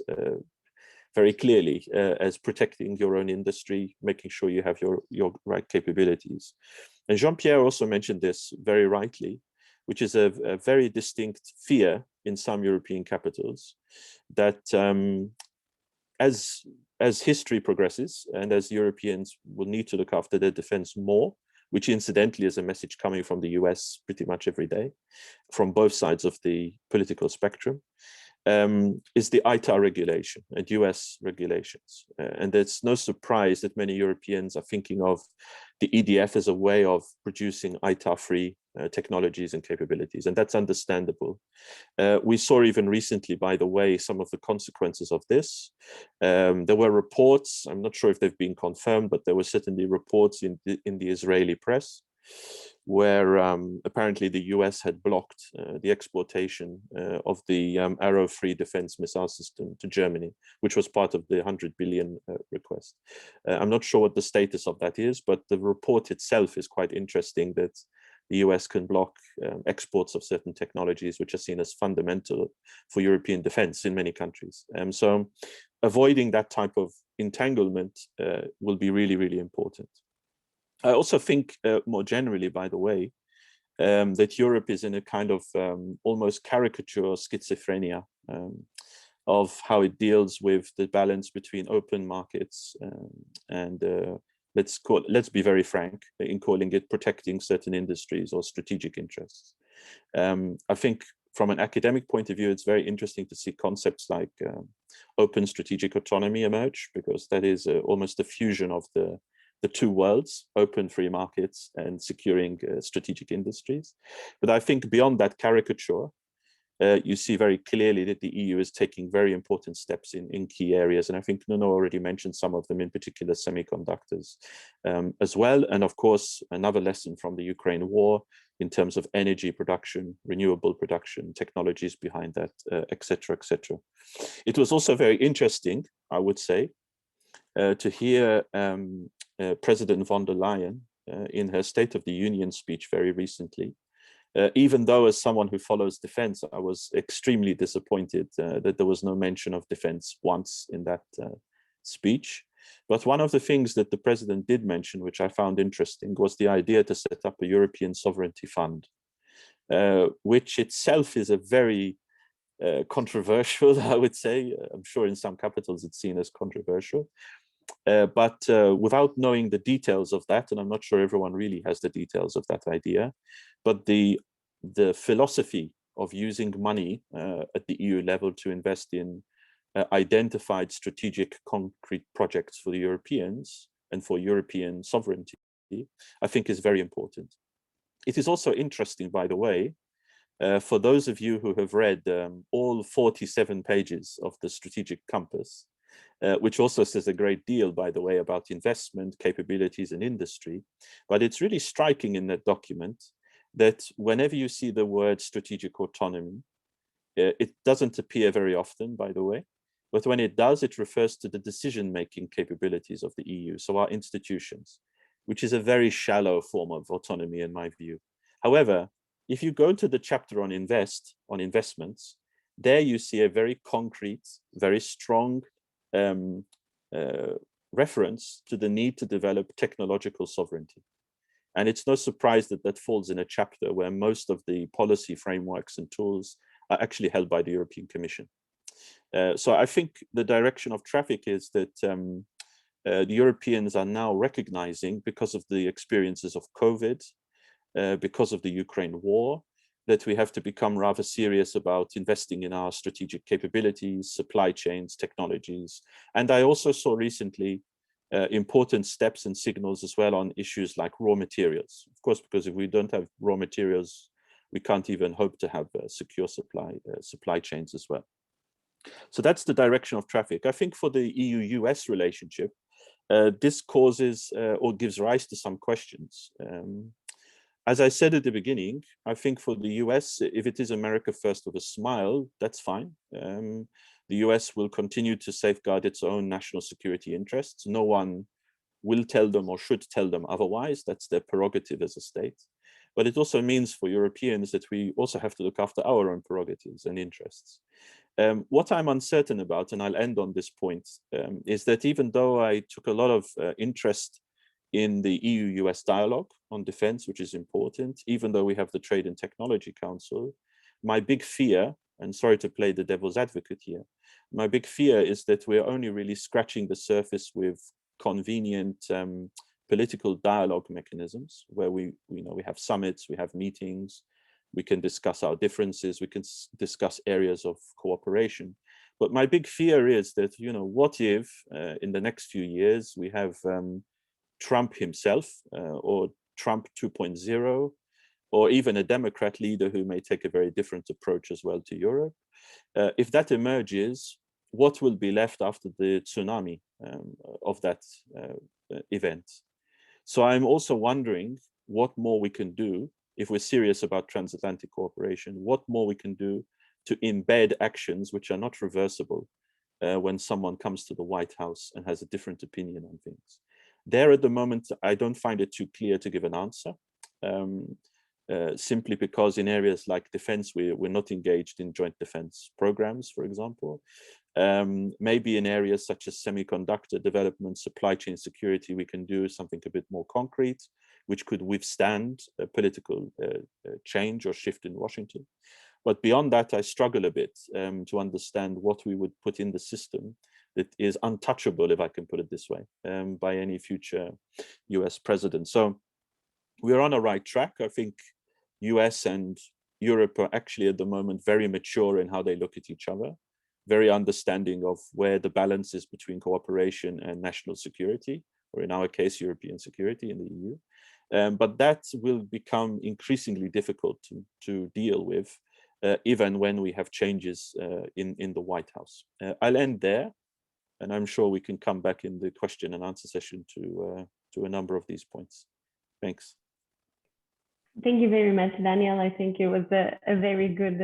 very clearly as protecting your own industry, making sure you have your right capabilities. And Jean-Pierre also mentioned this very rightly, which is a very distinct fear in some European capitals that as history progresses and as Europeans will need to look after their defense more, which incidentally is a message coming from the US pretty much every day, from both sides of the political spectrum, is the ITAR regulation and US regulations. And it's no surprise that many Europeans are thinking of the EDF as a way of producing ITAR-free technologies and capabilities, and that's understandable. We saw even recently, by the way, some of the consequences of this. There were reports, I'm not sure if they've been confirmed, but there were certainly reports in the Israeli press where apparently the US had blocked the exportation of the Arrow-free defense missile system to Germany, which was part of the 100 billion request. I'm not sure what the status of that is, but the report itself is quite interesting, that the US can block exports of certain technologies which are seen as fundamental for European defense in many countries. So avoiding that type of entanglement will be really, really important. I also think more generally, by the way, that Europe is in a kind of almost caricature schizophrenia of how it deals with the balance between open markets and let's be very frank in calling it protecting certain industries or strategic interests. I think from an academic point of view, it's very interesting to see concepts like open strategic autonomy emerge, because that is almost a fusion of the two worlds, open free markets and securing strategic industries. But I think beyond that caricature, you see very clearly that the EU is taking very important steps in key areas. And I think Nuno already mentioned some of them, in particular semiconductors as well. And of course, another lesson from the Ukraine war in terms of energy production, renewable production, technologies behind that, et cetera, et cetera. It was also very interesting, I would say, to hear President von der Leyen in her State of the Union speech very recently. Even though as someone who follows defense, I was extremely disappointed that there was no mention of defense once in that speech. But one of the things that the president did mention, which I found interesting, was the idea to set up a European sovereignty fund, which itself is a very controversial, I would say. I'm sure in some capitals it's seen as controversial. But without knowing the details of that, and I'm not sure everyone really has the details of that idea, but the philosophy of using money at the EU level to invest in identified strategic concrete projects for the Europeans and for European sovereignty, I think is very important. It is also interesting, by the way, for those of you who have read all 47 pages of the Strategic Compass, which also says a great deal, by the way, about investment, capabilities, and industry. But it's really striking in that document that whenever you see the word strategic autonomy, it doesn't appear very often, by the way, but when it does, it refers to the decision-making capabilities of the EU, so our institutions, which is a very shallow form of autonomy in my view. However, if you go to the chapter on investments, there you see a very concrete, very strong reference to the need to develop technological sovereignty. And it's no surprise that that falls in a chapter where most of the policy frameworks and tools are actually held by the European Commission. So I think the direction of traffic is that the Europeans are now recognizing, because of the experiences of COVID, because of the Ukraine war, that we have to become rather serious about investing in our strategic capabilities, supply chains, technologies. And I also saw recently important steps and signals as well on issues like raw materials. Of course, because if we don't have raw materials, we can't even hope to have secure supply chains as well. So that's the direction of traffic. I think for the EU-US relationship, this causes or gives rise to some questions. As I said at the beginning, I think for the US, if it is America first with a smile, that's fine. The US will continue to safeguard its own national security interests. No one will tell them or should tell them otherwise. That's their prerogative as a state. But it also means for Europeans that we also have to look after our own prerogatives and interests. What I'm uncertain about, and I'll end on this point, is that even though I took a lot of interest in the EU-US dialogue on defense, which is important, even though we have the Trade and Technology Council, my big fear, and sorry to play the devil's advocate here, my big fear is that we're only really scratching the surface with convenient political dialogue mechanisms where we have summits, we have meetings, we can discuss our differences, we can discuss areas of cooperation. But my big fear is that, what if in the next few years we have Trump himself or Trump 2.0, or even a Democrat leader who may take a very different approach as well to Europe. If that emerges, what will be left after the tsunami of that event? So I'm also wondering what more we can do if we're serious about transatlantic cooperation, what more we can do to embed actions which are not reversible when someone comes to the White House and has a different opinion on things. There at the moment, I don't find it too clear to give an answer, simply because in areas like defense, we're not engaged in joint defense programs, for example. Maybe in areas such as semiconductor development, supply chain security, we can do something a bit more concrete, which could withstand a political change or shift in Washington. But beyond that, I struggle a bit to understand what we would put in the system that is untouchable, if I can put it this way, by any future US president. So we're on a right track. I think US and Europe are actually at the moment very mature in how they look at each other, very understanding of where the balance is between cooperation and national security, or in our case, European security in the EU. But that will become increasingly difficult to deal with, even when we have changes in the White House. I'll end there, and I'm sure we can come back in the question and answer session to a number of these points. Thanks. Thank you very much, Daniel. I think it was a very good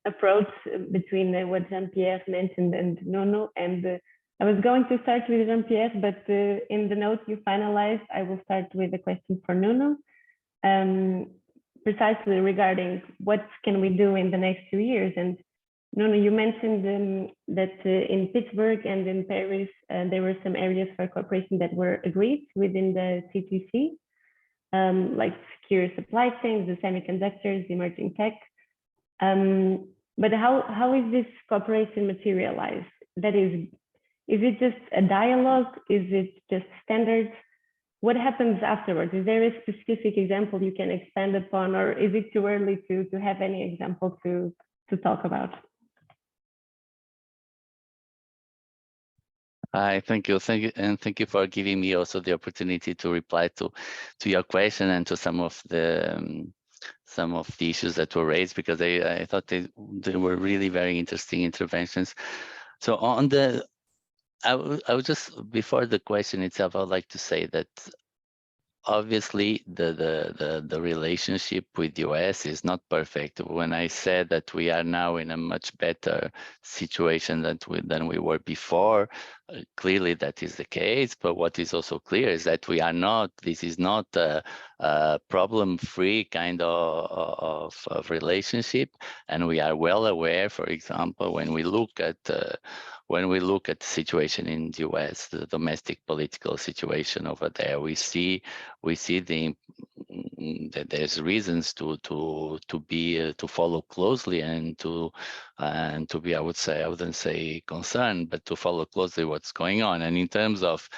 approach between what Jean-Pierre mentioned and Nuno. And I was going to start with Jean-Pierre, but in the note you finalized, I will start with a question for Nuno, precisely regarding what can we do in the next 2 years. And Nuno, you mentioned that in Pittsburgh and in Paris, there were some areas for cooperation that were agreed within the CTC. Like secure supply chains, the semiconductors, the emerging tech. But how is this cooperation materialized? That is it just a dialogue? Is it just standards? What happens afterwards? Is there a specific example you can expand upon, or is it too early to have any example to talk about? Hi, thank you, and thank you for giving me also the opportunity to reply to your question and to some of the issues that were raised, because I thought they were really very interesting interventions. So on the, I would just, before the question itself, I would like to say that obviously the relationship with US is not perfect. When I said that we are now in a much better situation than we were before, clearly that is the case. But what is also clear is that we are not, this is not a problem-free kind of relationship, and we are well aware, for example, when we look at the situation in the US, the domestic political situation over there, we see that there's reasons to follow closely and to be, I wouldn't say concerned, but to follow closely what's going on. And in terms of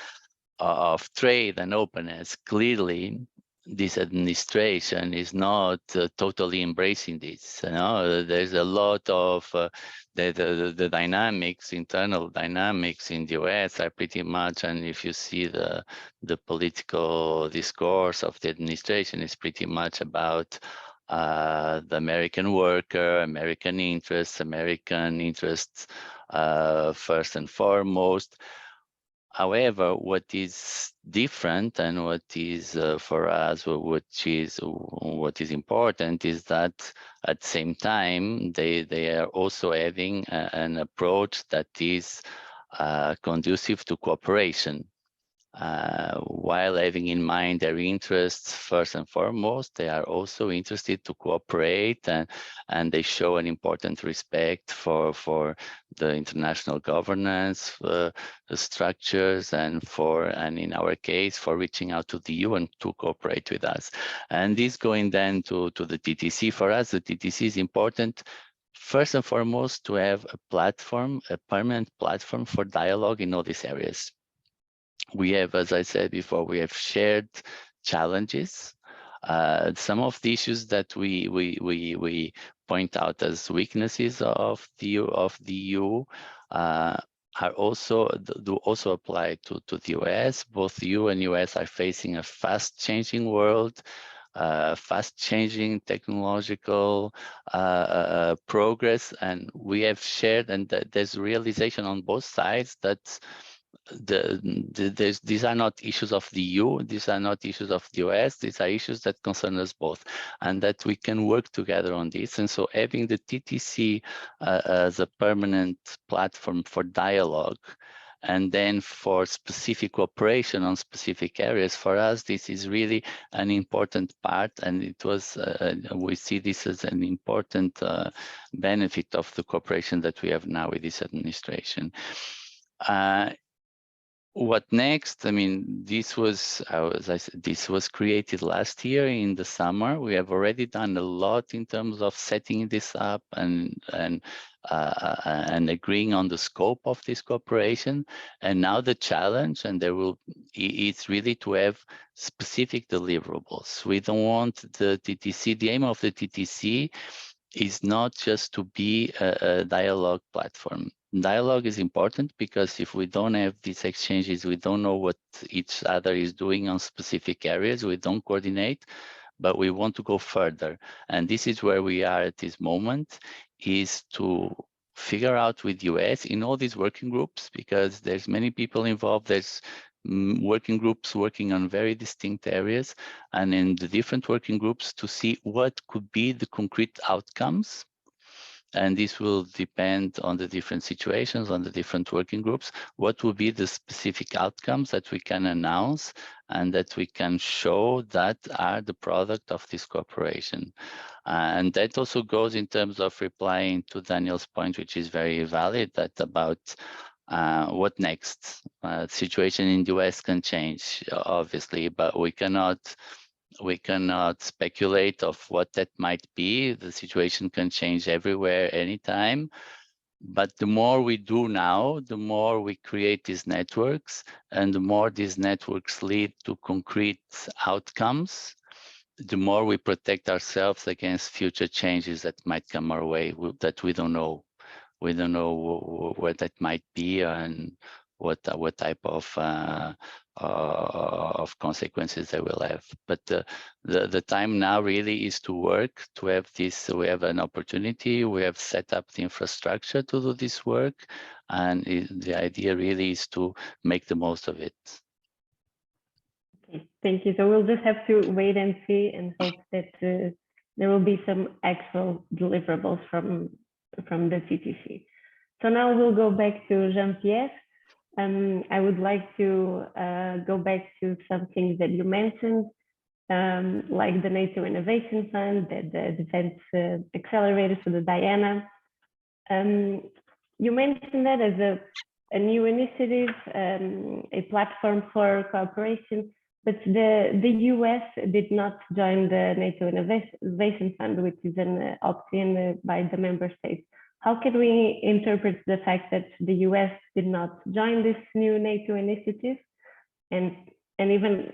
trade and openness, clearly this administration is not totally embracing this. There's a lot of the dynamics, internal dynamics in the US are pretty much, and if you see the political discourse of the administration is pretty much about the American worker, American interests first and foremost. However, what is different and what is for us, what is important, is that at the same time they are also having an approach that is conducive to cooperation. While having in mind their interests first and foremost, they are also interested to cooperate, and they show an important respect for the international governance structures, and in our case, for reaching out to the UN to cooperate with us. And this going then to the TTC. For us, the TTC is important first and foremost to have a platform, a permanent platform for dialogue in all these areas. We have, as I said before, we have shared challenges. Some of the issues that we point out as weaknesses of the EU are do also apply to the US. Both EU and US are facing a fast-changing world, fast-changing technological progress, and we have shared, and there's realization on both sides that these are not issues of the EU, these are not issues of the US, these are issues that concern us both, and that we can work together on this. And so having the TTC as a permanent platform for dialogue, and then for specific cooperation on specific areas, for us, this is really an important part, and it was, we see this as an important benefit of the cooperation that we have now with this administration. What next? I mean, this was, as I said, this was created last year in the summer. We have already done a lot in terms of setting this up and agreeing on the scope of this cooperation. And now the challenge, and it's really to have specific deliverables. We don't want the TTC, the aim of the TTC is not just to be a dialogue platform. Dialogue is important because if we don't have these exchanges, we don't know what each other is doing on specific areas, we don't coordinate, but we want to go further. And this is where we are at this moment, is to figure out with US in all these working groups, because there's many people involved, there's working groups working on very distinct areas, and in the different working groups to see what could be the concrete outcomes. And this will depend on the different situations, on the different working groups, what will be the specific outcomes that we can announce and that we can show that are the product of this cooperation. And that also goes in terms of replying to Daniel's point, which is very valid, that about what next? Situation in the US can change, obviously, but we cannot speculate of what that might be. The situation can change everywhere, anytime. But the more we do now, the more we create these networks, and the more these networks lead to concrete outcomes, the more we protect ourselves against future changes that might come our way that we don't know. We don't know where that might be and what type of consequences they will have. But the time now really is to work, to have this. We have an opportunity. We have set up the infrastructure to do this work, and the idea really is to make the most of it. Okay, thank you. So we'll just have to wait and see, and hope that there will be some actual deliverables from the TTC. So now we'll go back to Jean-Pierre. I would like to go back to some things that you mentioned, like the NATO Innovation Fund, the Defense Accelerator, so the DIANA. You mentioned that as a new initiative, a platform for cooperation, but the US did not join the NATO Innovation Fund, which is an opt-in by the member states. How can we interpret the fact that the US did not join this new NATO initiative, and even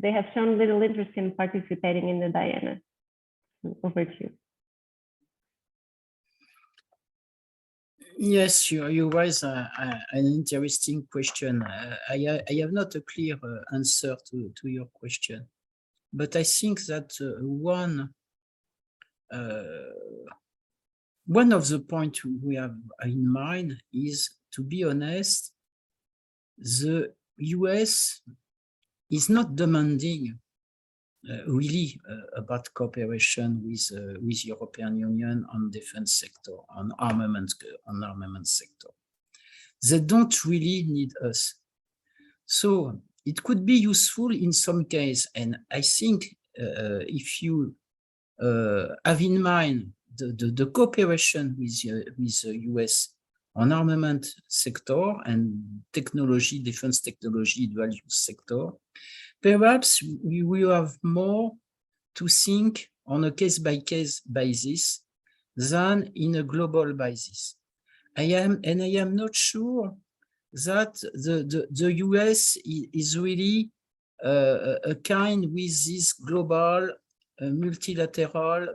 they have shown little interest in participating in the DIANA? Over to you. Yes, you raise an interesting question. I have not a clear answer to your question, but I think that one one of the points we have in mind is, to be honest, the US is not demanding really about cooperation with European Union on defense sector, on armament sector. They don't really need us. So it could be useful in some case, and I think if you have in mind the cooperation with the US on armament sector and technology, defense technology, dual use sector, perhaps we will have more to think on a case-by-case basis than in a global basis. I am not sure that the US is really a kind with this global multilateral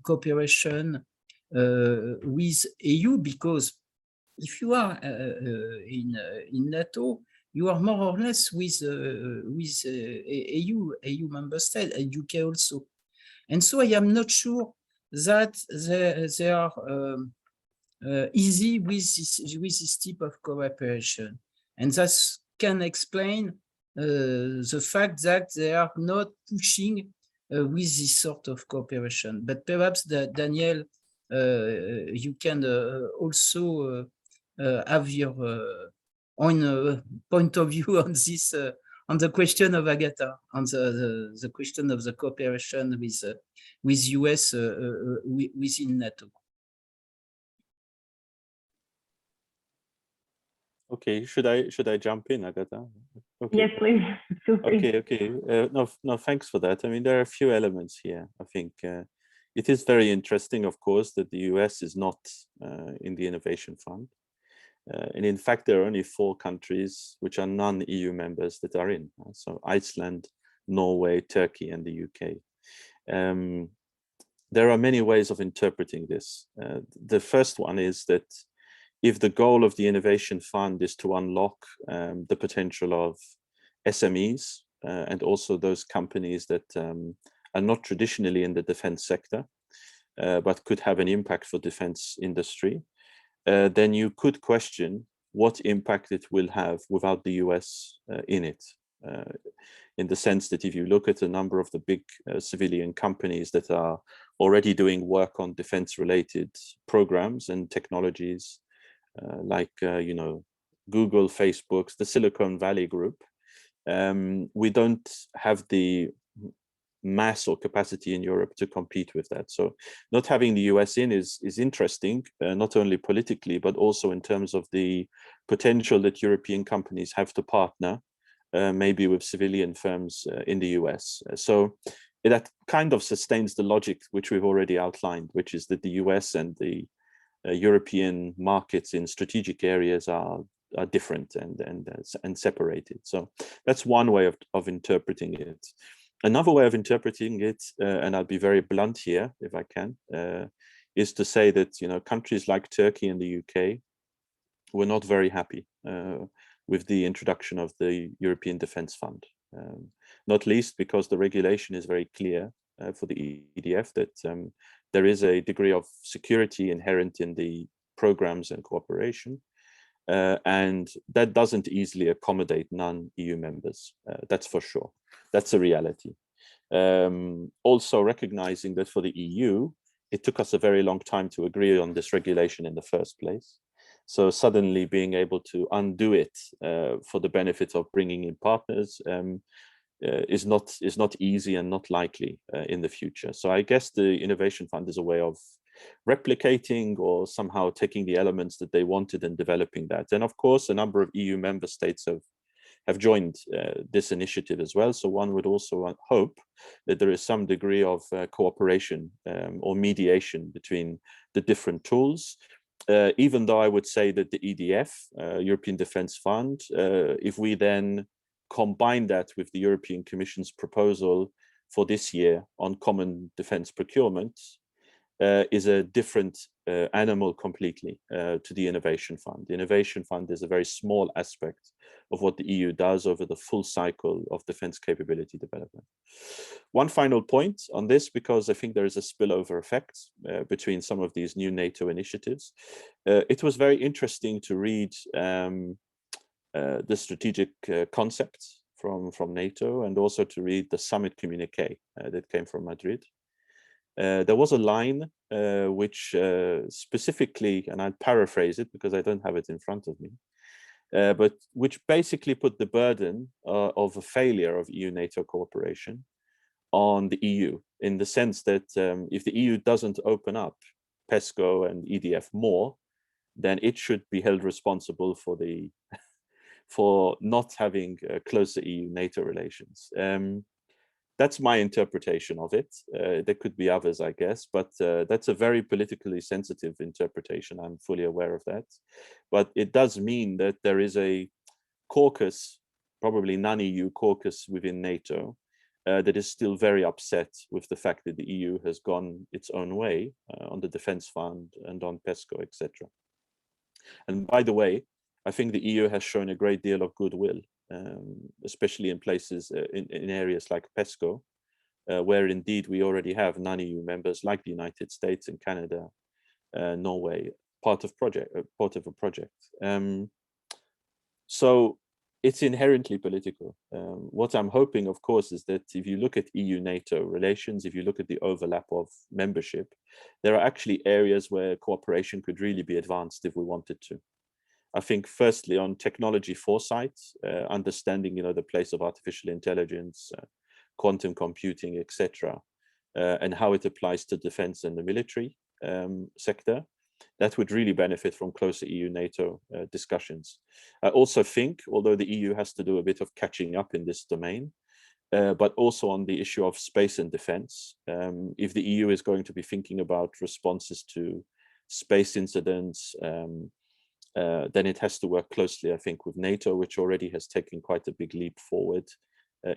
cooperation with EU, because if you are in NATO, you are more or less with EU member state and UK also. And so I am not sure that they are easy with this type of cooperation. And that can explain the fact that they are not pushing with this sort of cooperation. But perhaps Daniel, you can also have your own point of view on this, on the question of Agatha, on the question of the cooperation with US within NATO. Okay, should I jump in, Agatha? Okay. Yes, please. Feel free. Okay. No, thanks for that. I mean, there are a few elements here. I think it is very interesting, of course, that the US is not in the Innovation Fund. And in fact, there are only 4 countries which are non-EU members that are in. So Iceland, Norway, Turkey, and the UK. There are many ways of interpreting this. The first one is that if the goal of the Innovation Fund is to unlock the potential of SMEs and also those companies that are not traditionally in the defense sector, but could have an impact for defense industry, then you could question what impact it will have without the US in it. In the sense that if you look at a number of the big civilian companies that are already doing work on defense-related programs and technologies, like Google, Facebook, the Silicon Valley Group, we don't have the mass or capacity in Europe to compete with that. So not having the US in is interesting, not only politically, but also in terms of the potential that European companies have to partner, maybe with civilian firms in the US. So that kind of sustains the logic which we've already outlined, which is that the US and the European markets in strategic areas are different and separated. So that's one way of interpreting it. Another way of interpreting it, and I'll be very blunt here if I can, is to say that countries like Turkey and the UK were not very happy with the introduction of the European Defence Fund, not least because the regulation is very clear for the EDF that there is a degree of security inherent in the programs and cooperation, and that doesn't easily accommodate non-EU members. That's for sure. That's a reality. Also recognizing that for the EU, it took us a very long time to agree on this regulation in the first place. So suddenly being able to undo it for the benefit of bringing in partners is not easy and not likely in the future. So I guess the Innovation Fund is a way of replicating or somehow taking the elements that they wanted and developing that. And of course, a number of EU member states have joined this initiative as well. So one would also hope that there is some degree of cooperation or mediation between the different tools. Even though I would say that the EDF, European Defence Fund, if we then combine that with the European Commission's proposal for this year on common defence procurement, is a different animal completely to the Innovation Fund. The Innovation Fund is a very small aspect of what the EU does over the full cycle of defense capability development. One final point on this, because I think there is a spillover effect between some of these new NATO initiatives. It was very interesting to read the strategic concept from NATO, and also to read the summit communique that came from Madrid. There was a line which specifically, and I'll paraphrase it because I don't have it in front of me, but which basically put the burden of a failure of EU-NATO cooperation on the EU, in the sense that if the EU doesn't open up PESCO and EDF more, then it should be held responsible for the for not having closer EU-NATO relations. That's my interpretation of it. There could be others, I guess, but that's a very politically sensitive interpretation. I'm fully aware of that. But it does mean that there is a caucus, probably non-EU caucus within NATO, that is still very upset with the fact that the EU has gone its own way on the defense fund and on PESCO, etc. And by the way, I think the EU has shown a great deal of goodwill, especially in places, in areas like PESCO, where indeed we already have non-EU members like the United States and Canada, Norway, part of a project. So it's inherently political. What I'm hoping, of course, is that if you look at EU-NATO relations, if you look at the overlap of membership, there are actually areas where cooperation could really be advanced if we wanted to. I think firstly on technology foresight, understanding, the place of artificial intelligence, quantum computing, etc., and how it applies to defense and the military sector, that would really benefit from closer EU-NATO discussions. I also think, although the EU has to do a bit of catching up in this domain, but also on the issue of space and defense, if the EU is going to be thinking about responses to space incidents, then it has to work closely, I think, with NATO, which already has taken quite a big leap forward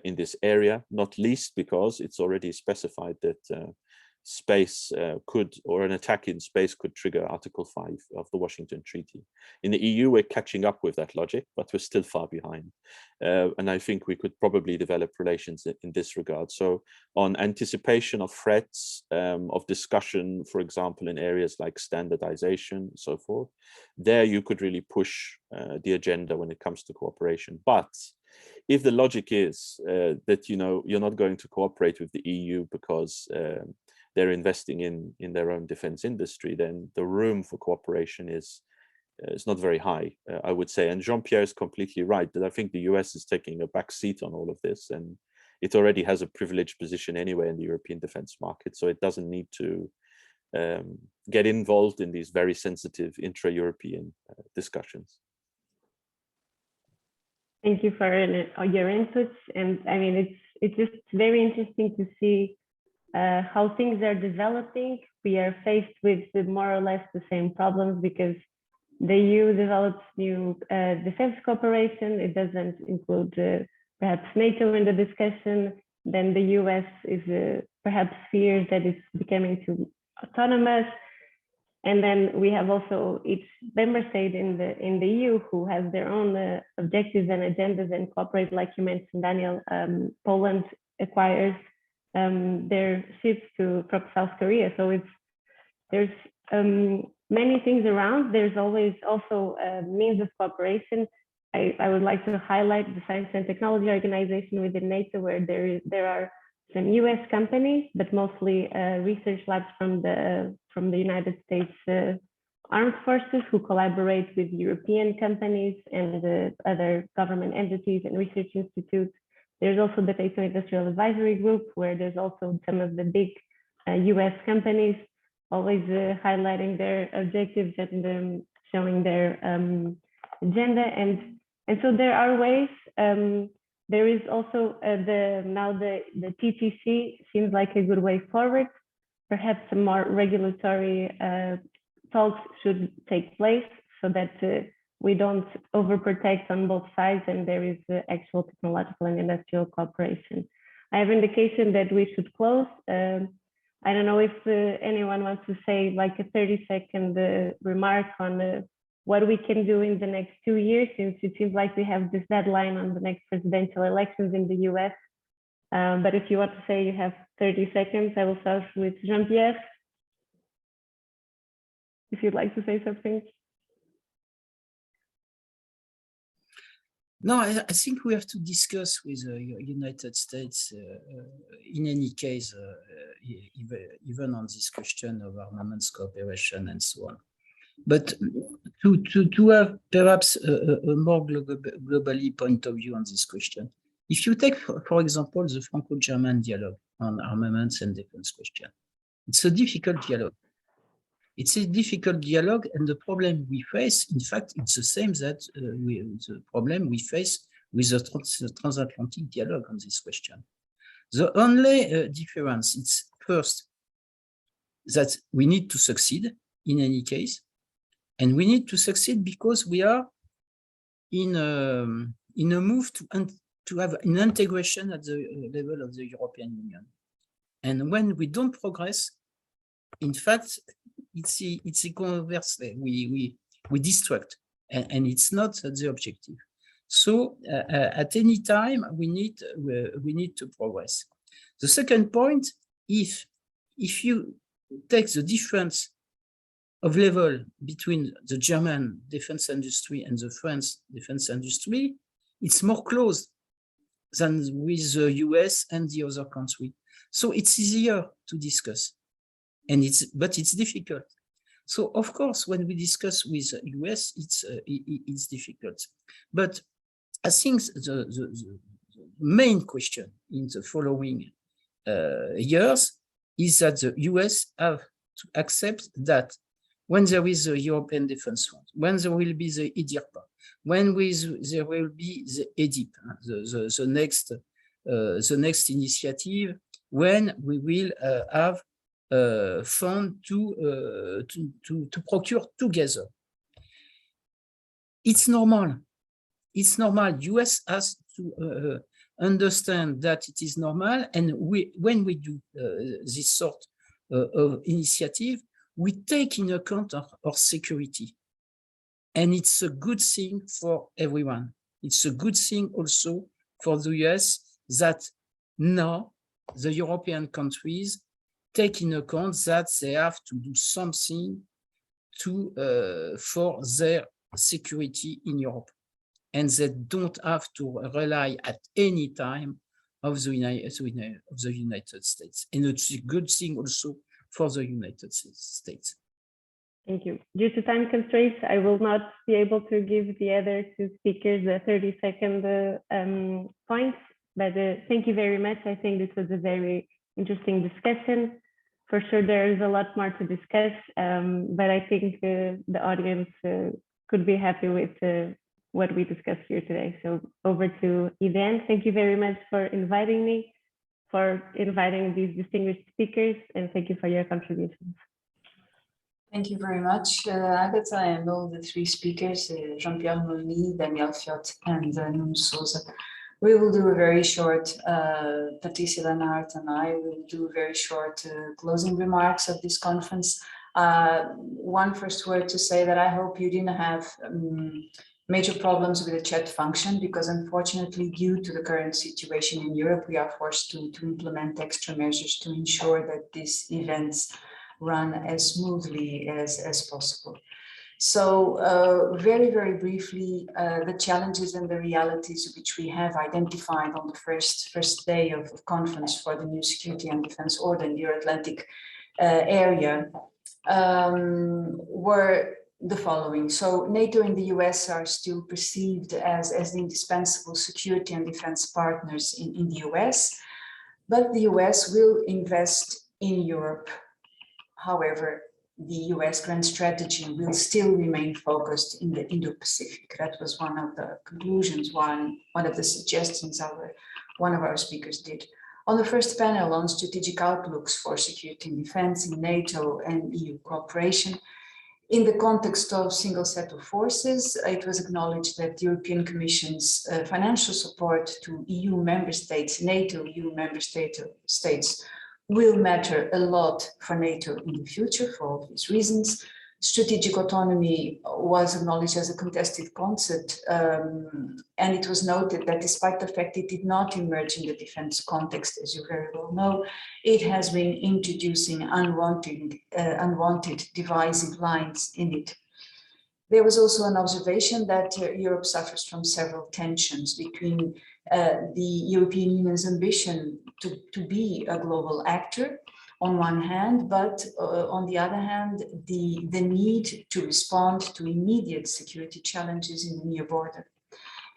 in this area, not least because it's already specified that space or an attack in space could trigger Article 5 of the Washington Treaty. In the EU, we're catching up with that logic, but we're still far behind. And I think we could probably develop relations in this regard. So on anticipation of threats, of discussion, for example, in areas like standardization, so forth, there you could really push the agenda when it comes to cooperation. But if the logic is that, you're not going to cooperate with the EU because they're investing in their own defense industry, then the room for cooperation is not very high, I would say. And Jean-Pierre is completely right that I think the US is taking a back seat on all of this, and it already has a privileged position anyway in the European defense market, so it doesn't need to get involved in these very sensitive intra-European discussions. Thank you for your inputs. And I mean, it's just very interesting to see how things are developing. We are faced with more or less the same problems because the EU develops new defense cooperation. It doesn't include perhaps NATO in the discussion. Then the US is perhaps fears that it's becoming too autonomous. And then we have also each member state in the EU who has their own objectives and agendas and cooperate, like you mentioned, Daniel. Poland acquires their ships from South Korea. So there's many things around. There's always also means of cooperation. I would like to highlight the Science and Technology Organization within NATO, where there are some US companies, but mostly research labs from the United States Armed Forces who collaborate with European companies and other government entities and research institutes. There's also the NATO Industrial Advisory Group, where there's also some of the big US companies always highlighting their objectives and showing their agenda. And so there are ways. There is also the TTC seems like a good way forward. Perhaps some more regulatory talks should take place so that we don't overprotect on both sides and there is actual technological and industrial cooperation. I have indication that we should close. I don't know if anyone wants to say like a 30-second remark on what we can do in the next 2 years, since it seems like we have this deadline on the next presidential elections in the US. But if you want to say, you have 30 seconds. I will start with Jean-Pierre. If you'd like to say something. No, I think we have to discuss with the United States, in any case, even on this question of armaments cooperation and so on. But to have perhaps a more globally point of view on this question, if you take, for example, the Franco-German dialogue on armaments and defense question, it's a difficult dialogue. It's a difficult dialogue, and the problem we face, in fact, it's the same that the problem we face with the transatlantic dialogue on this question. The only difference is first that we need to succeed in any case, and we need to succeed because we are in a move to have an integration at the level of the European Union. And when we don't progress, in fact, it's a converse. We distract, and it's not the objective. So at any time we need to progress. The second point, if you take the difference of level between the German defense industry and the French defense industry, it's more close than with the US and the other country. So it's easier to discuss. But it's difficult. So of course, when we discuss with the US, it's difficult. But I think the main question in the following years is that the US have to accept that when there is a European Defense Fund, when there will be the EDIRPA, when there will be the EDIP, the next initiative, when we will have fund to procure together. It's normal. It's normal. US has to understand that it is normal, and when we do this sort of initiative, we take in account our security, and it's a good thing for everyone. It's a good thing also for the US that now the European countries take in account that they have to do something for their security in Europe, and they don't have to rely at any time of the United States. And it's a good thing also for the United States. Thank you. Due to time constraints, I will not be able to give the other two speakers the 30-second points, but thank you very much. I think this was a very interesting discussion. For sure, there is a lot more to discuss, but I think the audience could be happy with what we discussed here today. So over to Iden. Thank you very much for inviting me, for inviting these distinguished speakers, and thank you for your contributions. Thank you very much, Agatha, and all the three speakers, Jean-Pierre Molny, Daniel Fiot, and Nuno Souza. We will do a very short, Patricia Lenhart and I will do very short closing remarks of this conference. One first word to say that I hope you didn't have major problems with the chat function, because unfortunately, due to the current situation in Europe, we are forced to implement extra measures to ensure that these events run as smoothly as possible. So very, very briefly, the challenges and the realities which we have identified on the first day of the conference for the new security and defense order in the Euro-Atlantic area were the following. So NATO and the US are still perceived as the indispensable security and defense partners in the US, but the US will invest in Europe. However, the US grand strategy will still remain focused in the Indo-Pacific. That was one of the conclusions, one of the suggestions one of our speakers did. On the first panel on strategic outlooks for security and defense in NATO and EU cooperation, in the context of single set of forces, it was acknowledged that the European Commission's financial support to EU member states, NATO EU member states, will matter a lot for NATO in the future for obvious reasons. strategic autonomy was acknowledged as a contested concept, and it was noted that despite the fact it did not emerge in the defense context, as you very well know, it has been introducing unwanted divisive lines in it. There was also an observation that Europe suffers from several tensions between the European Union's ambition to be a global actor on one hand, but on the other hand, the need to respond to immediate security challenges in the near border.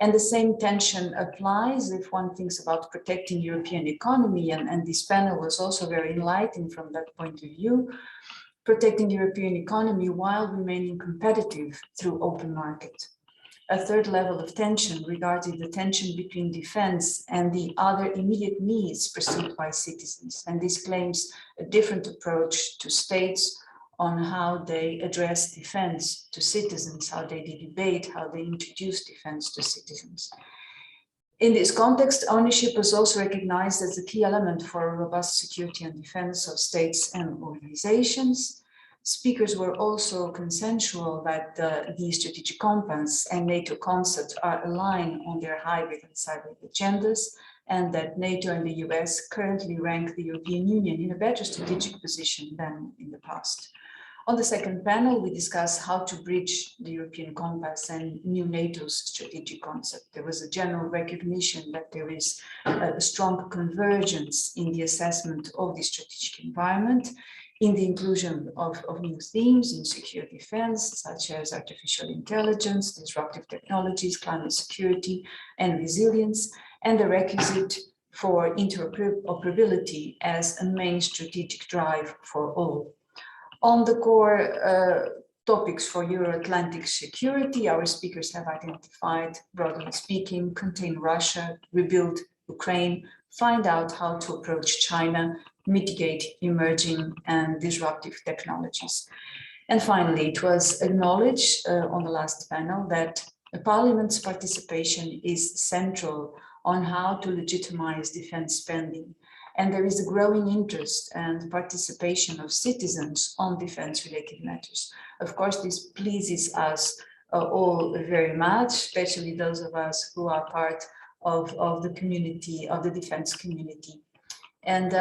And the same tension applies if one thinks about protecting European economy, and this panel was also very enlightening from that point of view, protecting European economy while remaining competitive through open market. A third level of tension regarding the tension between defense and the other immediate needs pursued by citizens. And this claims a different approach to states on how they address defense to citizens, how they debate, how they introduce defense to citizens. In this context, ownership was also recognized as a key element for a robust security and defense of states and organizations. Speakers were also consensual that the strategic compass and NATO concepts are aligned on their hybrid and cyber agendas, and that NATO and the US currently rank the European Union in a better strategic position than in the past. On the second panel, we discussed how to bridge the European compass and new NATO's strategic concept. There was a general recognition that there is a strong convergence in the assessment of the strategic environment, in the inclusion of new themes in secure defense, such as artificial intelligence, disruptive technologies, climate security, and resilience, and the requisite for interoperability as a main strategic drive for all. On the core topics for Euro-Atlantic security, our speakers have identified, broadly speaking, contain Russia, rebuild Ukraine, find out how to approach China, mitigate emerging and disruptive technologies. And finally, it was acknowledged on the last panel that the Parliament's participation is central on how to legitimize defense spending. And there is a growing interest and participation of citizens on defense-related matters. Of course, this pleases us all very much, especially those of us who are part of the community, of the defense community. And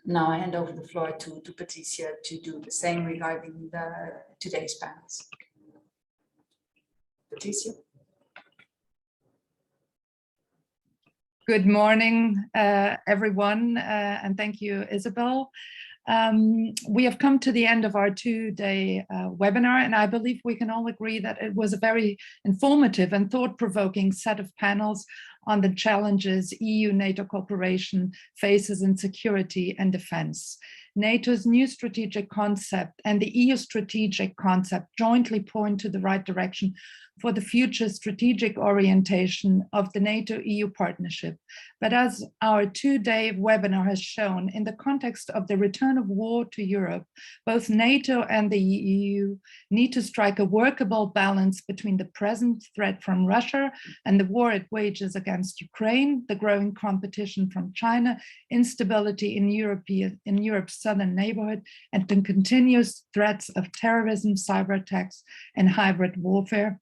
now I hand over the floor to Patricia to do the same regarding today's panels. Patricia. Good morning, everyone, and thank you, Isabel. We have come to the end of our two-day webinar, and I believe we can all agree that it was a very informative and thought-provoking set of panels on the challenges EU-NATO cooperation faces in security and defense. NATO's new strategic concept and the EU strategic concept jointly point to the right direction for the future strategic orientation of the NATO-EU partnership. But as our two-day webinar has shown, in the context of the return of war to Europe, both NATO and the EU need to strike a workable balance between the present threat from Russia and the war it wages against Ukraine, the growing competition from China, instability in Europe's southern neighborhood, and the continuous threats of terrorism, cyber attacks, and hybrid warfare.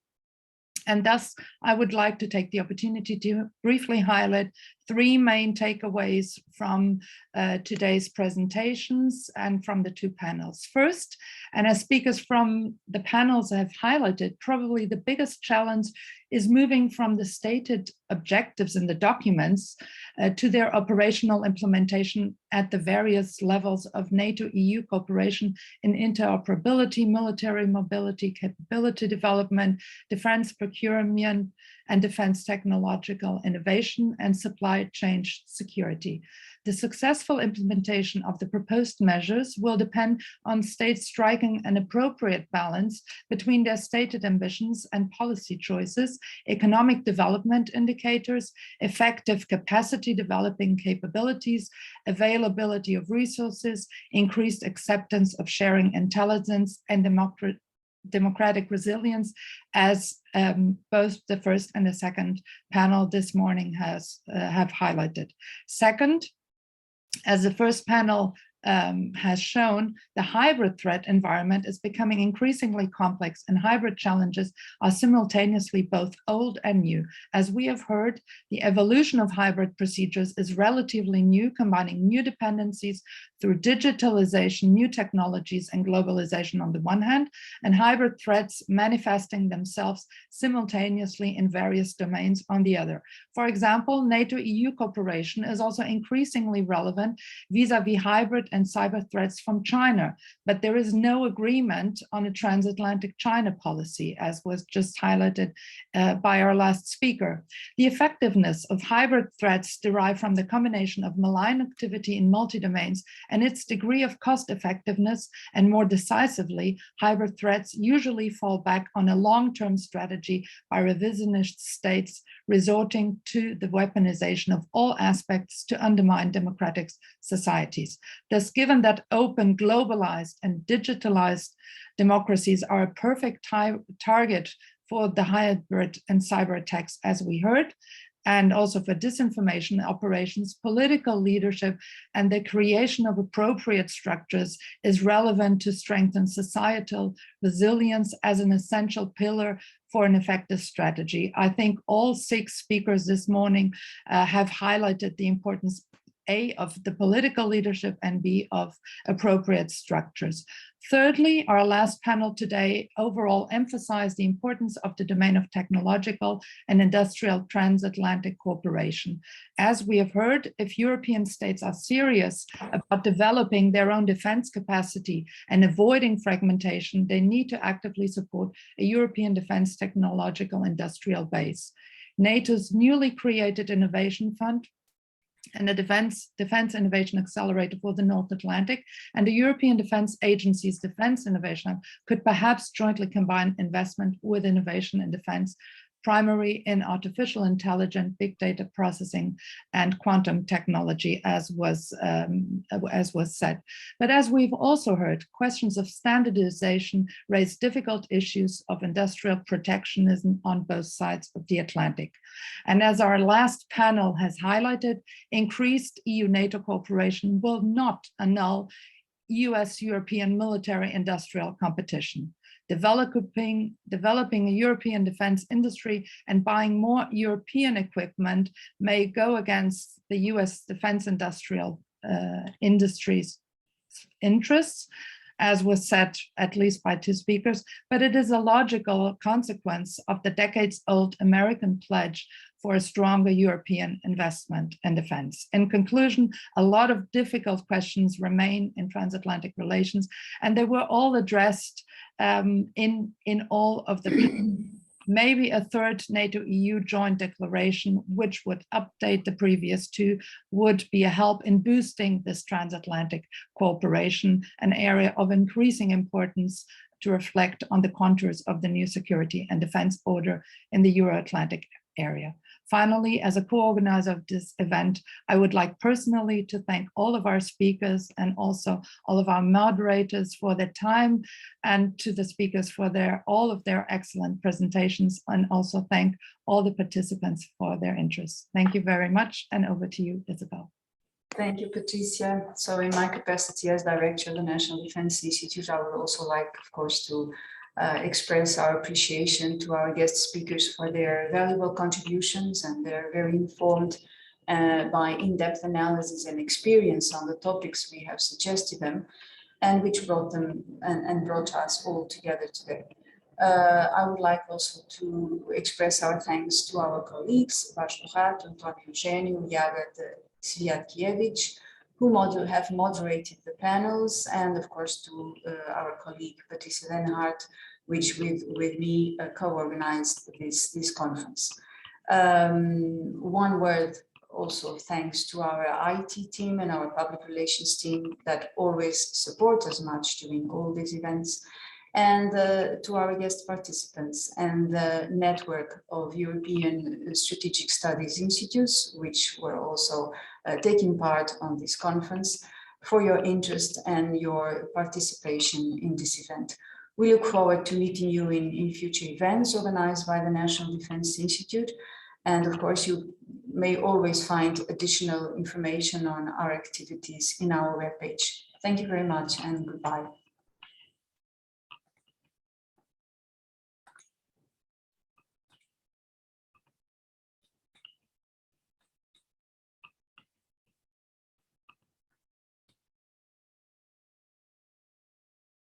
And thus, I would like to take the opportunity to briefly highlight three main takeaways from today's presentations and from the two panels. First, and as speakers from the panels have highlighted, probably the biggest challenge is moving from the stated objectives in the documents to their operational implementation at the various levels of NATO-EU cooperation in interoperability, military mobility, capability development, defense procurement, and defense technological innovation and supply chain security. The successful implementation of the proposed measures will depend on states striking an appropriate balance between their stated ambitions and policy choices, economic development indicators, effective capacity developing capabilities, availability of resources, increased acceptance of sharing intelligence, and democratic resilience, as both the first and the second panel this morning have highlighted. Second, as the first panel has shown, the hybrid threat environment is becoming increasingly complex, and hybrid challenges are simultaneously both old and new. As we have heard, the evolution of hybrid procedures is relatively new, combining new dependencies through digitalization, new technologies, and globalization on the one hand, and hybrid threats manifesting themselves simultaneously in various domains on the other. For example, NATO-EU cooperation is also increasingly relevant vis-à-vis hybrid and cyber threats from China, but there is no agreement on a transatlantic China policy, as was just highlighted by our last speaker. The effectiveness of hybrid threats derive from the combination of malign activity in multi-domains and its degree of cost effectiveness, and more decisively, hybrid threats usually fall back on a long-term strategy by revisionist states resorting to the weaponization of all aspects to undermine democratic societies. Thus, given that open, globalized, and digitalized democracies are a perfect target for the hybrid and cyber attacks, as we heard, and also for disinformation operations, political leadership and the creation of appropriate structures is relevant to strengthen societal resilience as an essential pillar for an effective strategy. I think all 6 speakers this morning have highlighted the importance, A, of the political leadership, and B, of appropriate structures. Thirdly, our last panel today overall emphasized the importance of the domain of technological and industrial transatlantic cooperation. As we have heard, if European states are serious about developing their own defense capacity and avoiding fragmentation, they need to actively support a European defense technological industrial base. NATO's newly created Innovation Fund and the Defense Innovation Accelerator for the North Atlantic and the European Defense Agency's Defense Innovation Hub could perhaps jointly combine investment with innovation in defense, primary in artificial intelligence, big data processing, and quantum technology, as was said. But as we've also heard, questions of standardization raise difficult issues of industrial protectionism on both sides of the Atlantic. And as our last panel has highlighted, increased EU-NATO cooperation will not annul US-European military-industrial competition. Developing a European defense industry and buying more European equipment may go against the US defense industrial industry's interests, as was said at least by 2 speakers, but it is a logical consequence of the decades-old American pledge for a stronger European investment in defense. In conclusion, a lot of difficult questions remain in transatlantic relations, and they were all addressed in all of the maybe a third NATO-EU joint declaration, which would update the previous 2, would be a help in boosting this transatlantic cooperation, an area of increasing importance to reflect on the contours of the new security and defense order in the Euro-Atlantic area. Finally, as a co-organizer of this event, I would like personally to thank all of our speakers and also all of our moderators for their time, and to the speakers for all of their excellent presentations, and also thank all the participants for their interest. Thank you very much, and over to you, Isabel. Thank you, Patricia. So in my capacity as Director of the National Defense Institute, I would also like, of course, to express our appreciation to our guest speakers for their valuable contributions, and they're very informed by in-depth analysis and experience on the topics we have suggested them, and which brought them and brought us all together today. I would like also to express our thanks to our colleagues, Vasco Rato, António Eugênio, Jagat Sviatkiewicz, who have moderated the panels, and of course to our colleague Patricia Lenhart, which with me co-organized this conference. One word also thanks to our IT team and our public relations team that always support us much during all these events, and to our guest participants and the network of European Strategic Studies Institutes, which were also taking part on this conference, for your interest and your participation in this event. We look forward to meeting you in future events organized by the National Defense Institute. And of course, you may always find additional information on our activities in our webpage. Thank you very much and goodbye.